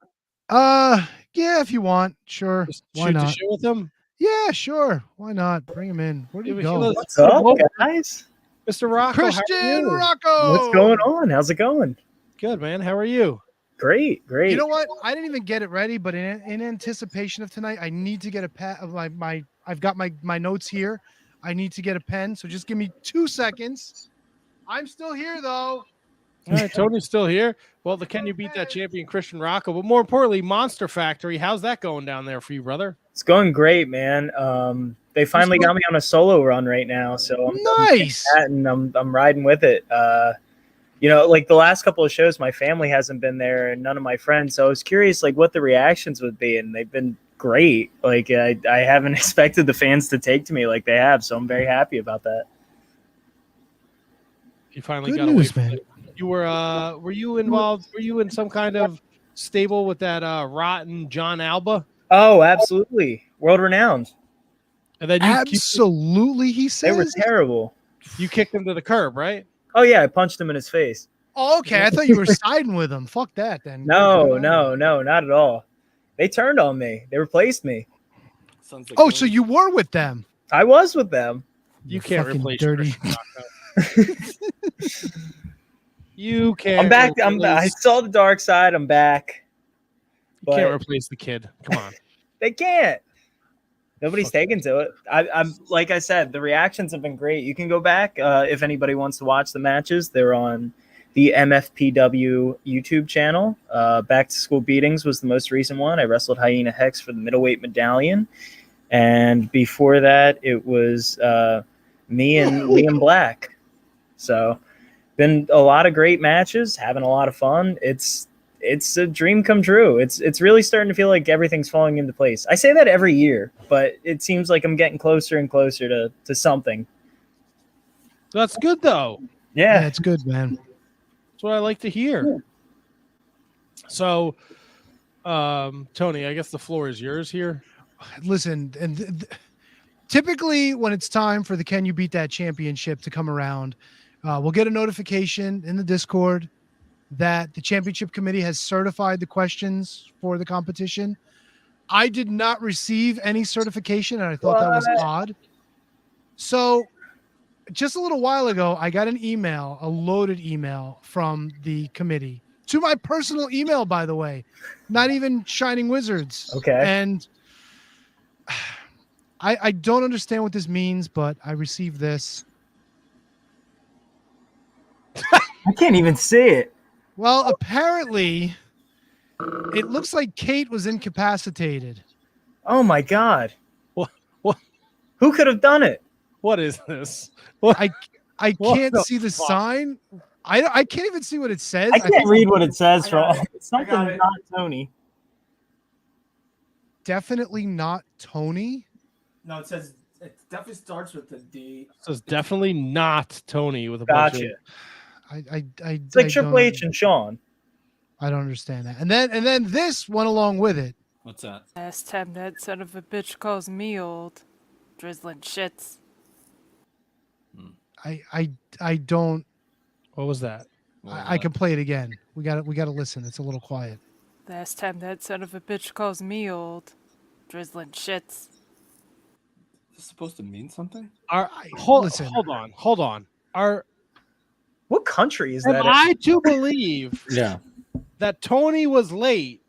Yeah, if you want, sure. Just Why shoot the not? shit with him, Yeah, sure. Why not? Bring him in. Where do you He go? was- What's up, Whoa. guys? Mr. Rocco. how are Christian you? Rocco. What's going on? How's it going? Good, man. How are you? Great. You know what? I didn't even get it ready, but in anticipation of tonight, I need to get a pen of my I've got my notes here. I need to get a pen, so just give me 2 seconds. I'm still here though. All right, Tony's still here. Well, Can You Beat That champion Christian Rocco, but more importantly, Monster Factory. How's that going down there for you, brother? It's going great, man. They finally got me on a solo run right now, so I'm Nice. and I'm riding with it. Like the last couple of shows, my family hasn't been there, and none of my friends. So I was curious, like, what the reactions would be, and they've been great. Like, I haven't expected the fans to take to me like they have, so I'm very happy about that. You finally Good got news, away from man. it. You were you involved? Were you in some kind of stable with that rotten John Alba? Oh, absolutely, world renowned. And then Absolutely, he They were says. terrible. you kicked him to the curb, right? Oh yeah, I punched him in his face. Oh, okay, I thought you were siding with him. Fuck that, then. No, not at all. They turned on me. They replaced me. Sounds like Oh, so you were with them? I was with them. You can't fucking replace dirty. Christian Rocco. You can't. I'm back. I replace- saw the dark side. I'm back. You can't but- replace the kid. Come on. They can't. Nobody's taken to it. I'm like I said, the reactions have been great. You can go back if anybody wants to watch the matches. They're on the MFPW YouTube channel. Back to School Beatings was the most recent one. I wrestled Hyena Hex for the middleweight medallion, and before that, it was me and Liam Black. So, been a lot of great matches, having a lot of fun. It's a dream come true. It's really starting to feel like everything's falling into place. I say that every year, but it seems like I'm getting closer and closer to something. That's good though. Yeah, Yeah. it's good, man. That's what I like to hear. So, Tony, I guess the floor is yours here. Listen, and typically when it's time for the Can You Beat That championship to come around, we'll get a notification in the Discord that the championship committee has certified the questions for the competition. I did not receive any certification, and I thought that was odd. So just a little while ago, I got an email, a loaded email from the committee to my personal email, by the way, not even Shining Wizards. Okay. And I don't understand what this means, but I received this. I can't even see it. Well, apparently it looks like Kate was incapacitated. Oh my God. What? Who could have done it? What is this? What? I What can't the see the fuck? sign. I can't even see what it says. I can't read what it says I from got it. it's something I got it. not Tony. Definitely not Tony. No, it says it definitely starts with the D. So it's definitely not Tony with a bunch Gotcha. of. It's like Triple H and Sean. I don't understand that. And then this went along with it. What's that? Last time that son of a bitch calls me old. Drizzling shits. I don't. What was that? I can play it again. We got to listen. It's a little quiet. Last time that son of a bitch calls me old. Drizzling shits. Is this supposed to mean something? Hold Listen. on. What country is Am that? I to believe Yeah. that Tony was late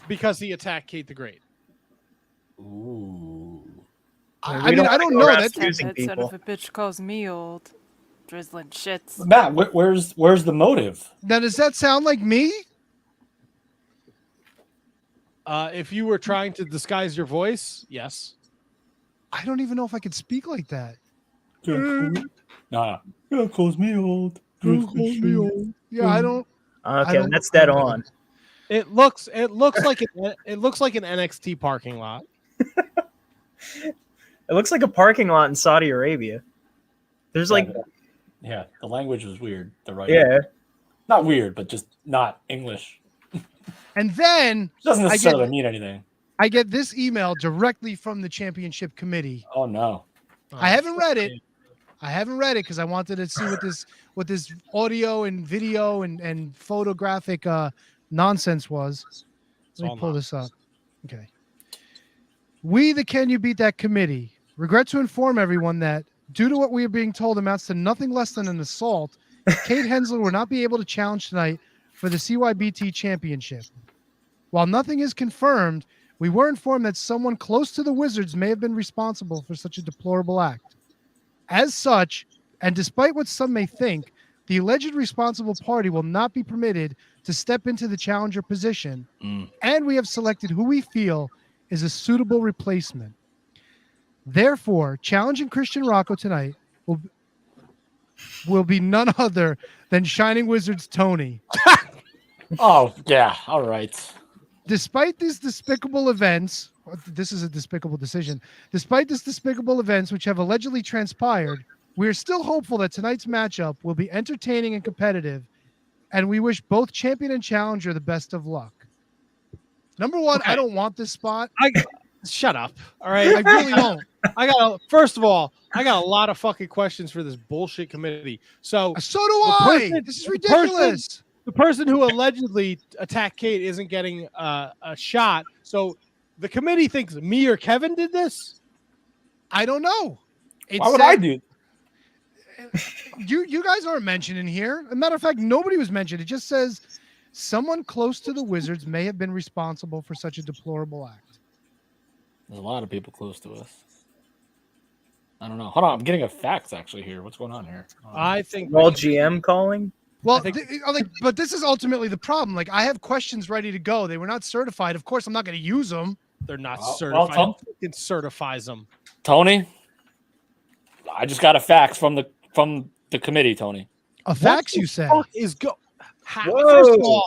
because he attacked Kate the Great? Ooh. I mean, I don't know. That's That's Time using that son people. of a bitch calls me old. Drizzling shits. Matt, where's the motive? now. Does that sound like me? If you were trying to disguise your voice, yes. I don't even know if I could speak like that. Nah. Yeah, calls me old. Yeah, I don't. Okay, don't- that's dead on. It looks like an NXT parking lot. It looks like a parking lot in Saudi Arabia. There's like, Yeah, the language was weird. The right. yeah. Not weird, but just not English. And then Doesn't I necessarily get mean anything. I get this email directly from the championship committee. Oh no. I haven't read it. Because I wanted to see what this audio and video and photographic nonsense was. Let me pull this up. Okay. We, the Can You Beat That committee, regret to inform everyone that due to what we are being told amounts to nothing less than an assault, Kate Hensler will not be able to challenge tonight for the CYBT championship. While nothing is confirmed, we were informed that someone close to the Wizards may have been responsible for such a deplorable act. As such, and despite what some may think, the alleged responsible party will not be permitted to step into the challenger position, and we have selected who we feel is a suitable replacement. Therefore, challenging Christian Rocco tonight will be none other than Shining Wizards Tony. Oh yeah. All right. Despite these despicable events, this is a despicable decision. Despite these despicable events which have allegedly transpired, we are still hopeful that tonight's matchup will be entertaining and competitive, and we wish both champion and challenger the best of luck. Number one, Okay. I don't want this spot. Shut up. All right. I really don't. First of all, I got a lot of fucking questions for this bullshit committee. So So do I. person- This is the ridiculous. the person who allegedly attacked Kate isn't getting a shot. So the committee thinks me or Kevin did this. I don't know. It Why would said- I do? You guys aren't mentioned in here. As a matter of fact, nobody was mentioned. It just says someone close to the Wizards may have been responsible for such a deplorable act. There's a lot of people close to us. I don't know. Hold on, I'm getting a fax actually here. What's going on here? I think Well, GM calling. Well, think- but this is ultimately the problem. Like, I have questions ready to go. They were not certified. Of course, I'm not going to use them. they're not Well, certified. Tom- It certifies them. Tony, I just got a fax from the committee. Tony. A fax, you say? Fuck is go. First of Whoa.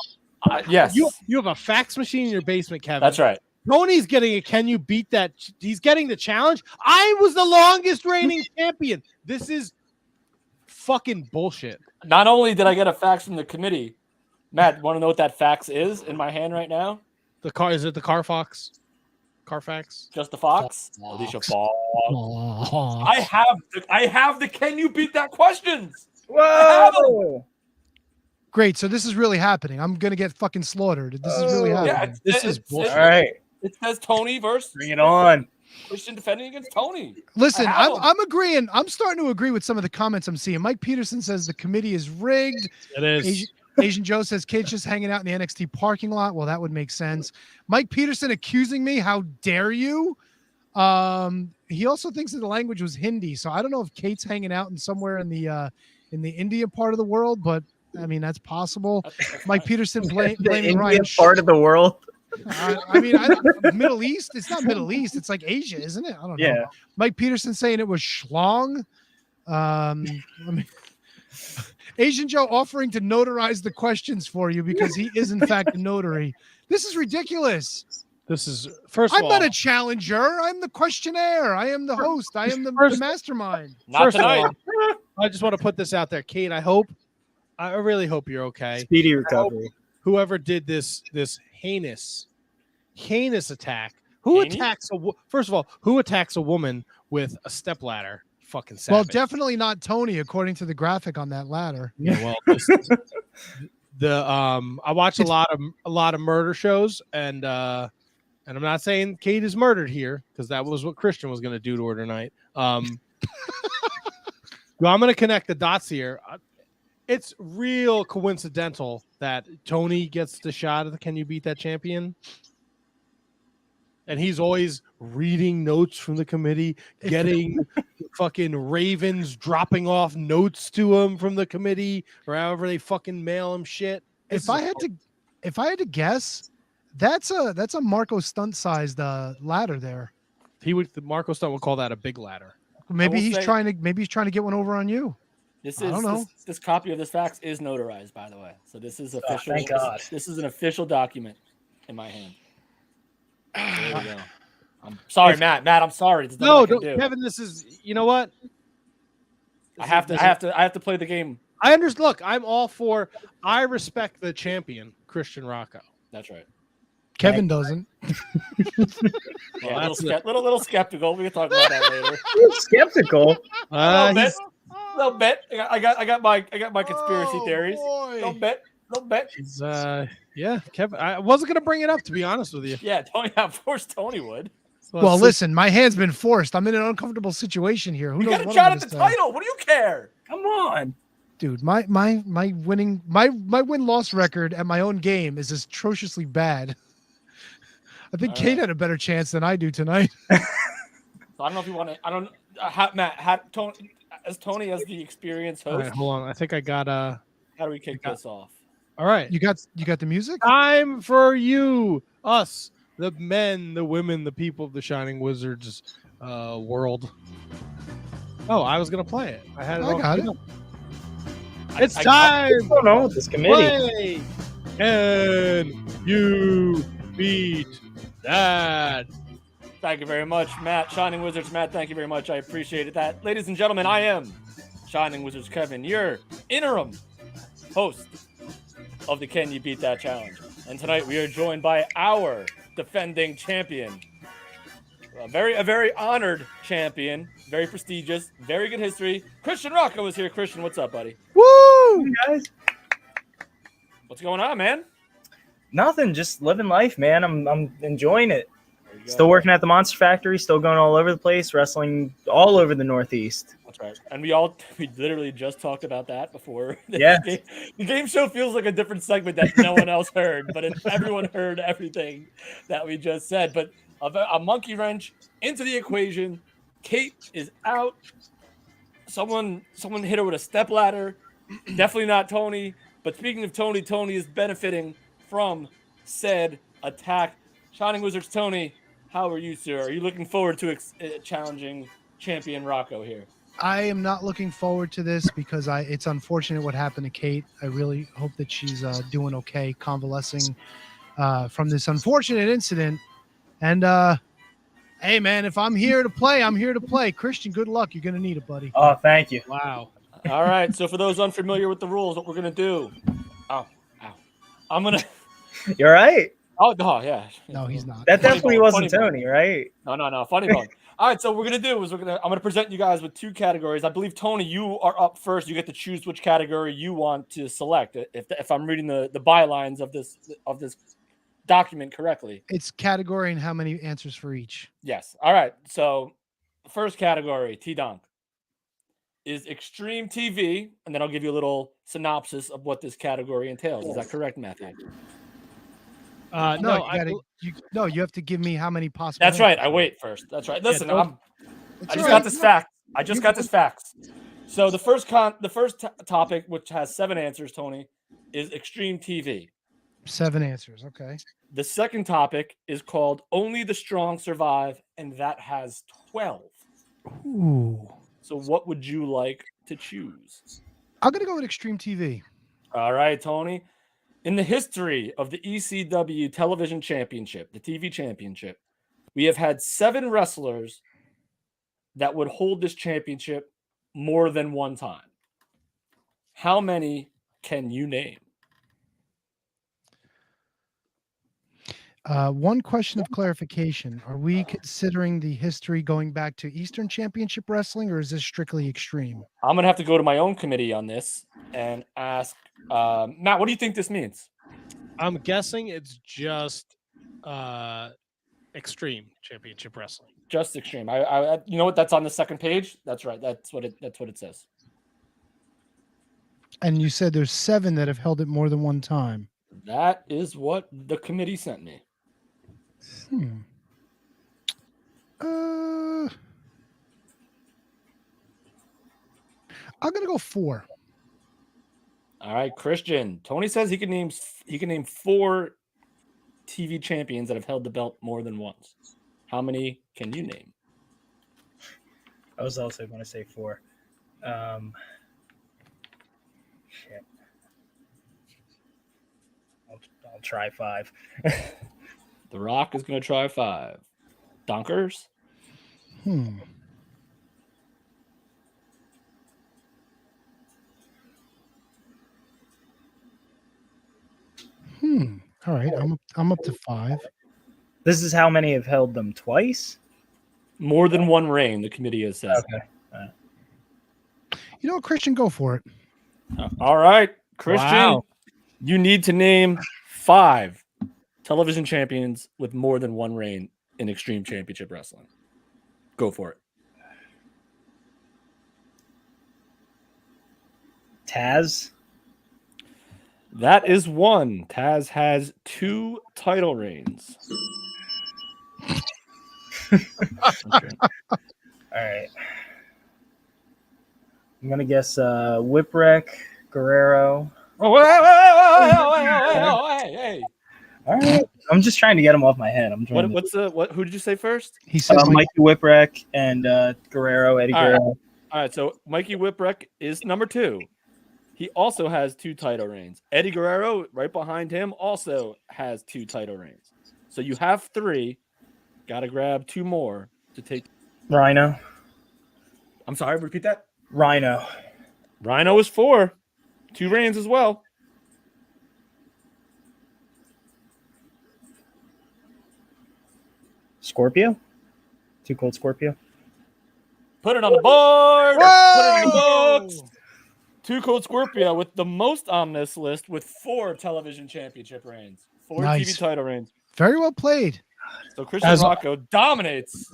all, Yes, you have a fax machine in your basement, Kevin. that's right. Tony's getting it. Can you beat that? He's getting the challenge. I was the longest reigning champion. This is fucking bullshit. Not only did I get a fax from the committee, Matt, want to know what that fax is in my hand right now? Is it the Carfax? Carfax? Just the fox? Alicia Fox. I have the can you beat that questions? Whoa! Great. So this is really happening. I'm going to get fucking slaughtered. This is really Oh. happening. This is bullshit. All right, It says Tony versus bring it on. Christian defending against Tony. Listen, I have I'm agreeing. I'm starting to agree with some of the comments I'm seeing. Mike Peterson says the committee is rigged. It is. Asian Joe says kids just hanging out in the NXT parking lot. Well, that would make sense. Mike Peterson accusing me. How dare you? He also thinks that the language was Hindi. So I don't know if Kate's hanging out in somewhere in the India part of the world, but I mean, that's possible. Mike Peterson The blaming Indian Ryan. part of the world. I mean, Middle East. It's not Middle East. It's like Asia, isn't it? I don't know. Yeah. Mike Peterson saying it was schlong. Asian Joe offering to notarize the questions for you because he is in fact a notary. This is ridiculous. This is first. I'm of not all, a challenger. I'm the questionnaire. I am the host. I am the First- mastermind. Not First of tonight. all, I just want to put this out there, Kate. I really hope you're okay. Speedy recovery. Whoever did this heinous attack. Who Haney? attacks first of all, who attacks a woman with a stepladder fucking Well, savage. definitely not Tony, according to the graphic on that ladder. Yeah, well, I watch a lot of murder shows, and I'm not saying Kate is murdered here because that was what Christian was going to do to her tonight. Well, I'm going to connect the dots here. It's real coincidental that Tony gets the shot at the Can You Beat That Champion? And he's always reading notes from the committee, getting fucking Ravens dropping off notes to him from the committee, or however they fucking mail him shit. If I had to guess, that's a Marco Stunt sized ladder there. Marco Stunt would call that a big ladder. Maybe he's trying to get one over on you. I don't know. This copy of this fax is notarized, by the way. So this is official. Thank God. This is an official document in my hand. There we go. I'm sorry, Matt. I'm sorry. No, Kevin. This is. You know what? I have to play the game. I understand. Look, I'm all for. I respect the champion, Christian Rocco. That's right. Kevin doesn't. Yeah, little skeptical. We can talk about that later. Skeptical. No bet. I got my conspiracy theories. Boy. No bet. Yeah, Kevin. I wasn't gonna bring it up, to be honest with you. Yeah, Tony. Of course, Tony would. Well, listen, my hand's been forced. I'm in an uncomfortable situation here. Who knows? You got a shot at the title. What do you care? Come on, dude. My win-loss record at my own game is atrociously bad. I think Kate had a better chance than I do tonight. So I don't know if you want to. I don't. Matt, Tony, as the experienced host. All right, hold on. I think I got How do we kick this off? All right. You got the music? Time for you, us, the men, the women, the people of the Shining Wizards world. Oh, I was gonna play it. I got it. It's time. What's going on with this committee? Play. Can you beat that? Thank you very much, Matt. Shining Wizards, Matt. Thank you very much. I appreciate that. Ladies and gentlemen, I am Shining Wizards Kevin, your interim host of the Can You Beat That Challenge. And tonight we are joined by our defending champion, a very honored champion, very prestigious, very good history. Christian Rocco is here. Christian, what's up, buddy? Woo, guys! What's going on, man? Nothing, just living life, man. I'm enjoying it. Still working at the Monster Factory, still going all over the place, wrestling all over the Northeast. That's right. And we literally just talked about that before. Yeah. The game show feels like a different segment that no one else heard, but everyone heard everything that we just said. But a monkey wrench into the equation. Kate is out. Someone hit her with a stepladder. Definitely not Tony. But speaking of Tony, Tony is benefiting from said attack. Shining Wizards Tony, how are you, sir? Are you looking forward to challenging champion Rocco here? I am not looking forward to this because it's unfortunate what happened to Kate. I really hope that she's doing okay, convalescing from this unfortunate incident. And hey, man, if I'm here to play, I'm here to play. Christian, good luck. You're going to need it, buddy. Oh, thank you. Wow. All right. So for those unfamiliar with the rules, what we're going to do. Ow. I'm going to. You're right. Oh, no, yeah. No, he's not. That definitely wasn't Tony, right? No. Funny bone. All right, so what we're gonna do is I'm gonna present you guys with two categories. I believe Tony, you are up first. You get to choose which category you want to select. If I'm reading the bylines of this document correctly. It's category and how many answers for each. Yes. All right. So the first category, T-Donk, is Extreme TV, and then I'll give you a little synopsis of what this category entails. Is that correct, Matthew? No, you have to give me how many possible. That's right. I wait first. That's right. Listen, I just got this fact. I just got this fact. So the first topic, which has 7 answers, Tony, is Extreme TV. 7 answers. Okay. The second topic is called Only the Strong Survive, and that has 12. Ooh. So what would you like to choose? I'm gonna go with Extreme TV. All right, Tony. In the history of the ECW Television Championship, the TV Championship, we have had 7 wrestlers that would hold this championship more than one time. How many can you name? One question of clarification. Are we considering the history going back to Eastern Championship Wrestling, or is this strictly Extreme? I'm gonna have to go to my own committee on this and ask Matt. What do you think this means? I'm guessing it's just Extreme Championship Wrestling. Just Extreme. I you know what? That's on the second page. That's right. That's what it says. And you said there's 7 that have held it more than one time. That is what the committee sent me. I'm gonna go 4. All right, Christian. Tony says he can name 4 TV champions that have held the belt more than once. How many can you name? I was also going to say 4. Shit. I'll try 5. The Rock is going to try 5. Donkers? All right, I'm up to 5. This is how many have held them twice? More than one reign, the committee has said. Okay. You know what, Christian, go for it. All right, Christian. Wow. You need to name 5 television champions with more than one reign in Extreme Championship Wrestling. Go for it. Taz? That is 1. Taz has 2 title reigns. Okay. All right. I'm going to guess Whipwreck, Guerrero. Oh, hey. All right. I'm just trying to get them off my head. I'm trying Who did you say first? He said Mikey Whipwreck and Guerrero, Eddie All right. Guerrero. All right, so Mikey Whipwreck is number 2. He also has 2 title reigns. Eddie Guerrero, right behind him, also has 2 title reigns. So you have 3. Got to grab 2 more to take. Rhino. I'm sorry, repeat that. Rhino. Rhino is 4. 2 reigns as well. Scorpio? Too Cold Scorpio? Put it on the board. Put it in the books. Too Cold Scorpio with the most on this list with 4 television championship reigns. 4 Nice. TV title reigns. very well played. So Christian Rocco dominates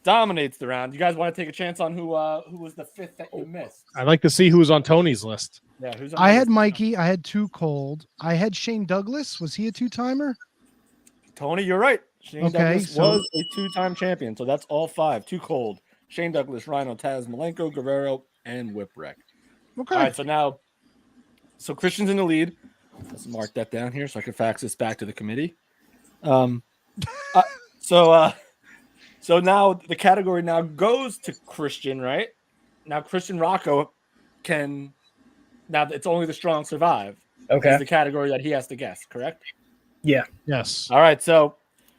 the round. You guys want to take a chance on who was the 5th that you missed? I'd like to see who's on Tony's list. Yeah, who's on I your had list? Mikey. I had Too Cold. I had Shane Douglas. Was he a 2-timer? Tony, you're right. Shane Okay, Douglas so- was a 2-time champion, so that's all 5. Too Cold. Shane Douglas, Rhino, Taz, Malenko, Guerrero, and Whipwreck. Okay. All right, so Christian's in the lead. Let's mark that down here so I can fax this back to the committee. So now the category now goes to Christian, right? Now Christian Rocco can. Now it's only the strong survive. Okay. Is the category that he has to guess, correct? Yeah. Yes. All right, so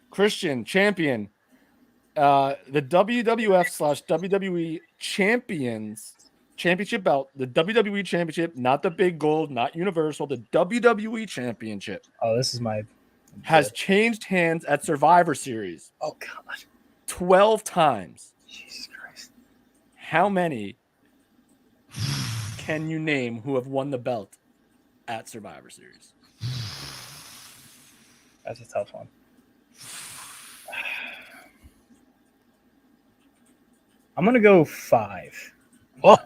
Christian champion, the WWF/WWE championship belt, the WWE championship, not the big gold, not Universal, the WWE championship Oh, this is my. has changed hands at Survivor Series Oh, God. 12 times. Jesus Christ. How many can you name who have won the belt at Survivor Series? That's a tough one. I'm going to go 5. Oh, All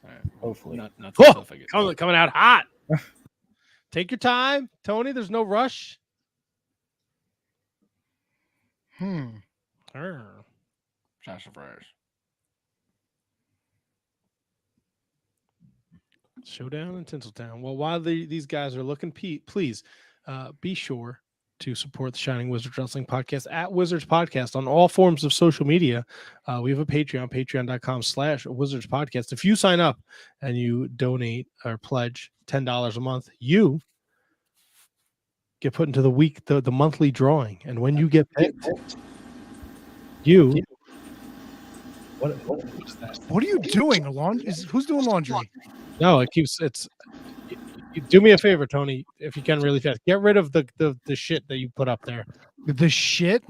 right. Hopefully. Not so oh tough, I guess. coming out hot. Take your time, Tony. There's no rush. Sassafras. Showdown in Tinseltown. Well, while these guys are looking, please be sure to support the Shining Wizards Wrestling Podcast at Wizards Podcast on all forms of social media. We have a Patreon, patreon.com/Wizards Podcast. If you sign up and you donate or pledge $10 a month, you get put into the monthly drawing. And when you get picked, What are you doing? Who's doing laundry? no, it's Do me a favor, Tony, if you can really fast. Get rid of the shit that you put up there. The shit?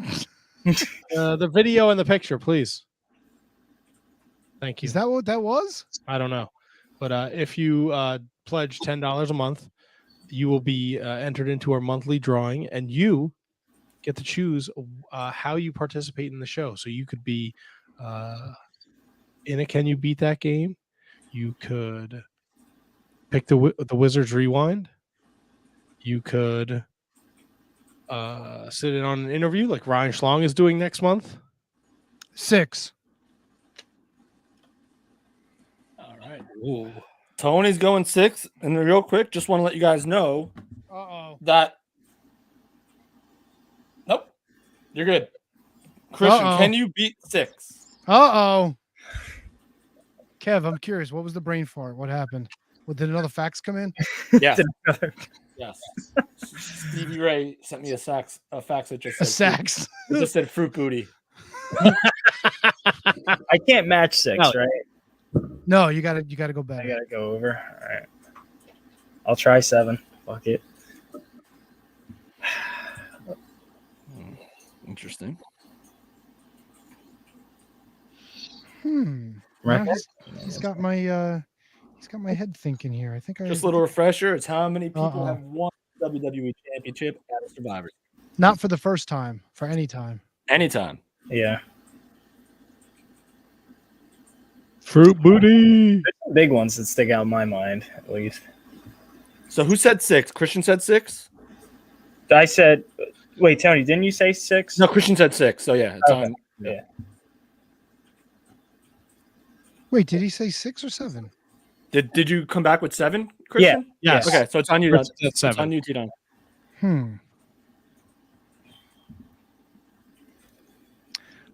The video and the picture, please. Thank you. Is that what that was? I don't know. But if you pledge $10 a month, you will be entered into our monthly drawing, and you get to choose how you participate in the show. So you could be in a Can You Beat That game? You could pick the Wizards Rewind. You could sit in on an interview like Ryan Schlong is doing next month. 6. All right. Ooh. Tony's going 6. And real quick, just want to let you guys know that. Nope. You're good. Christian, can you beat 6? Uh-oh. Kev, I'm curious. What was the brain fart? What happened? Did another fax come in? Yes. Yes. Stevie Ray sent me a fax that just said sax. It just said fruit booty. I can't match 6, right? No, you gotta go back. I gotta go over. All right. I'll try 7. Fuck it. Interesting. Right. Now he's got my head thinking here. I think Just a little refresher. It's how many people have won the WWE Championship at Survivor. Not for the first time, for any time. Anytime. Yeah. Fruit booty. There's some big ones that stick out in my mind, at least. So who said 6? Christian said 6? I said, wait, Tony, didn't you say 6? No, Christian said 6. So yeah, it's on. Yeah. Wait, did he say 6 or 7? Did you come back with 7, Christian? Yeah. Yes. Okay, so it's on you. That's It's 7. on you, T-Don.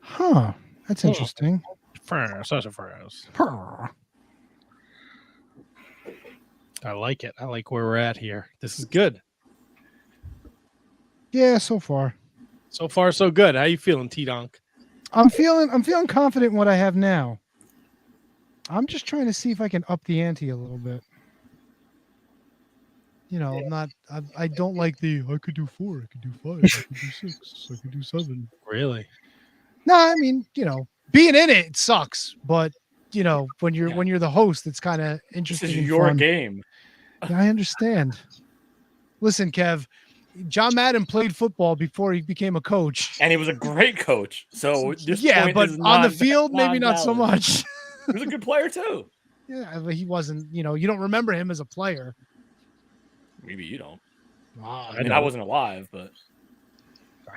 Huh. That's interesting. Sassafras. I like it. I like where we're at here. This is good. Yeah, so far. So far, so good. How you feeling, T-Donk? I'm feeling confident in what I have now. I'm just trying to see if I can up the ante a little bit. You know, I don't like I could do 4, I could do 5, I could do 6, I could do 7. Really? No, I mean, being in it sucks, but when you're the host, it's kind of interesting. This is and your fun. game. Yeah, I understand. Listen, Kev, John Madden played football before he became a coach. And he was a great coach. So this yeah, but is on the field, maybe not so non-valid. much. He was a good player too. Yeah, but he wasn't. You don't remember him as a player. Maybe you don't. Wow, I mean, I wasn't alive, but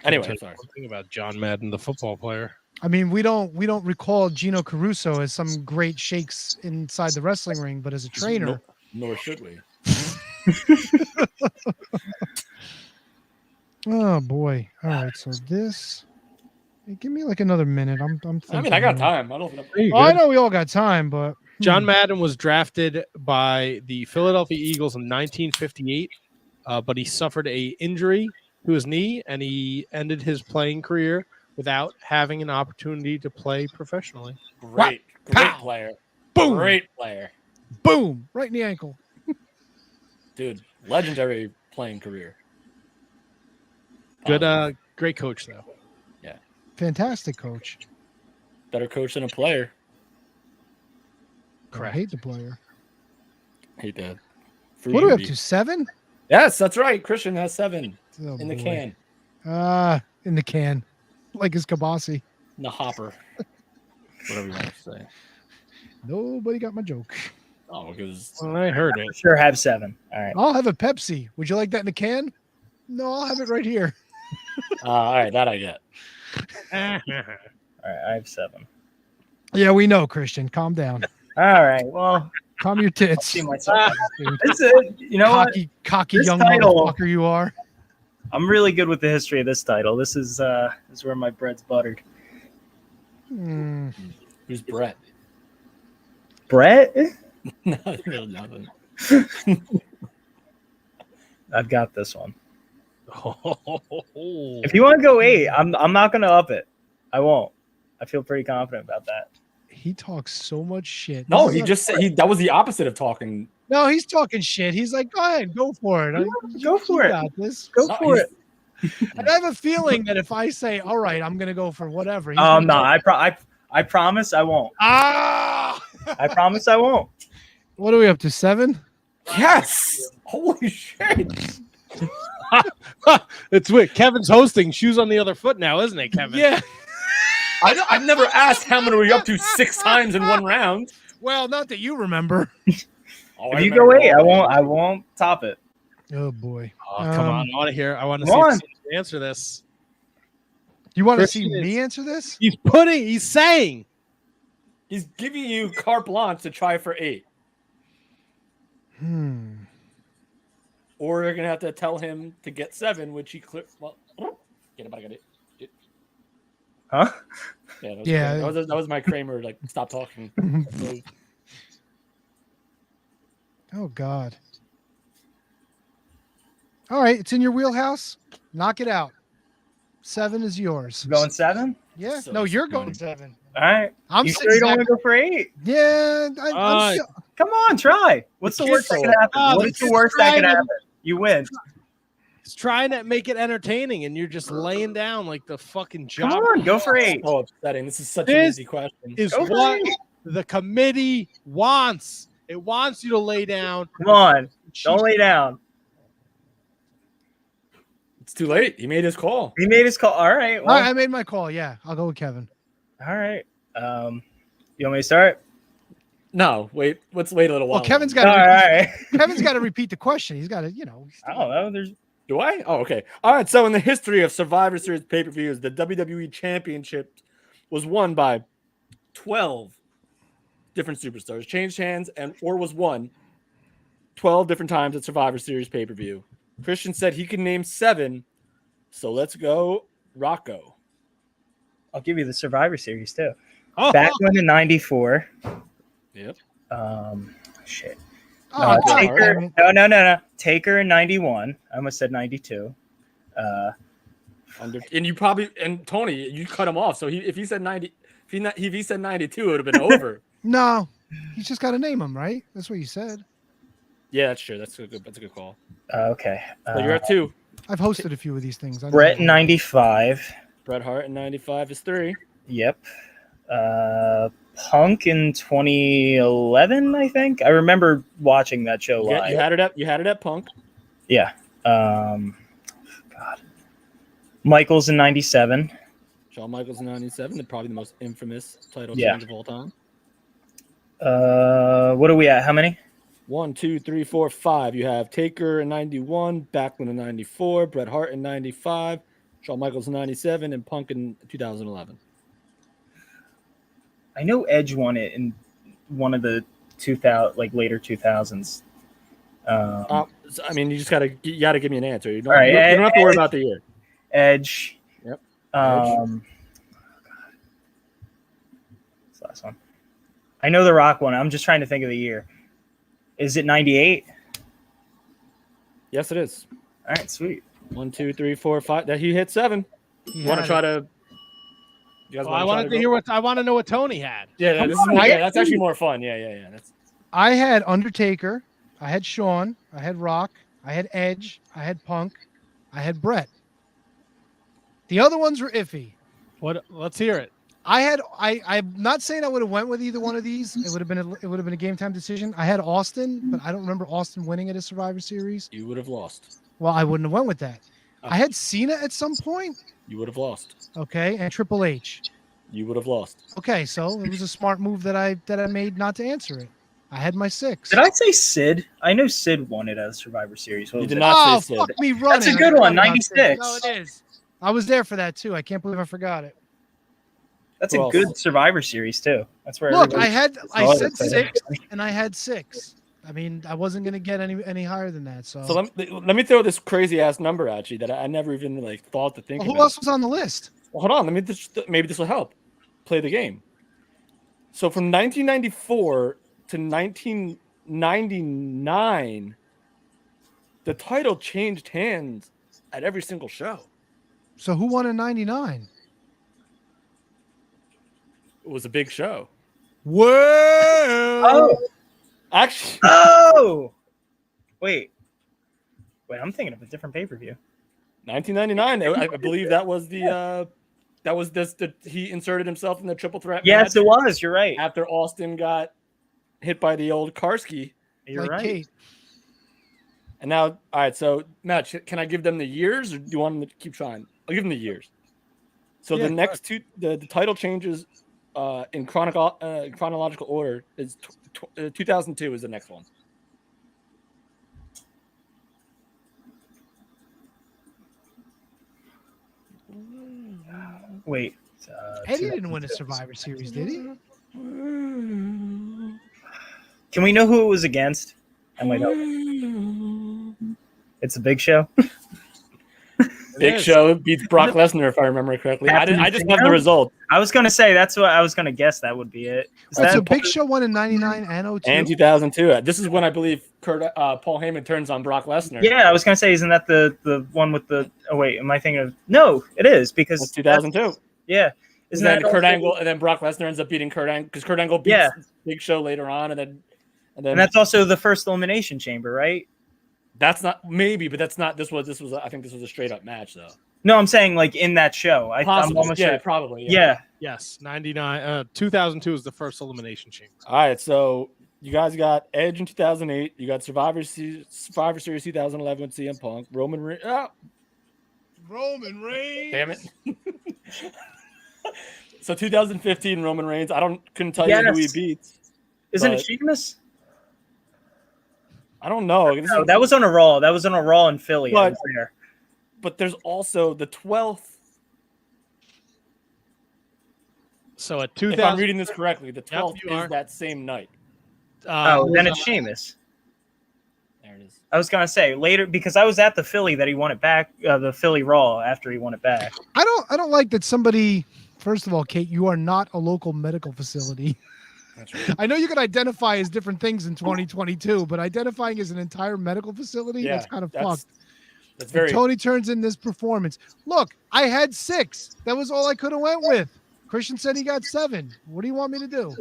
anyway, sorry. One thing about John Madden, the football player. I mean, we don't recall Gino Caruso as some great shakes inside the wrestling ring, but as a trainer, Nor should we. Oh boy! All right, so this. Give me like another minute. I'm thinking. I mean, I got time. I don't. I know we all got time, but John Madden was drafted by the Philadelphia Eagles in 1958, but he suffered a injury to his knee, and he ended his playing career without having an opportunity to play professionally. Great player. Boom! Great player. Boom! Right in the ankle. Dude, legendary playing career. Good, great coach though. Yeah. Fantastic coach. Better coach than a player. I hate the player. Hate that. What are we up to? 7? Yes, that's right. Christian has 7 Oh, in the boy. can. In the can, like his Kabasi. In the hopper. Whatever you want to say. Nobody got my joke. Oh, because Well, I heard it. Sure, have 7. All right. I'll have a Pepsi. Would you like that in a can? No, I'll have it right here. all right, that I get. All right, I have 7. Yeah, we know, Christian. Calm down. All right. Well, Calm your tits. see myself. Dude. This is, you know what? Cocky This young title- motherfucker you are. I'm really good with the history of this title. This is where my bread's buttered. Who's Brett? Brett? No, nothing. I've got this one. If you want to go 8, I'm not going to up it. I won't. I feel pretty confident about that. He talks so much shit. No, This is he not just fair. said that was the opposite of talking. No, he's talking shit. He's like, go ahead, go for it. Go for You it. got this. Go No, for he's- it. And I have a feeling that if I say, all right, I'm gonna go for whatever. He's No, gonna go, I promise I won't. ah. I promise I won't. What are we up to? 7? Yes. Holy shit. It's weird. Kevin's hosting. Shoes on the other foot now, isn't it, Kevin? Yeah. I've never asked how many we're up to 6 times in one round. Well, not that you remember. Oh, If you go 8, I won't top it. Oh boy. Oh, come on. I want to hear. I want to Come see on. if you answer this. You want to see Christian me is- answer this? He's saying. He's giving you carte blanche to try for 8. Or you're gonna have to tell him to get 7, which he clipped. Well, get it, but I got it. Huh? Yeah, that was Yeah. Kramer. That was my Kramer. Like, stop talking. Oh God. All right, it's in your wheelhouse. Knock it out. 7 is yours. Going 7? Yeah. So no, you're going disappointing. 7. All right. I'm You sure you don't want to go for 8? Yeah. I'm still- Come on, try. What's the worst that could happen? What is the worst that could happen? You win. He's trying to make it entertaining, and you're just laying down like the fucking Come job. on, go for 8. So upsetting. This is such an This easy question. Is Go for what 8. the committee wants. It wants you to lay down. Come on. Don't lay down. It's too late. He made his call. He made his call. All right. All Well, right, I made my call. Yeah, I'll go with Kevin. all right. You want me to start? No, wait. Let's wait a little while. Well, Kevin's All got to right. Kevin's got to repeat the question. He's got to, I don't know. There's Do I? Oh, okay. All right. So, in the history of Survivor Series pay-per-views, the WWE Championship was won by 12 different superstars, changed hands, or was won 12 different times at Survivor Series pay-per-view. Christian said he can name 7. So let's go, Rocco. I'll give you the Survivor Series too. Oh, Backlund in '94. Yep. Shit. Oh, Taker. No. Taker in '91. I almost said '92. And you probably Tony, you cut him off. So if he said 90, if he said 92, it would have been over. No, he's just got to name him, right? That's what you said. Yeah, that's true. That's a good call. Okay. So you're at 2. I've hosted a few of these things. I know Brett that. in '95. Bret Hart in 95 is 3. Yep. Punk in 2011, I think. I remember watching that show Yeah, live. you had it at Punk. Yeah. God. Michaels in '97. Shawn Michaels in 97, probably the most infamous title Yeah. change of all time. What are we at? How many? 1, 2, 3, 4, 5. You have Taker in 91, Backlund in 94, Bret Hart in 95, Shawn Michaels in 97, and Punk in 2011. I know Edge won it in one of the 2000, later 2000s. So, I mean, you gotta give me an answer. You don't, All right, you don't have to worry Edge. about the year. Edge. Yep. This last one. I know the Rock one. I'm just trying to think of the year. Is it 98? Yes, it is. All right, sweet. 1, 2, 3, 4, 5. That he hit 7. He You want to had try it. to? You guys Well, wanna I try wanted to go? hear what I want to know what Tony had. Yeah, this is more, that's actually more fun. Yeah. That's I had Undertaker. I had Shawn. I had Rock. I had Edge. I had Punk. I had Brett. The other ones were iffy. What? Let's hear it. I'm not saying I would have went with either one of these. It would have been a game time decision. I had Austin, but I don't remember Austin winning at a Survivor Series. you would have lost. Well, I wouldn't have went with that. I had Cena at some point. You would have lost. Okay, and Triple H. You would have lost. Okay, so it was a smart move that I made not to answer it. I had my 6. Did I say Sid? I know Sid won it at Survivor Series. What You was did it? not Oh, say Sid. fuck me running. That's a good one, 96. No, it is. I was there for that too. I can't believe I forgot it. That's Who a else? good Survivor Series too. That's where Look, everybody- I said 6 and I had 6. I mean, I wasn't going to get any higher than that. So, So let me throw this crazy ass number at you that I never even thought to think Well, who about. else was on the list? Well, hold on. Maybe this will help. Play the game. So from 1994 to 1999, the title changed hands at every single show. So who won in 99? It was a big show. Whoa! Actually, Oh, wait, I'm thinking of a different pay-per-view. 1999. I believe that was he inserted himself in the triple threat Yes, match it was. You're right. after Austin got hit by the old Karski. You're like right. Kate. And now, all right. So, Matt, can I give them the years, or do you want them to keep trying? I'll give them the years. So Yeah, the next two, the title changes in chronological order is 2002 is the next one. Wait. Eddie didn't win a Survivor Series, did he? Can we know who it was against? I might know. It's a Big Show. Big Show beats Brock Lesnar, if I remember correctly. I just have the result. I was gonna say that's what I was gonna guess. That would be it. So Big Show won in 99 and 02? And 2002. This is when I believe Paul Heyman turns on Brock Lesnar. Yeah, I was gonna say, isn't that the one with the? Oh wait, am I thinking of? No, it is because That's 2002. Yeah, Isn't that Kurt Angle, and then Brock Lesnar ends up beating Kurt Angle because Kurt Angle beats Big Show later on, and that's also the first Elimination Chamber, right? That's not maybe, but that's not. This was. I think this was a straight up match, though. No, I'm saying like in that show. I'm almost sure. Probably. Yeah. Yes, 99. 2002 is the first Elimination Chamber. All right, so you guys got Edge in 2008. You got Survivor Series 2011 with CM Punk. Roman Reigns. Damn it. So 2015 Roman Reigns. Couldn't tell you who he beats. Isn't it Sheamus? I don't know. No, that was on a Raw. That was on a Raw in Philly. I was there. But there's also the 12th. So at if I'm reading this correctly, the 12th is that same night. Then it's Sheamus. There it is. I was gonna say later because I was at the Philly that he won it back, the Philly Raw after he won it back. I don't like that somebody. First of all, Kate, you are not a local medical facility. That's right. I know you can identify as different things in 2022, but identifying as an entire medical facility, that's kind of fucked. That's very. Tony turns in this performance. Look, I had 6. That was all I could have went with. Christian said he got 7. What do you want me to do?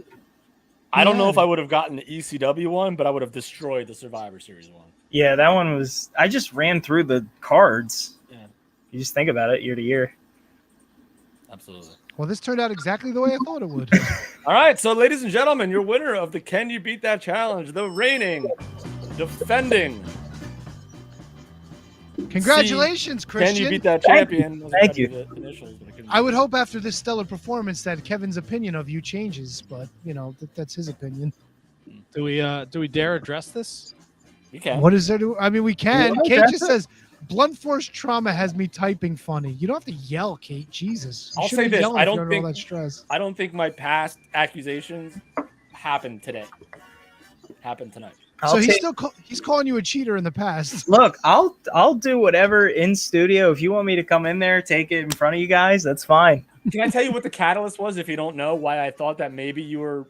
I don't know if I would have gotten the ECW one, but I would have destroyed the Survivor Series one. Yeah, that one was. I just ran through the cards. Yeah. You just think about it year to year. Absolutely. Well, this turned out exactly the way I thought it would. All right, so ladies and gentlemen, your winner of the Can You Beat That Challenge, the reigning, defending. Congratulations, Christian. Can You Beat That champion? Thank you. I would hope after this stellar performance that Kevin's opinion of you changes, but that's his opinion. Do we dare address this? We can. What is there to? I mean, we can. Yeah, Kate that's just says blunt force trauma has me typing funny. You don't have to yell, Kate. Jesus. You I'll shouldn't say this. yell if I you're don't under think all that stress. I don't think my past accusations happened today. Happened tonight. He's calling you a cheater in the past. Look, I'll do whatever in studio. If you want me to come in there, take it in front of you guys, that's fine. Can I tell you what the catalyst was? If you don't know why I thought that maybe you were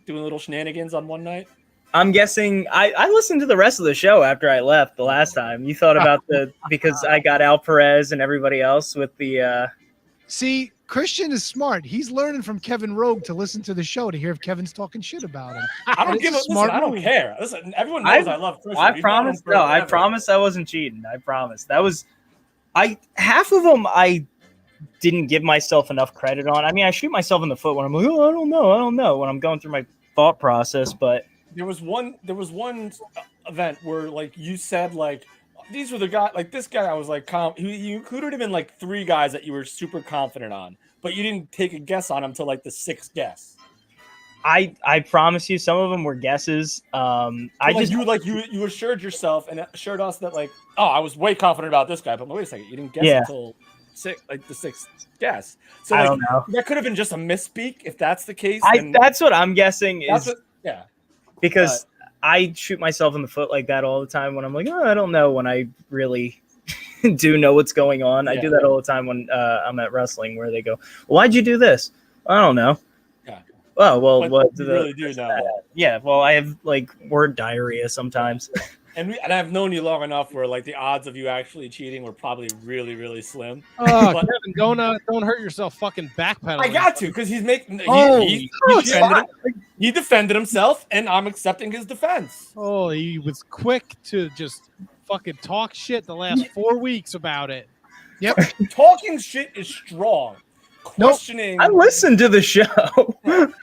doing little shenanigans on one night. I'm guessing I listened to the rest of the show after I left the last time. You thought about because I got Al Perez and everybody else with the. See, Christian is smart. He's learning from Kevin Rogue to listen to the show to hear if Kevin's talking shit about him. I don't give a smart. I don't care. Listen, everyone knows I love Christian. I promise. No, I promise I wasn't cheating. I promise. That was. Half of them I didn't give myself enough credit on. I mean, I shoot myself in the foot when I'm like, oh, I don't know when I'm going through my thought process, but. There was one event where like you said like these were the guys like this guy I was like you included him in like 3 guys that you were super confident on, but you didn't take a guess on him till like the 6th guess. I promise you some of them were guesses. You assured yourself and assured us that like I was way confident about this guy, but wait a second, you didn't guess until the 6th guess. So I don't know. That could have been just a misspeak if that's the case. That's what I'm guessing is. Yeah. Because I shoot myself in the foot like that all the time when I'm like, I don't know when I really do know what's going on. Yeah. I do that all the time when I'm at wrestling where they go, why'd you do this? I don't know. Yeah. Oh, well, what you really do know. Yeah, well, I have like word diarrhea sometimes. And I've known you long enough where like the odds of you actually cheating were probably really, really slim. Oh, But- Kevin, don't hurt yourself fucking backpedaling. I got to, because he's making Holy he defended himself, and I'm accepting his defense. Oh, he was quick to just fucking talk shit the last 4 weeks about it. Yep. Talking shit is strong. Questioning. I listened to the show.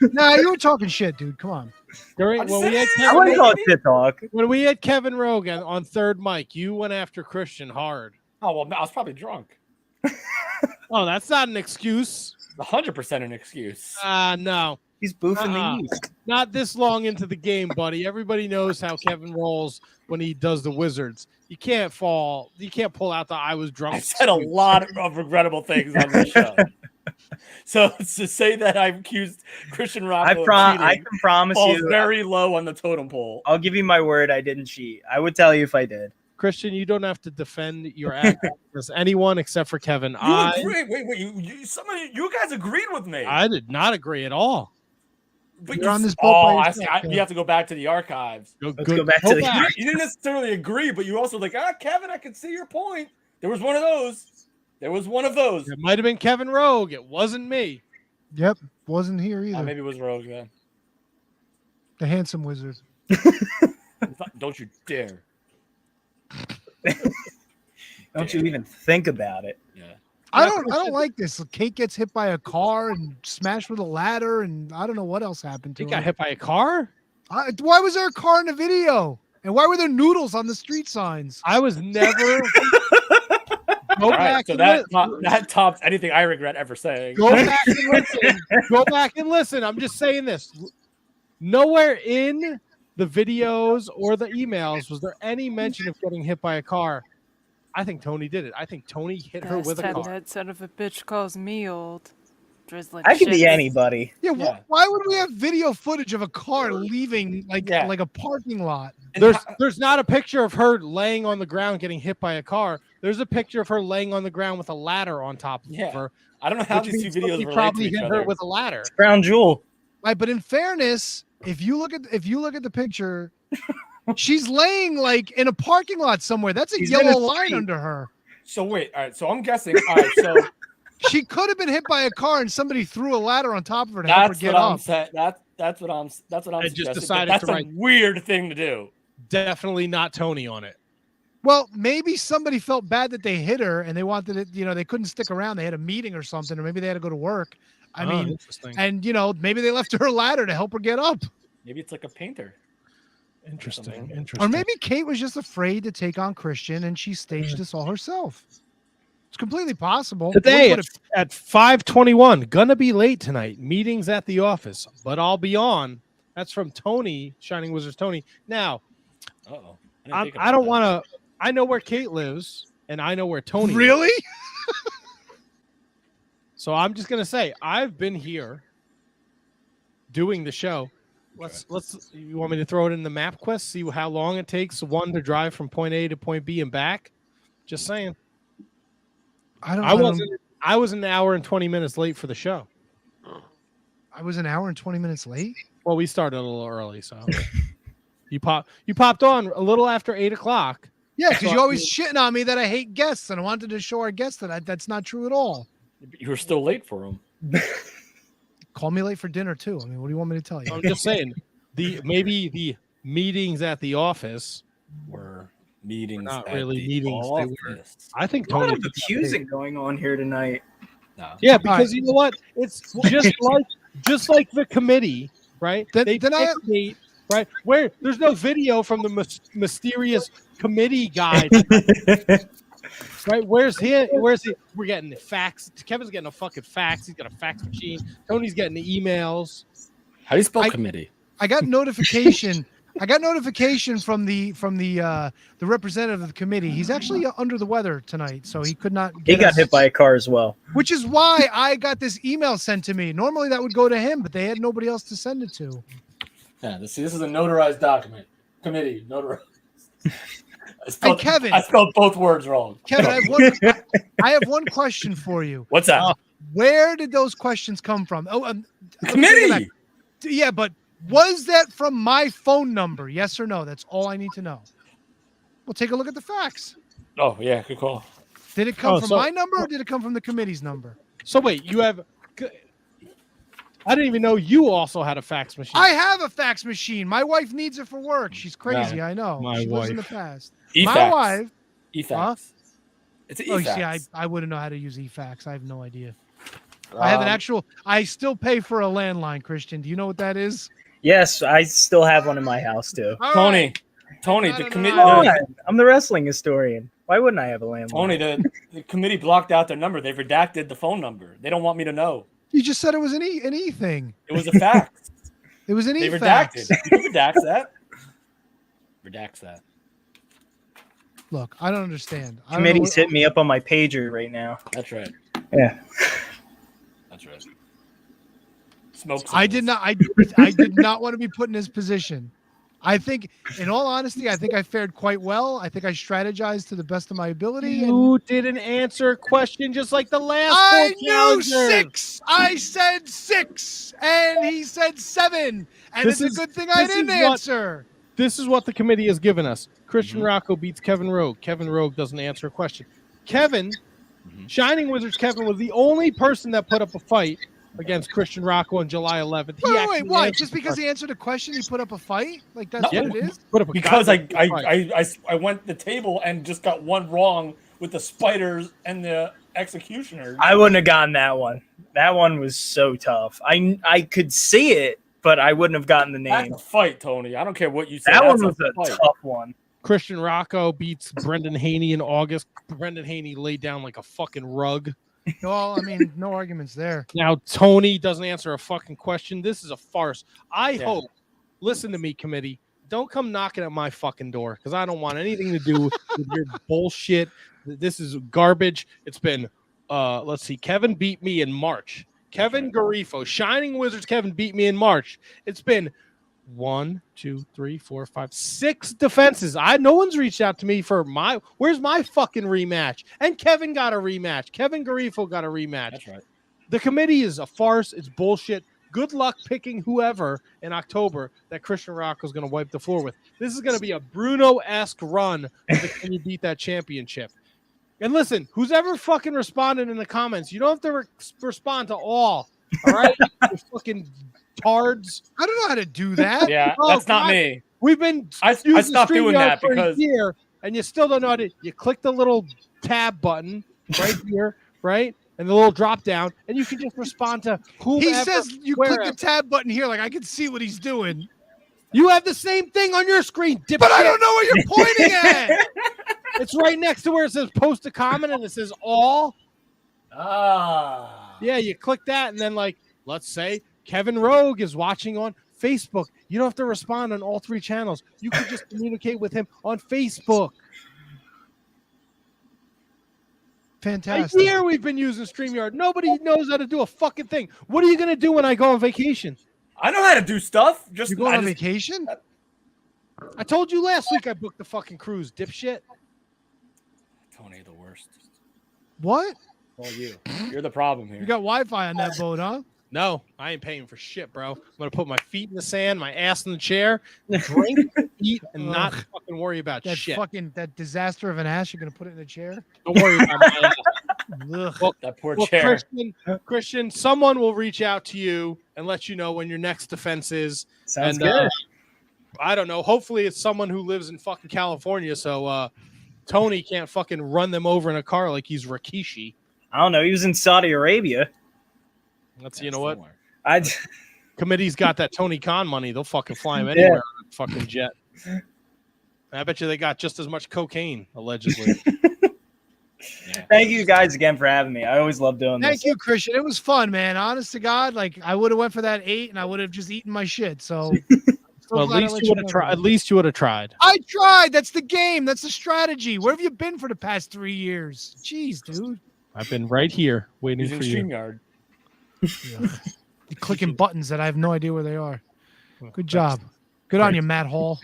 Nah, you were talking shit, dude. Come on. When we had I wouldn't call it shit talk. when we had Kevin Rogan on third mic, you went after Christian hard. Oh well, I was probably drunk. Oh, that's not an excuse. 100% an excuse. No. He's boofing the East. Not this long into the game, buddy. Everybody knows how Kevin rolls when he does the Wizards. You can't pull out the I was drunk. I said a lot of regrettable things on this show. So to say that I've accused Christian Rocco I can promise falls you, very low on the totem pole. I'll give you my word, I didn't cheat. I would tell you if I did. Christian, you don't have to defend your act as anyone except for Kevin. Wait, some of you guys agreed with me. I did not agree at all. But you're on this boat by yourself, you have to go back to the archives. Let's go back to the You didn't necessarily agree, but you also like, Kevin, I can see your point. There was one of those. It might have been Kevin Rogue. It wasn't me. Yep. Wasn't here either. Maybe it was Rogue then. The handsome wizard. Don't you dare. Don't you even think about it. Yeah. I don't like this. Kate gets hit by a car and smashed with a ladder, and I don't know what else happened to He her. got hit by a car? Why was there a car in the video? And why were there noodles on the street signs? I was never. Go All back right, so and that tops anything I regret ever saying. Go back and listen. Go back and listen. I'm just saying this. Nowhere in the videos or the emails was there any mention of getting hit by a car. I think Tony did it. I think Tony hit her with a car. That son of a bitch calls me old. Drizzling I could be shit. anybody. Yeah. Why would we have video footage of a car leaving like a parking lot? There's not a picture of her laying on the ground getting hit by a car. There's a picture of her laying on the ground with a ladder on top of her. I don't know how these two videos relate probably to each hit other. her with a ladder. Crown jewel. Right, but in fairness, if you look at the picture, she's laying like in a parking lot somewhere. That's a yellow line under her. So wait, all right. So I'm guessing. All right, so she could have been hit by a car and somebody threw a ladder on top of her to help her get up. That's what I'm I just suggesting. decided That's to a write- weird thing to do. Definitely not Tony on it. Well, maybe somebody felt bad that they hit her and they wanted it, they couldn't stick around. They had a meeting or something, or maybe they had to go to work. I mean, interesting. and maybe they left her a ladder to help her get up. Maybe it's like a painter. Interesting. Or maybe Kate was just afraid to take on Christian and she staged this all herself. It's completely possible. Today What if- at 5:21, gonna be late tonight. Meetings at the office, but I'll be on. That's from Tony, Shining Wizards Tony. Now, Uh-oh. I don't want to. I know where Kate lives, and I know where Tony Really? lives. So I'm just gonna say I've been here doing the show. Let's. You want me to throw it in the map quest? See how long it takes one to drive from point A to point B and back. Just saying. I was an hour and 20 minutes late for the show. I was an hour and 20 minutes late. Well, we started a little early, so you popped on a little after 8:00. Yeah, because you're always shitting on me that I hate guests, and I wanted to show our guests that that's not true at all. You were still late for him. Call me late for dinner too. I mean, what do you want me to tell you? I'm just saying maybe the meetings at the office were meetings. Not at really the meetings. They were, office. I think A lot Tony of accusing going on here tonight. No. Yeah, because you know what? It's just like the committee, right? Then They I- dictate, right? Where there's no video from the mysterious committee guy. Right? Where's he? We're getting the fax. Kevin's getting a fucking fax. He's got a fax machine. Tony's getting the emails. How do you spell committee? I got notification. I got notification from the representative of the committee. He's actually under the weather tonight, so he could not. He got hit by a car as well. Which is why I got this email sent to me. Normally that would go to him, but they had nobody else to send it to. Yeah, this is a notarized document. Committee notarized. And Kevin, I spelled both words wrong. Kevin, I have one question for you. What's that? Where did those questions come from? Committee. Yeah, but was that from my phone number? Yes or no? That's all I need to know. We'll take a look at the facts. Oh yeah, good call. Did it come Oh, from so- my number or did it come from the committee's number? So wait, you have. I didn't even know you also had a fax machine. I have a fax machine. My wife needs it for work. She's crazy. I know. My She lives in the wife. past. E-fax. My wife. E-fax. Huh? It's an Oh, e-fax. see, I wouldn't know how to use e-fax. I have no idea. I have an actual. I still pay for a landline, Christian. Do you know what that is? Yes, I still have one in my house too. All Tony. right. Tony, No, the no, committee. no, Come no. on, I'm the wrestling historian. Why wouldn't I have a landline? Tony, the committee blocked out their number. They've redacted the phone number. They don't want me to know. You just said it was an e thing. It was a fax. It was an They e-fax. redacted. You can redact that. Redacts that. Look, I don't understand. I don't know Committee's what- hitting me up on my pager right now. That's right. Yeah. That's right. Smoke. I did not. I did not want to be put in his position. I think, in all honesty, I think I fared quite well. I think I strategized to the best of my ability. And You didn't answer a question just like the last I four knew challengers. 6. I said 6, and he said 7. And This it's is- a good thing I this didn't is what- answer. This is what the committee has given us. Christian Rocco beats Kevin Rogue. Kevin Rogue doesn't answer a question. Kevin, Shining Wizards Kevin, was the only person that put up a fight against Christian Rocco on July 11th. He Wait, actually why? answered Just the because question. he answered a question, he put up a fight? Like, that's No. what it is? Put up a Because I goddamn fight. went the table and just got one wrong with the spiders and the executioners. I wouldn't have gotten that one. That one was so tough. I could see it, but I wouldn't have gotten the That's name. a fight, Tony. I don't care what you say. That That's one was a a fight. tough one. Christian Rocco beats Brendan Haney in August. Brendan Haney laid down like a fucking rug. Well, I mean, no arguments there. Now Tony doesn't answer a fucking question. This is a farce. I Yeah. hope. Listen to me, committee. Don't come knocking at my fucking door because I don't want anything to do with your bullshit. This is garbage. It's been. Let's see. Kevin beat me in March. Kevin Garifo, Shining Wizards. Kevin beat me in March. It's been 1, 2, 3, 4, 5, 6 defenses. No one's reached out to me for where's my fucking rematch? And Kevin got a rematch. Kevin Garifo got a rematch. That's right. The committee is a farce. It's bullshit. Good luck picking whoever in October that Christian Rocco is going to wipe the floor with. This is going to be a Bruno-esque run when you beat that championship. And listen, who's ever fucking responded in the comments, you don't have to respond to all right? You fucking tards. I don't know how to do that. Yeah, Oh, that's not God. me. We've been I using stopped doing StreamYard that for because a year, and you still don't know how to. You click the little tab button right here, right, and the little drop down, and you can just respond to whomever. He says you click wherever. the tab button here, like I can see what he's doing. You have the same thing on your screen, dipshit. But I don't know what you're pointing at. It's right next to where it says post a comment, and it says all. Yeah, you click that, and then like, let's say Kevin Rogue is watching on Facebook. You don't have to respond on all 3 channels. You can just communicate with him on Facebook. Fantastic. A year we've been using StreamYard. Nobody knows how to do a fucking thing. What are you going to do when I go on vacation? I know how to do stuff. Just You going I on just- vacation? I told you last week I booked the fucking cruise, dipshit. Tony, the worst. What? Well, you're the problem here. You got Wi-Fi on that boat, huh? No, I ain't paying for shit, bro. I'm going to put my feet in the sand, my ass in the chair, drink, eat, and not Ugh. fucking worry about That shit. that disaster of an ass. You're gonna put it in a chair. Don't worry about my ass. Ugh. That poor Well, chair. Christian, someone will reach out to you and let you know when your next defense is. Sounds And, good. I don't know. Hopefully, it's someone who lives in fucking California, so Tony can't fucking run them over in a car like he's Rikishi. I don't know. He was in Saudi Arabia. You know what? I Committee's got that Tony Khan money. They'll fucking fly him Yeah. anywhere on a fucking jet. I bet you they got just as much cocaine, allegedly. Thank you guys again for having me. I always love doing this. Thank you, Christian. It was fun, man. Honest to God, like I would have went for that 8, and I would have just eaten my shit. So, Well, at least you would have tried. At least you would have tried. I tried. That's the game. That's the strategy. Where have you been for the past 3 years? Jeez, dude. I've been right here waiting Using for you. StreamYard. You're clicking buttons that I have no idea where they are. Good job. Good on you, Matt Hall.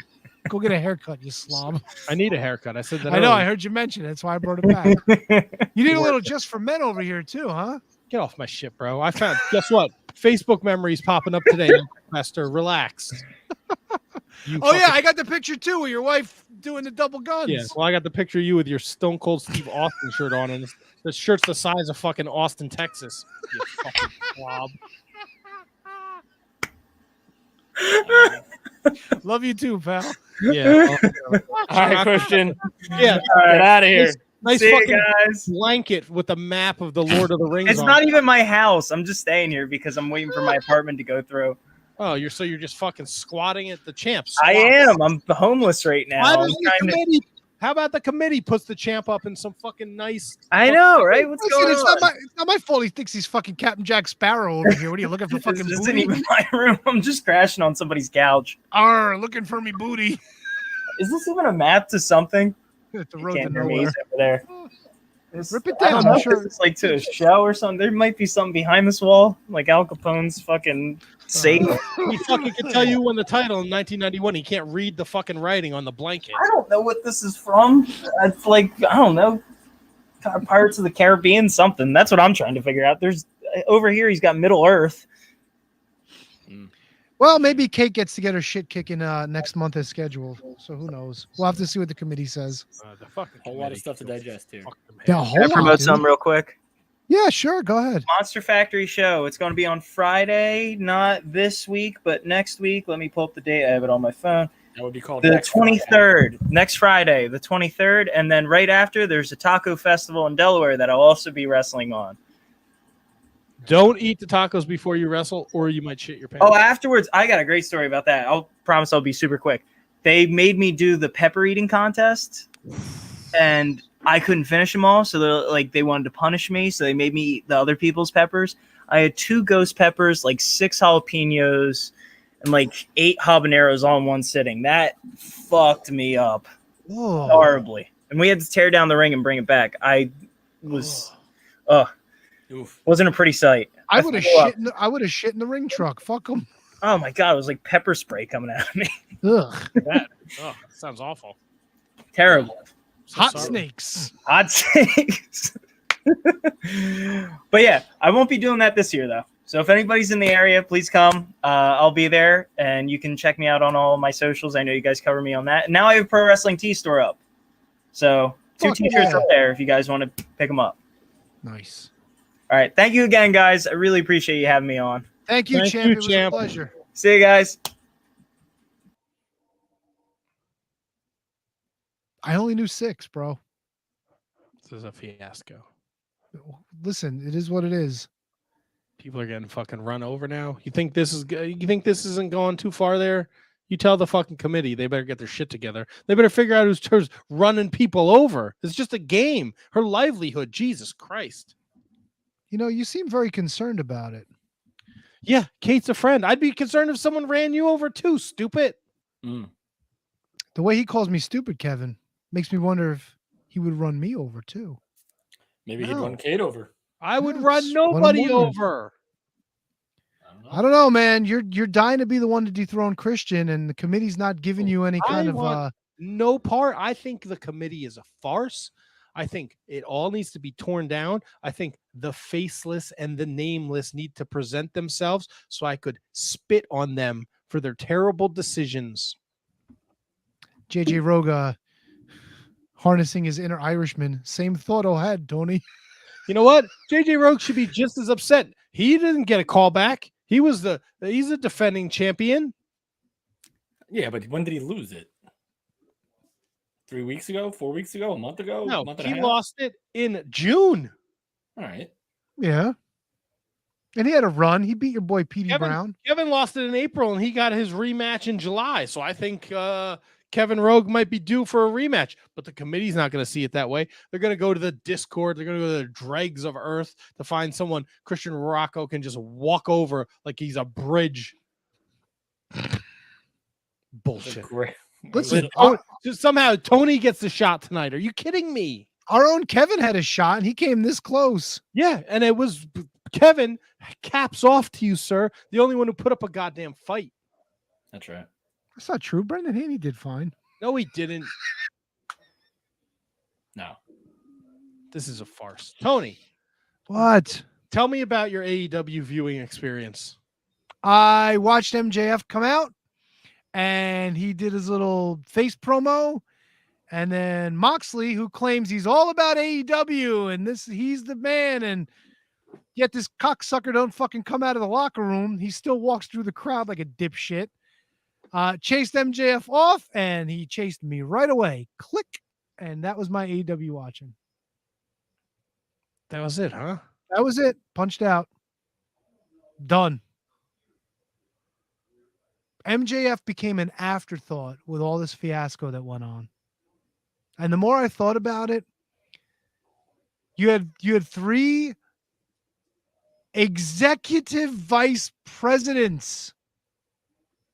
Go get a haircut, you slob. I need a haircut. I said that. I know. I earlier. heard you mention it. That's why I brought it back. You need a little just for men over here too, huh? Get off my shit, bro. I found. Guess what? Facebook memories popping up today. Master, relax. Oh yeah, I got the picture too of your wife doing the double guns. Yeah. Well, I got the picture of you with your Stone Cold Steve Austin shirt on, and the shirt's the size of fucking Austin, Texas. You fucking slob. Love you too, pal. Yeah. All right, Christian. Yeah. Get out of here. Nice See you fucking guys. blanket with the map of the Lord of the Rings. It's on not it. even my house. I'm just staying here because I'm waiting for my apartment to go through. Oh, you're just fucking squatting at the champ. I am. I'm homeless right now. Why I'm doesn't the trying to. committee? How about the committee puts the champ up in some fucking nice? I know, right? What's Listen, going it's on? not my fault. He thinks he's fucking Captain Jack Sparrow over here. What are you looking for? Fucking This isn't booty? even my room. I'm just crashing on somebody's couch. Looking for me booty. Is this even a map to something? It's the You road to can't hear me. nowhere. He's over there. Rip it I don't down. know I'm if sure. it's like to a show or something. There might be something behind this wall, like Al Capone's fucking safe. He fucking can tell you when the title in 1991. He can't read the fucking writing on the blanket. I don't know what this is from. It's like, I don't know, Pirates of the Caribbean something. That's what I'm trying to figure out. There's over here. He's got Middle Earth. Well, maybe Kate gets to get her shit kicking next month as scheduled. So who knows? We'll have to see what the committee says. The fucking A whole lot of stuff to digest here. Yeah, a whole Can I lot, promote dude. something real quick? Yeah, sure. Go ahead. Monster Factory show. It's going to be on Friday, not this week, but next week. Let me pull up the date. I have it on my phone. That would be called The next Friday. 23rd, next Friday, the 23rd. And then right after, there's a taco festival in Delaware that I'll also be wrestling on. Don't eat the tacos before you wrestle, or you might shit your pants. Oh, afterwards, I got a great story about that. I'll promise I'll be super quick. They made me do the pepper eating contest, and I couldn't finish them all. So they wanted to punish me. So they made me eat the other people's peppers. I had 2 ghost peppers, like 6 jalapenos, and like 8 habaneros all in one sitting. That fucked me up horribly. And we had to tear down the ring and bring it back. I was, wasn't a pretty sight. I would have shit. I would have shit in the ring truck. Fuck them. Oh my God, it was like pepper spray coming out of me. Ugh. That sounds awful. Terrible. So Hot sorry. snakes. Hot snakes. But yeah, I won't be doing that this year though. So if anybody's in the area, please come. I'll be there, and you can check me out on all my socials. I know you guys cover me on that. And now I have a Pro Wrestling Tee store up. So 2 Fuck t-shirts yeah. up there if you guys want to pick them up. Nice. All right. Thank you again, guys. I really appreciate you having me on. Thank you, Thank champ. you, It was champ. a pleasure. See you guys. I only knew 6, bro. This is a fiasco. Listen, it is what it is. People are getting fucking run over now. You think this isn't going too far there? You tell the fucking committee they better get their shit together. They better figure out who's running people over. It's just a game. Her livelihood. Jesus Christ. You know, you seem very concerned about it. Yeah, Kate's a friend. I'd be concerned if someone ran you over too, stupid. The way he calls me stupid, Kevin, makes me wonder if he would run me over too. Maybe he'd run Kate over. I would Yes, run what I'm nobody wondering. over. I don't know, man. You're dying to be the one to dethrone Christian, and the committee's not giving you any kind I of want no part. I think the committee is a farce. I think it all needs to be torn down. I think the faceless and the nameless need to present themselves so I could spit on them for their terrible decisions. JJ Roga harnessing his inner Irishman. Same thought I had, Tony. You know what? JJ Rogue should be just as upset. He didn't get a call back. He's a defending champion. Yeah, but when did he lose it? 3 weeks ago? 4 weeks ago? A month ago? No, a month and he a half? lost it in June. All right. Yeah. And he had a run. He beat your boy Petey Brown. Kevin lost it in April, and he got his rematch in July. So I think Kevin Rogue might be due for a rematch, but the committee's not going to see it that way. They're going to go to the Discord. They're going to go to the dregs of earth to find someone Christian Rocco can just walk over like he's a bridge. Bullshit. Great. Listen, Somehow Tony gets the shot tonight. Are you kidding me? our own Kevin had a shot, and he came this close. Yeah, and it was Kevin. Caps off to you, sir. The only one who put up a goddamn fight. That's right. That's not true. Brendan Haney did fine. No, he didn't. No. This is a farce. Tony, What? tell me about your AEW viewing experience. I watched MJF come out, and he did his little face promo. And then Moxley, who claims he's all about AEW and he's the man, and yet this cocksucker don't fucking come out of the locker room. He still walks through the crowd like a dipshit. Chased MJF off, and he chased me right away. Click, and that was my AEW watching. That was it, huh? That was it. Punched out. Done. MJF became an afterthought with all this fiasco that went on. And the more I thought about it, you had 3 executive vice presidents.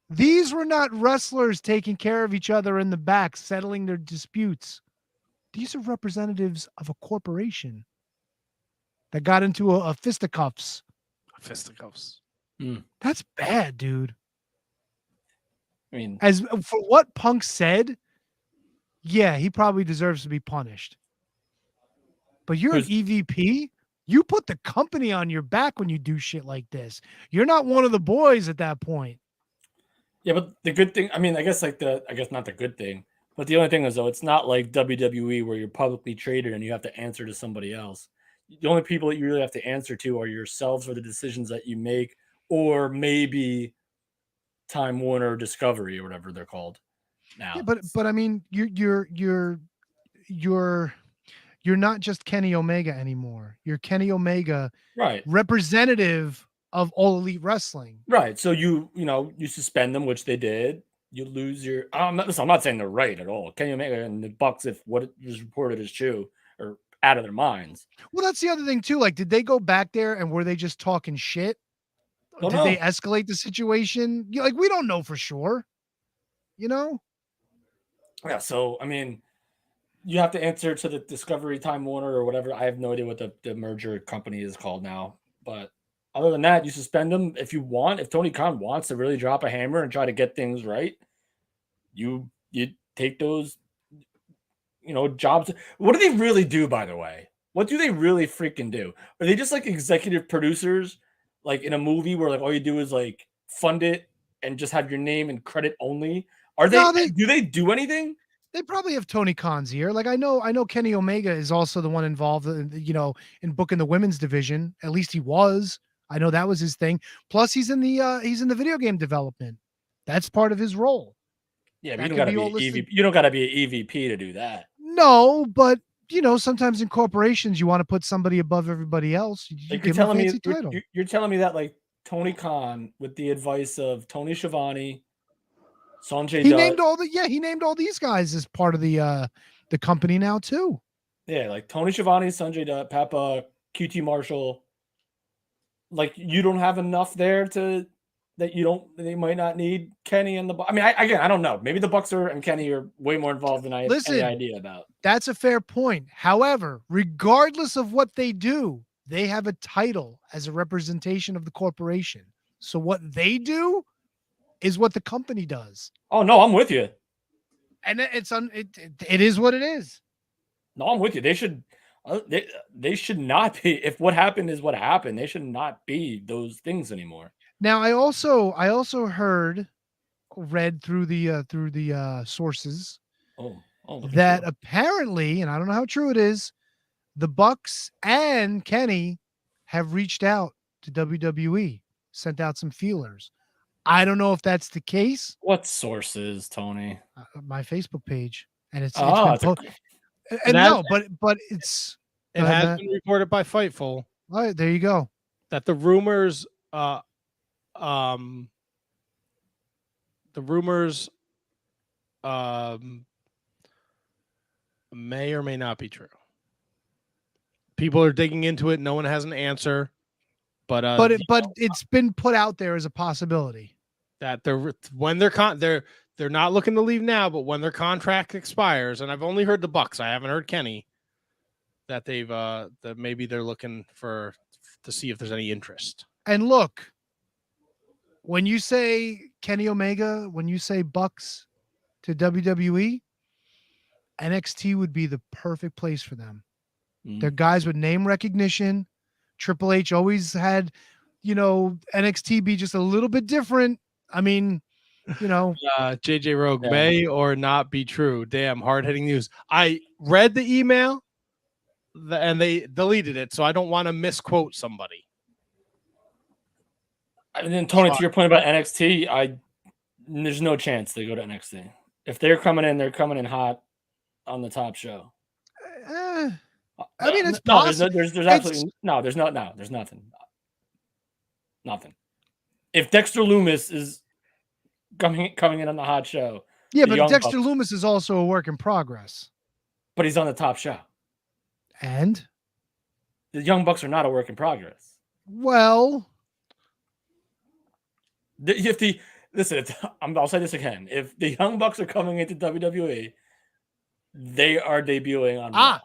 These were not wrestlers taking care of each other in the back, settling their disputes. These are representatives of a corporation that got into a fisticuffs. Fisticuffs. That's bad, dude. I mean, As for what Punk said, yeah, he probably deserves to be punished. But you're an EVP. You put the company on your back when you do shit like this. You're not one of the boys at that point. yeah, but the good thing, I mean, I guess not the good thing, but the only thing is, though, it's not like WWE where you're publicly traded and you have to answer to somebody else. The only people that you really have to answer to are yourselves for the decisions that you make, or maybe Time Warner Discovery or whatever they're called now. Yeah, but I mean, you're not just Kenny Omega anymore. You're Kenny Omega, right? Representative of All Elite Wrestling, right? So you suspend them, which they did. You lose your. I'm not saying they're right at all. Kenny Omega and the Bucks, if what was reported is true, are out of their minds. Well, that's the other thing too. Like, did they go back there and were they just talking shit? Did they escalate the situation? Like, we don't know for sure. Yeah. So I mean, you have to answer to the Discovery, Time Warner, or whatever. I have no idea what the merger company is called now. But other than that, you suspend them if you want. If Tony Khan wants to really drop a hammer and try to get things right, you take those, jobs. What do they really do, by the way? What do they really freaking do? Are they just like executive producers, like in a movie where like all you do is like fund it and just have your name and credit only? Are they? No, Do they do anything? They probably have Tony Khan's ear. Like, I know Kenny Omega is also the one involved in booking the women's division. At least he was. I know that was his thing. Plus he's in the video game development. That's part of his role. Yeah, but you don't got to be EVP. You don't got to be an EVP to do that. No, but sometimes in corporations you want to put somebody above everybody else. Like you're telling me that like Tony Khan, with the advice of Tony Schiavone, Sanjay Dutt, he named all these guys as part of the company now too. Yeah, like Tony Schiavone, Sanjay Dutt, Papa, QT Marshall. Like you don't have enough there they might not need Kenny and the Bucks. I mean, I don't know. Maybe the Bucks and Kenny are way more involved than I have any idea about. That's a fair point. However, regardless of what they do, they have a title as a representation of the corporation. So what they do is what the company does. Oh no, I'm with you. And it is what it is. No, I'm with you. They should not be. If what happened is what happened, they should not be those things anymore. Now, I also read through the sources that apparently, and I don't know how true it is, the Bucks and Kenny have reached out to WWE, sent out some feelers. I don't know if that's the case. What sources, Tony? My Facebook page, and it has been reported by Fightful. All right, there you go. That the rumors may or may not be true. People are digging into it. No one has an answer, but it's been put out there as a possibility that they're not looking to leave now, but when their contract expires, and I've only heard the Bucks, I haven't heard Kenny, that they've that maybe they're looking to see if there's any interest. And look, when you say Kenny Omega, when you say Bucks to WWE, NXT would be the perfect place for them. They're guys with name recognition. Triple H always had, NXT be just a little bit different. I mean, you know, JJ Rogue Yeah. may or not be true. Damn, hard-hitting news. I read the email and they deleted it, so I don't want to misquote somebody. And then Tony, to your point about NXT, there's no chance they go to NXT. If they're coming in hot on the top show. I mean, it's no, possible. there's absolutely there's nothing. Nothing. If Dexter Loomis is coming in on the hot show, yeah, but Dexter Loomis is also a work in progress. But he's on the top show. And the Young Bucks are not a work in progress. Well, I'll say this again. If the Young Bucks are coming into WWE, they are debuting on Raw.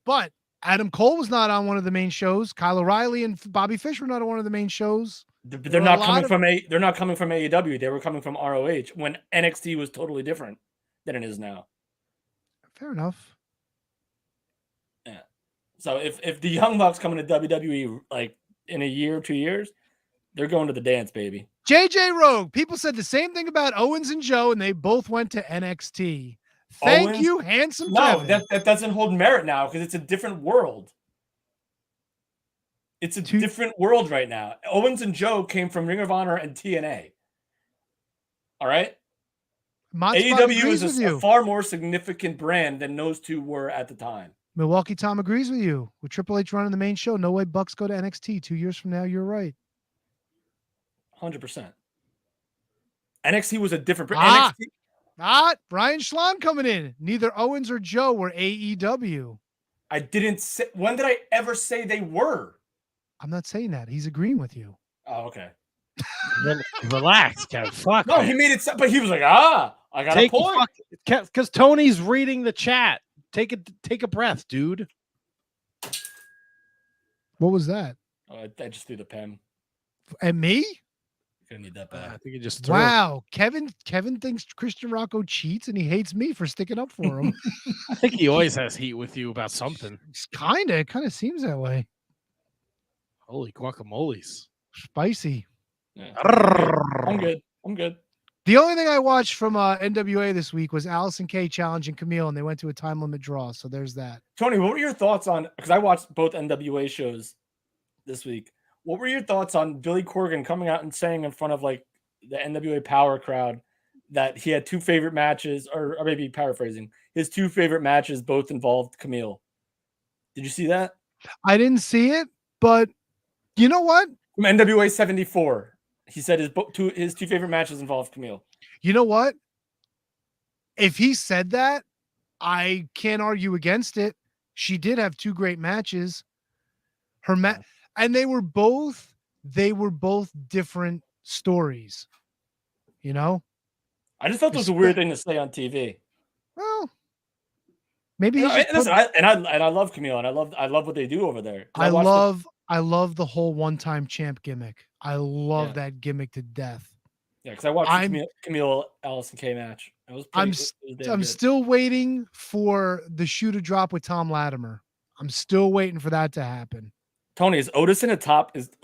But Adam Cole was not on one of the main shows. Kyle O'Reilly and Bobby Fish were not on one of the main shows. They're not coming from AEW. They were coming from ROH when NXT was totally different than it is now. Fair enough. Yeah. So if the Young Bucks come into WWE like in a year or 2 years, they're going to the dance, baby. JJ Rogue. People said the same thing about Owens and Joe, and they both went to NXT. Thank you, handsome Kevin. No, that doesn't hold merit now because it's a different world. It's a different world right now. Owens and Joe came from Ring of Honor and TNA. All right? AEW is a far more significant brand than those two were at the time. Milwaukee Tom agrees with you. With Triple H running the main show, no way Bucks go to NXT 2 years from now. You're right. 100%. NXT was a different brand. Brian Schlon coming in. Neither Owens or Joe were AEW. I didn't say. When did I ever say they were? I'm not saying that. He's agreeing with you. Oh, okay. Relax, Kevin. Fuck. No, he made it. But he was like, I got a point. Because Tony's reading the chat. Take a breath, dude. What was that? I just threw the pen. And me? Gonna need that back. I think he just threw it. Kevin thinks Christian Rocco cheats and he hates me for sticking up for him. I think he always has heat with you about something. It kind of seems that way. Holy guacamoles. Spicy. Yeah. I'm good. The only thing I watched from NWA this week was Allison Kay challenging Camille, and they went to a time limit draw. So there's that. Tony, what were your thoughts on, because I watched both NWA shows this week. What were your thoughts on Billy Corgan coming out and saying in front of like the NWA Power crowd that he had two favorite matches, or maybe paraphrasing, his two favorite matches both involved Camille? Did you see that? I didn't see it, but you know what? From NWA 74, he said his two favorite matches involved Camille. You know what? If he said that, I can't argue against it. She did have two great matches. And they were both different stories. You know? I just thought it was a weird thing to say on TV. Well, maybe I love Camille, and I love what they do over there. I love the whole one-time champ gimmick. I love that gimmick to death. Yeah, because I watched the Camille Allison Kay match. I'm still waiting for the shoe to drop with Tom Latimer. I'm still waiting for that to happen. Tony, is Odinson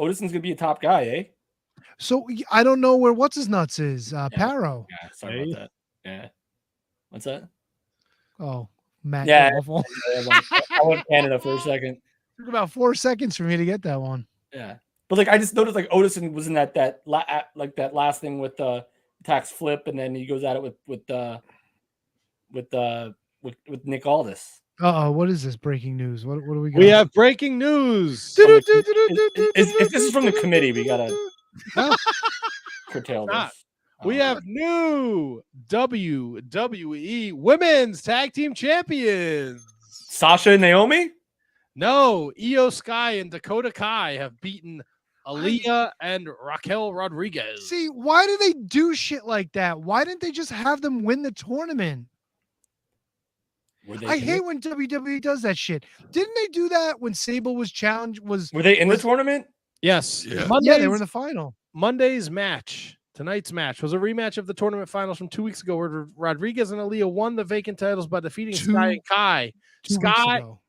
Odison's gonna be a top guy, eh? So I don't know where what's his nuts is. Paro. Yeah, sorry about that. Yeah. What's that? Oh, Matt. Yeah. I went Canada for a second. It took about 4 seconds for me to get that one. Yeah. But like I just noticed like Odison was in that last thing with the tax flip, and then he goes at it with Nick Aldis. What is this breaking news? What do we got? We have breaking news. If this is from the committee, we gotta curtail this. We have new WWE Women's Tag Team Champions. Sasha and Naomi? No, Io Sky and Dakota Kai have beaten Aaliyah and Raquel Rodriguez. See, why do they do shit like that? Why didn't they just have them win the tournament? I hate when WWE does that shit. Didn't they do that when Sable was challenged? Were they in the tournament? Yes. Yeah, they were in the final. Tonight's match was a rematch of the tournament finals from 2 weeks ago, where Rodriguez and Aaliyah won the vacant titles by defeating Sky and Kai.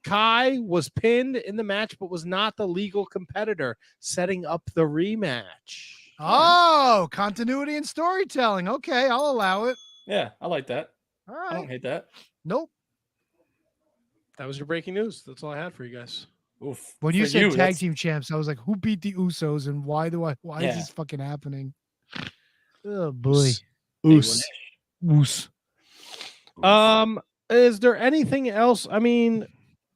Kai was pinned in the match, but was not the legal competitor, setting up the rematch. Oh, continuity and storytelling. Okay, I'll allow it. Yeah, I like that. All I don't right. hate that. Nope. That was your breaking news. That's all I had for you guys. Oof. When you For said tag that's- team champs, I was like, who beat the Usos and why is Yeah. this fucking happening? Oh boy. Oos. Oos. Is there anything else? I mean,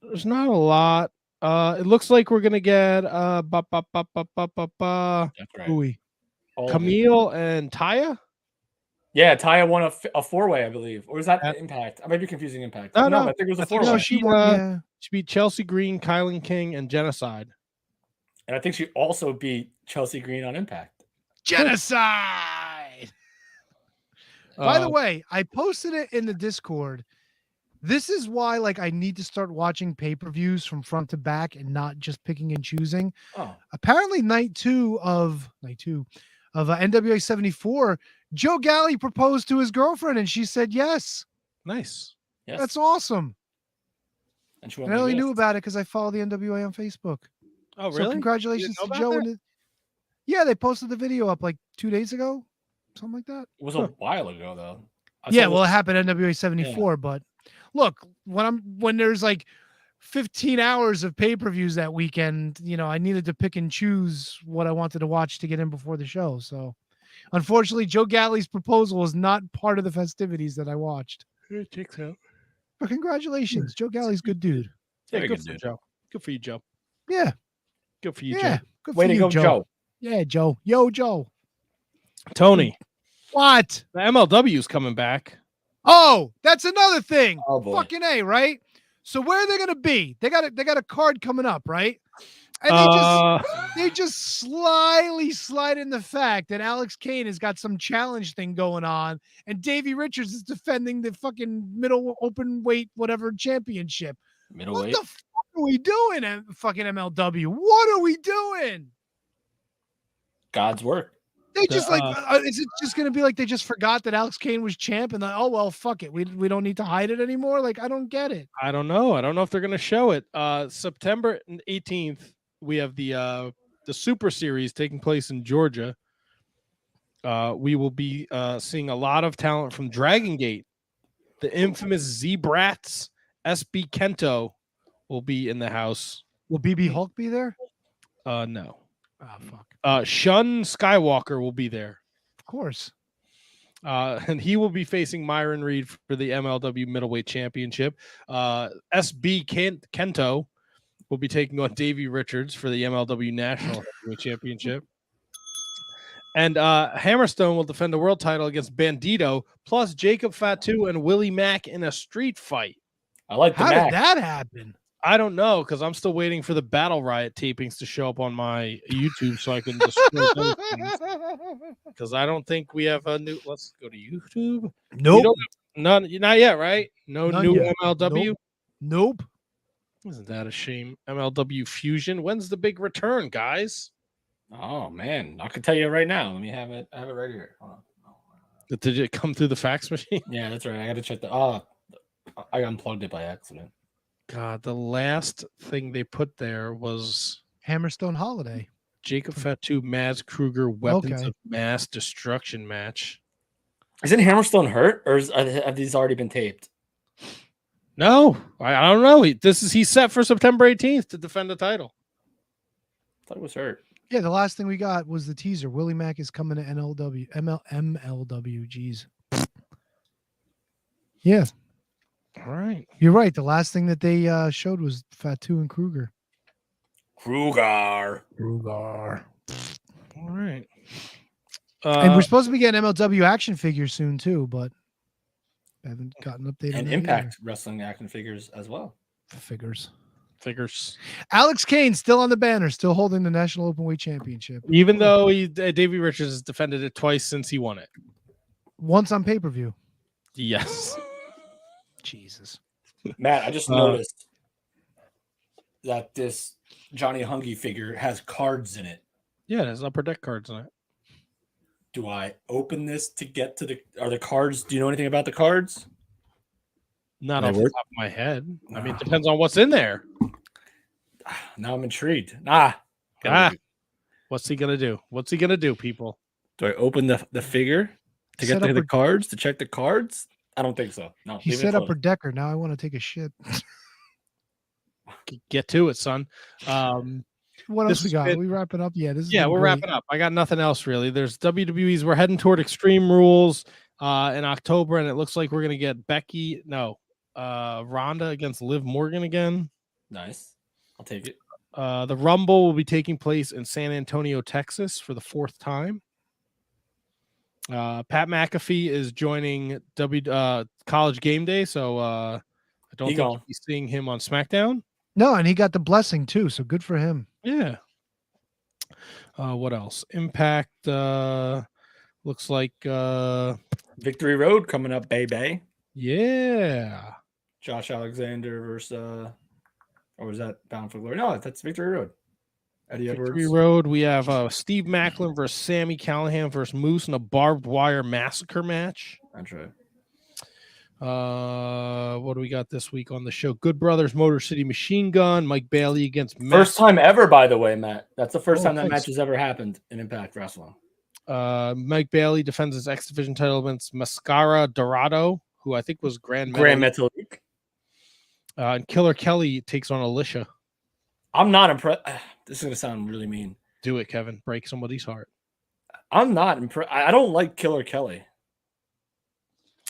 there's not a lot. It looks like we're gonna get That's right. Ooey. All of it. Camille and Taya. Yeah, Taya won a 4-way, I believe. Or is that Yeah. Impact? I might be confusing Impact. No, I think it was a I think 4-way. No, she- she won. Yeah. She beat Chelsea Green, Kylan King, and Genocide. And I think she also beat Chelsea Green on Impact. Genocide. By the Uh, way, I posted it in the Discord. This is why, like, I need to start watching pay-per-views from front to back and not just picking and choosing. Oh, Apparently, night two of NWA 74, Joe Galley proposed to his girlfriend and she said yes. nice. yes. That's awesome. And she And won I the only knew list. about it because I follow the NWA on Facebook. Oh, So really? congratulations You to didn't know Joe. about And yeah, they posted the video up like 2 days ago, something like that. It was a while ago, though. I Yeah, saw well, it this- happened at NWA 74, but look, when there's like 15 hours of pay-per-views that weekend, I needed to pick and choose what I wanted to watch to get in before the show. So unfortunately, Joe Galley's proposal was not part of the festivities that I watched. It checks out. But congratulations, Joe Galley's a good dude. Yeah, Very good good for dude. Joe. Good for you, Joe. Yeah, Good for you, yeah. Joe. Good Way for to you, go, Joe. Yeah, Joe. Yo, Joe. Tony, What? the MLW's coming back. Oh, that's another thing. Oh, boy. Fucking A, right? So where are they gonna be? They got a card coming up, right? And they just slyly slide in the fact that Alex Kane has got some challenge thing going on, and Davey Richards is defending the fucking middle open weight whatever championship. What Middleweight. the fuck are we doing at fucking MLW? What are we doing? God's work. They just is it just gonna be like they just forgot that Alex Kane was champ and like, oh well, fuck it, we don't need to hide it anymore? Like, I don't get it. I don't know. I don't know if they're going to show it. September 18th, we have the Super Series taking place in Georgia. We will be seeing a lot of talent from Dragon Gate. The infamous Z-Brats, SB Kento will be in the house. Will BB Hulk be there? No. Oh fuck. Shun Skywalker will be there. Of course. And he will be facing Myron Reed for the MLW Middleweight Championship. SB Kento will be taking on Davey Richards for the MLW National Heavyweight Championship. And Hammerstone will defend the world title against Bandito, plus Jacob Fatu and Willie Mack in a street fight. I like the How Mac. did that happen? I don't know, because I'm still waiting for the Battle Riot tapings to show up on my YouTube so I can destroy those things. Because I don't think we have a new. Let's go to YouTube. Nope. Not yet, right? No None new yet. MLW. Nope. Isn't that a shame? MLW Fusion. When's the big return, guys? Oh man, I can tell you right now. Let me have it. I have it right here. Hold on. Did it come through the fax machine? Yeah, that's right. I got to check the. Oh, I unplugged it by accident. God, the last thing they put there was Hammerstone Holiday. Jacob Fatu, Maz Kruger, Weapons Okay. of Mass Destruction match. Isn't Hammerstone hurt, or have these already been taped? No, I don't know. He's set for September 18th to defend the title. I thought it was hurt. Yeah, the last thing we got was the teaser. Willie Mack is coming to MLW. Jeez. Yeah, All right. you're right. The last thing that they showed was Fatu and Kruger. Kruger. Kruger. All right. And we're supposed to be getting MLW action figures soon too, but I haven't gotten an update on And that Impact Wrestling action figures as well. either. Figures. Alex Kane still on the banner, still holding the National Openweight Championship. Even though Davey Richards has defended it twice since he won it. Once on pay-per-view. Yes. Jesus. Matt, I just noticed that this Johnny Hungy figure has cards in it. Yeah, there's upper deck cards on it. Do I open this to get to are the cards? Do you know anything about the cards? Not They off the work? top of my head. I mean, it depends on what's in there. Now I'm intrigued. What What's he gonna do? What's he gonna do, people? Do I open the figure to Set get up the her- cards to check the cards? I don't think so. No, He leave it set up her closed. Decker. Now I want to take a shit. Get to it, son. What This else we has got? been- Are we wrapping up? Yeah, this is Yeah, we're wrapping up. I got nothing else really. There's WWE's. We're heading toward Extreme Rules in October, and it looks like we're gonna get Ronda against Liv Morgan again. Nice. I'll take it. The Rumble will be taking place in San Antonio, Texas, for the 4th time. Pat McAfee is joining College Game Day, so I don't think gone. you'll be seeing him on SmackDown. No, and he got the blessing too, so good for him. Yeah. What else? Impact looks like Victory Road coming up, baby. yeah. Josh Alexander versus or was that Bound for Glory? No, that's Victory Road. Eddie Victory Edwards. Road. We have Steve Macklin versus Sammy Callahan versus Moose in a barbed wire massacre match. That's right. What do we got this week on the show? Good Brothers Motor City Machine Gun, Mike Bailey against Matt. First time ever, by the way, Matt. That's the first Oh, time that thanks. match has ever happened in Impact Wrestling. Mike Bailey defends his X Division title against Mascara Dorado, who I think was Grand Metalik. And Killer Kelly takes on Alicia. I'm not impressed. This is gonna sound really mean. Do it, Kevin. Break somebody's heart. I'm not impressed. I don't like Killer Kelly.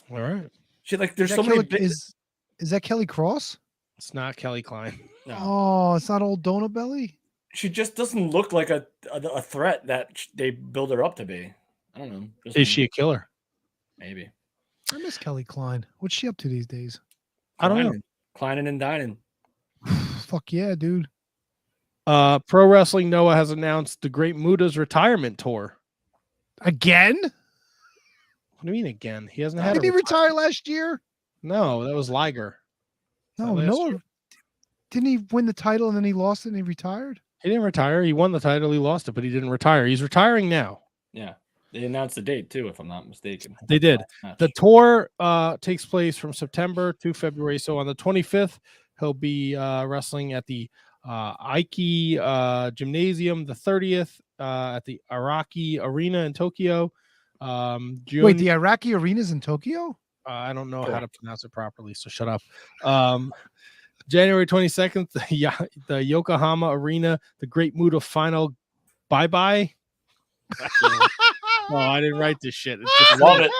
All right. She like there's Is so that many. Kelly- is that Kelly Cross? It's not Kelly Klein. No. Oh, it's not old Donut Belly. She just doesn't look like a threat that they build her up to be. I don't know. Just Is she a killer? maybe? I miss Kelly Klein. What's she up to these days? I don't know. Climbing and dining. Fuck yeah, dude. Pro Wrestling Noah has announced the Great Muda's retirement tour. Again? What do you mean again? He hasn't had Did a he retire last year? No, that was Liger. No, last Noah. year? Didn't he win the title and then he lost it and he retired? He didn't retire. He won the title. He lost it, but he didn't retire. He's retiring now. Yeah, they announced the date too, if I'm not mistaken. They did. Match. The tour takes place from September to February. So on the 25th, he'll be wrestling at the Aiki Gymnasium. The 30th at the Araki Arena in Tokyo. June, Wait, the Iraqi arena's in Tokyo? I don't know how to pronounce it properly, so shut up. January 22nd, the Yokohama Arena, the Great Muda Final. Bye-bye. No, I didn't write this shit. It's just Love it.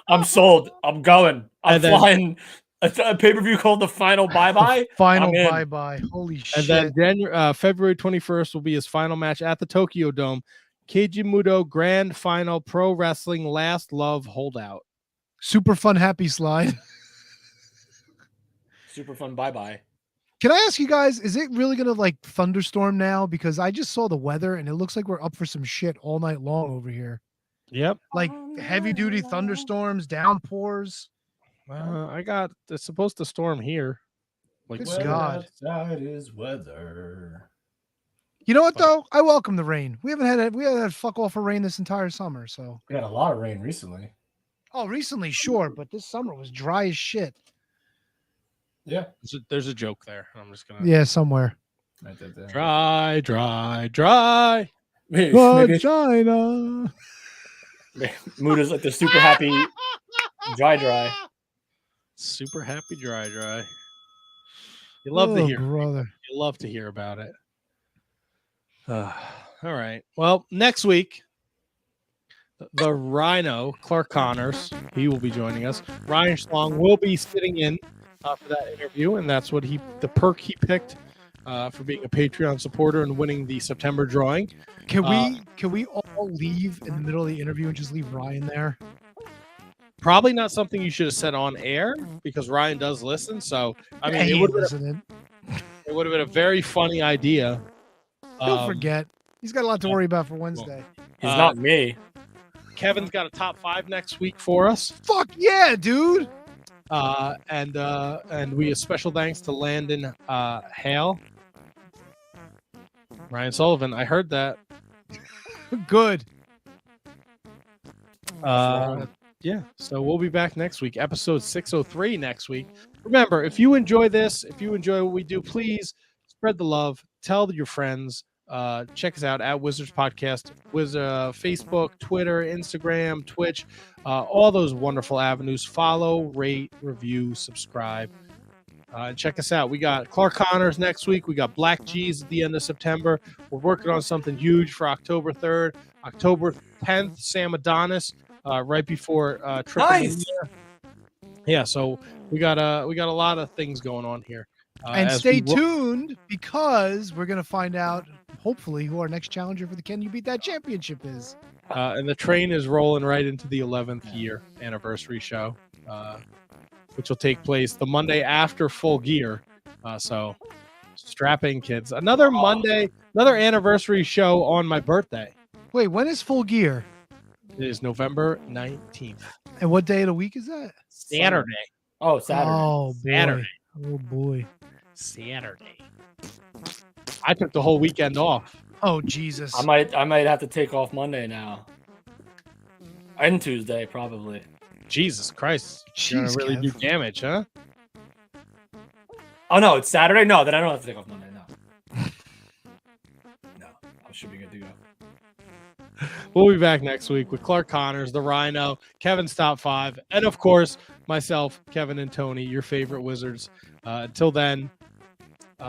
I'm sold. I'm going. I'm And then- flying. A pay-per-view called the Final Bye Bye. Final I'm in. bye-bye. Holy shit. And then February 21st will be his final match at the Tokyo Dome. Keiji Muto Grand Final Pro Wrestling Last Love Holdout. Super fun happy slide. Super fun. Bye bye. Can I ask you guys, is it really going to like thunderstorm now? Because I just saw the weather and it looks like we're up for some shit all night long over here. Yep. Like heavy duty thunderstorms, downpours. It's supposed to storm here. Like Good Saturday. God. Outside is weather. You know what though? I welcome the rain. We haven't had fuck all for rain this entire summer. So We had a lot of rain recently. recently, sure, but this summer was dry as shit. Yeah. There's a joke there. I'm just gonna Yeah, somewhere. Right there. dry, dry, dry. Maybe Vagina. Muda's like the super happy dry. Super happy, dry. You love to Oh, hear. brother. You love to hear about it. All right. Well, next week, the Rhino, Clark Connors, he will be joining us. Ryan Schlong will be sitting in for that interview, and that's what the perk he picked for being a Patreon supporter and winning the September drawing. Can we all leave in the middle of the interview and just leave Ryan there? Probably not something you should have said on air because Ryan does listen. So I mean, He it ain't would have listening. been a very funny idea. Don't forget. He's got a lot to worry about for Wednesday. He's not me. Kevin's got a top 5 next week for us. Fuck yeah, dude. And we have special thanks to Landon Hale. Ryan Sullivan, I heard that. Good. Yeah, so we'll be back next week, episode 603 next week. Remember, if you enjoy this, if you enjoy what we do, please spread the love, tell your friends, check us out at Wizards Podcast. Facebook, Twitter, Instagram, Twitch, all those wonderful avenues. Follow, rate, review, subscribe. And check us out. We got Clark Connors next week. We got Black G's at the end of September. We're working on something huge for October 3rd. October 10th, Sam Adonis, right before Triple Nice. Mania. Yeah, so we got a lot of things going on here. And as stay we tuned because we're going to find out, hopefully, who our next challenger for the Can You Beat That Championship is. and the train is rolling right into the 11th year anniversary show, which will take place the Monday after Full Gear. So strap in, kids. Another Monday, another anniversary show on my birthday. Wait, when is Full Gear? It is November 19th. And what day of the week is that? Saturday. Oh, Saturday. Oh, boy. Saturday. Oh, boy. Saturday. I took the whole weekend off. Oh, Jesus. I might have to take off Monday now. And Tuesday, probably. Jesus Christ. You're Jeez, gonna really do Kev. damage, huh? Oh no, it's Saturday? No, then I don't have to take off Monday. No. No. I should be good to go. We'll be back next week with Clark Connors, the Rhino, Kevin's Top 5, and of course, myself, Kevin, and Tony, your favorite Wizards. Until then, stay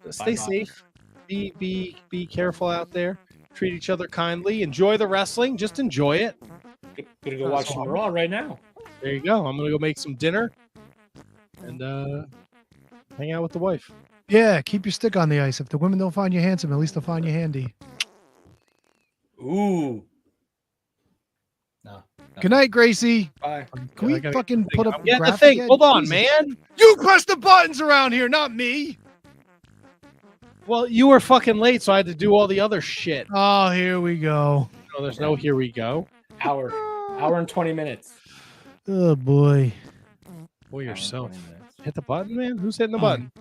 Bye-bye. safe. Be careful out there. Treat each other kindly. Enjoy the wrestling. Just enjoy it. Gonna go watch some Raw right now. There you go. I'm gonna go make some dinner and hang out with the wife. Yeah, keep your stick on the ice. If the women don't find you handsome, at least they'll find you handy. Ooh. No. Good night, Gracie. Bye. Can we I gotta fucking get the put thing. up I'm a getting the graphic thing. yet? Hold on, Jesus. man. You press the buttons around here, not me. Well, you were fucking late, so I had to do all the other shit. Oh, here we go. No, there's no here we go. Hour and 20 minutes. Oh, boy. Boy, Hour and yourself. 20 minutes. Hit the button, man. Who's hitting the Oh, button?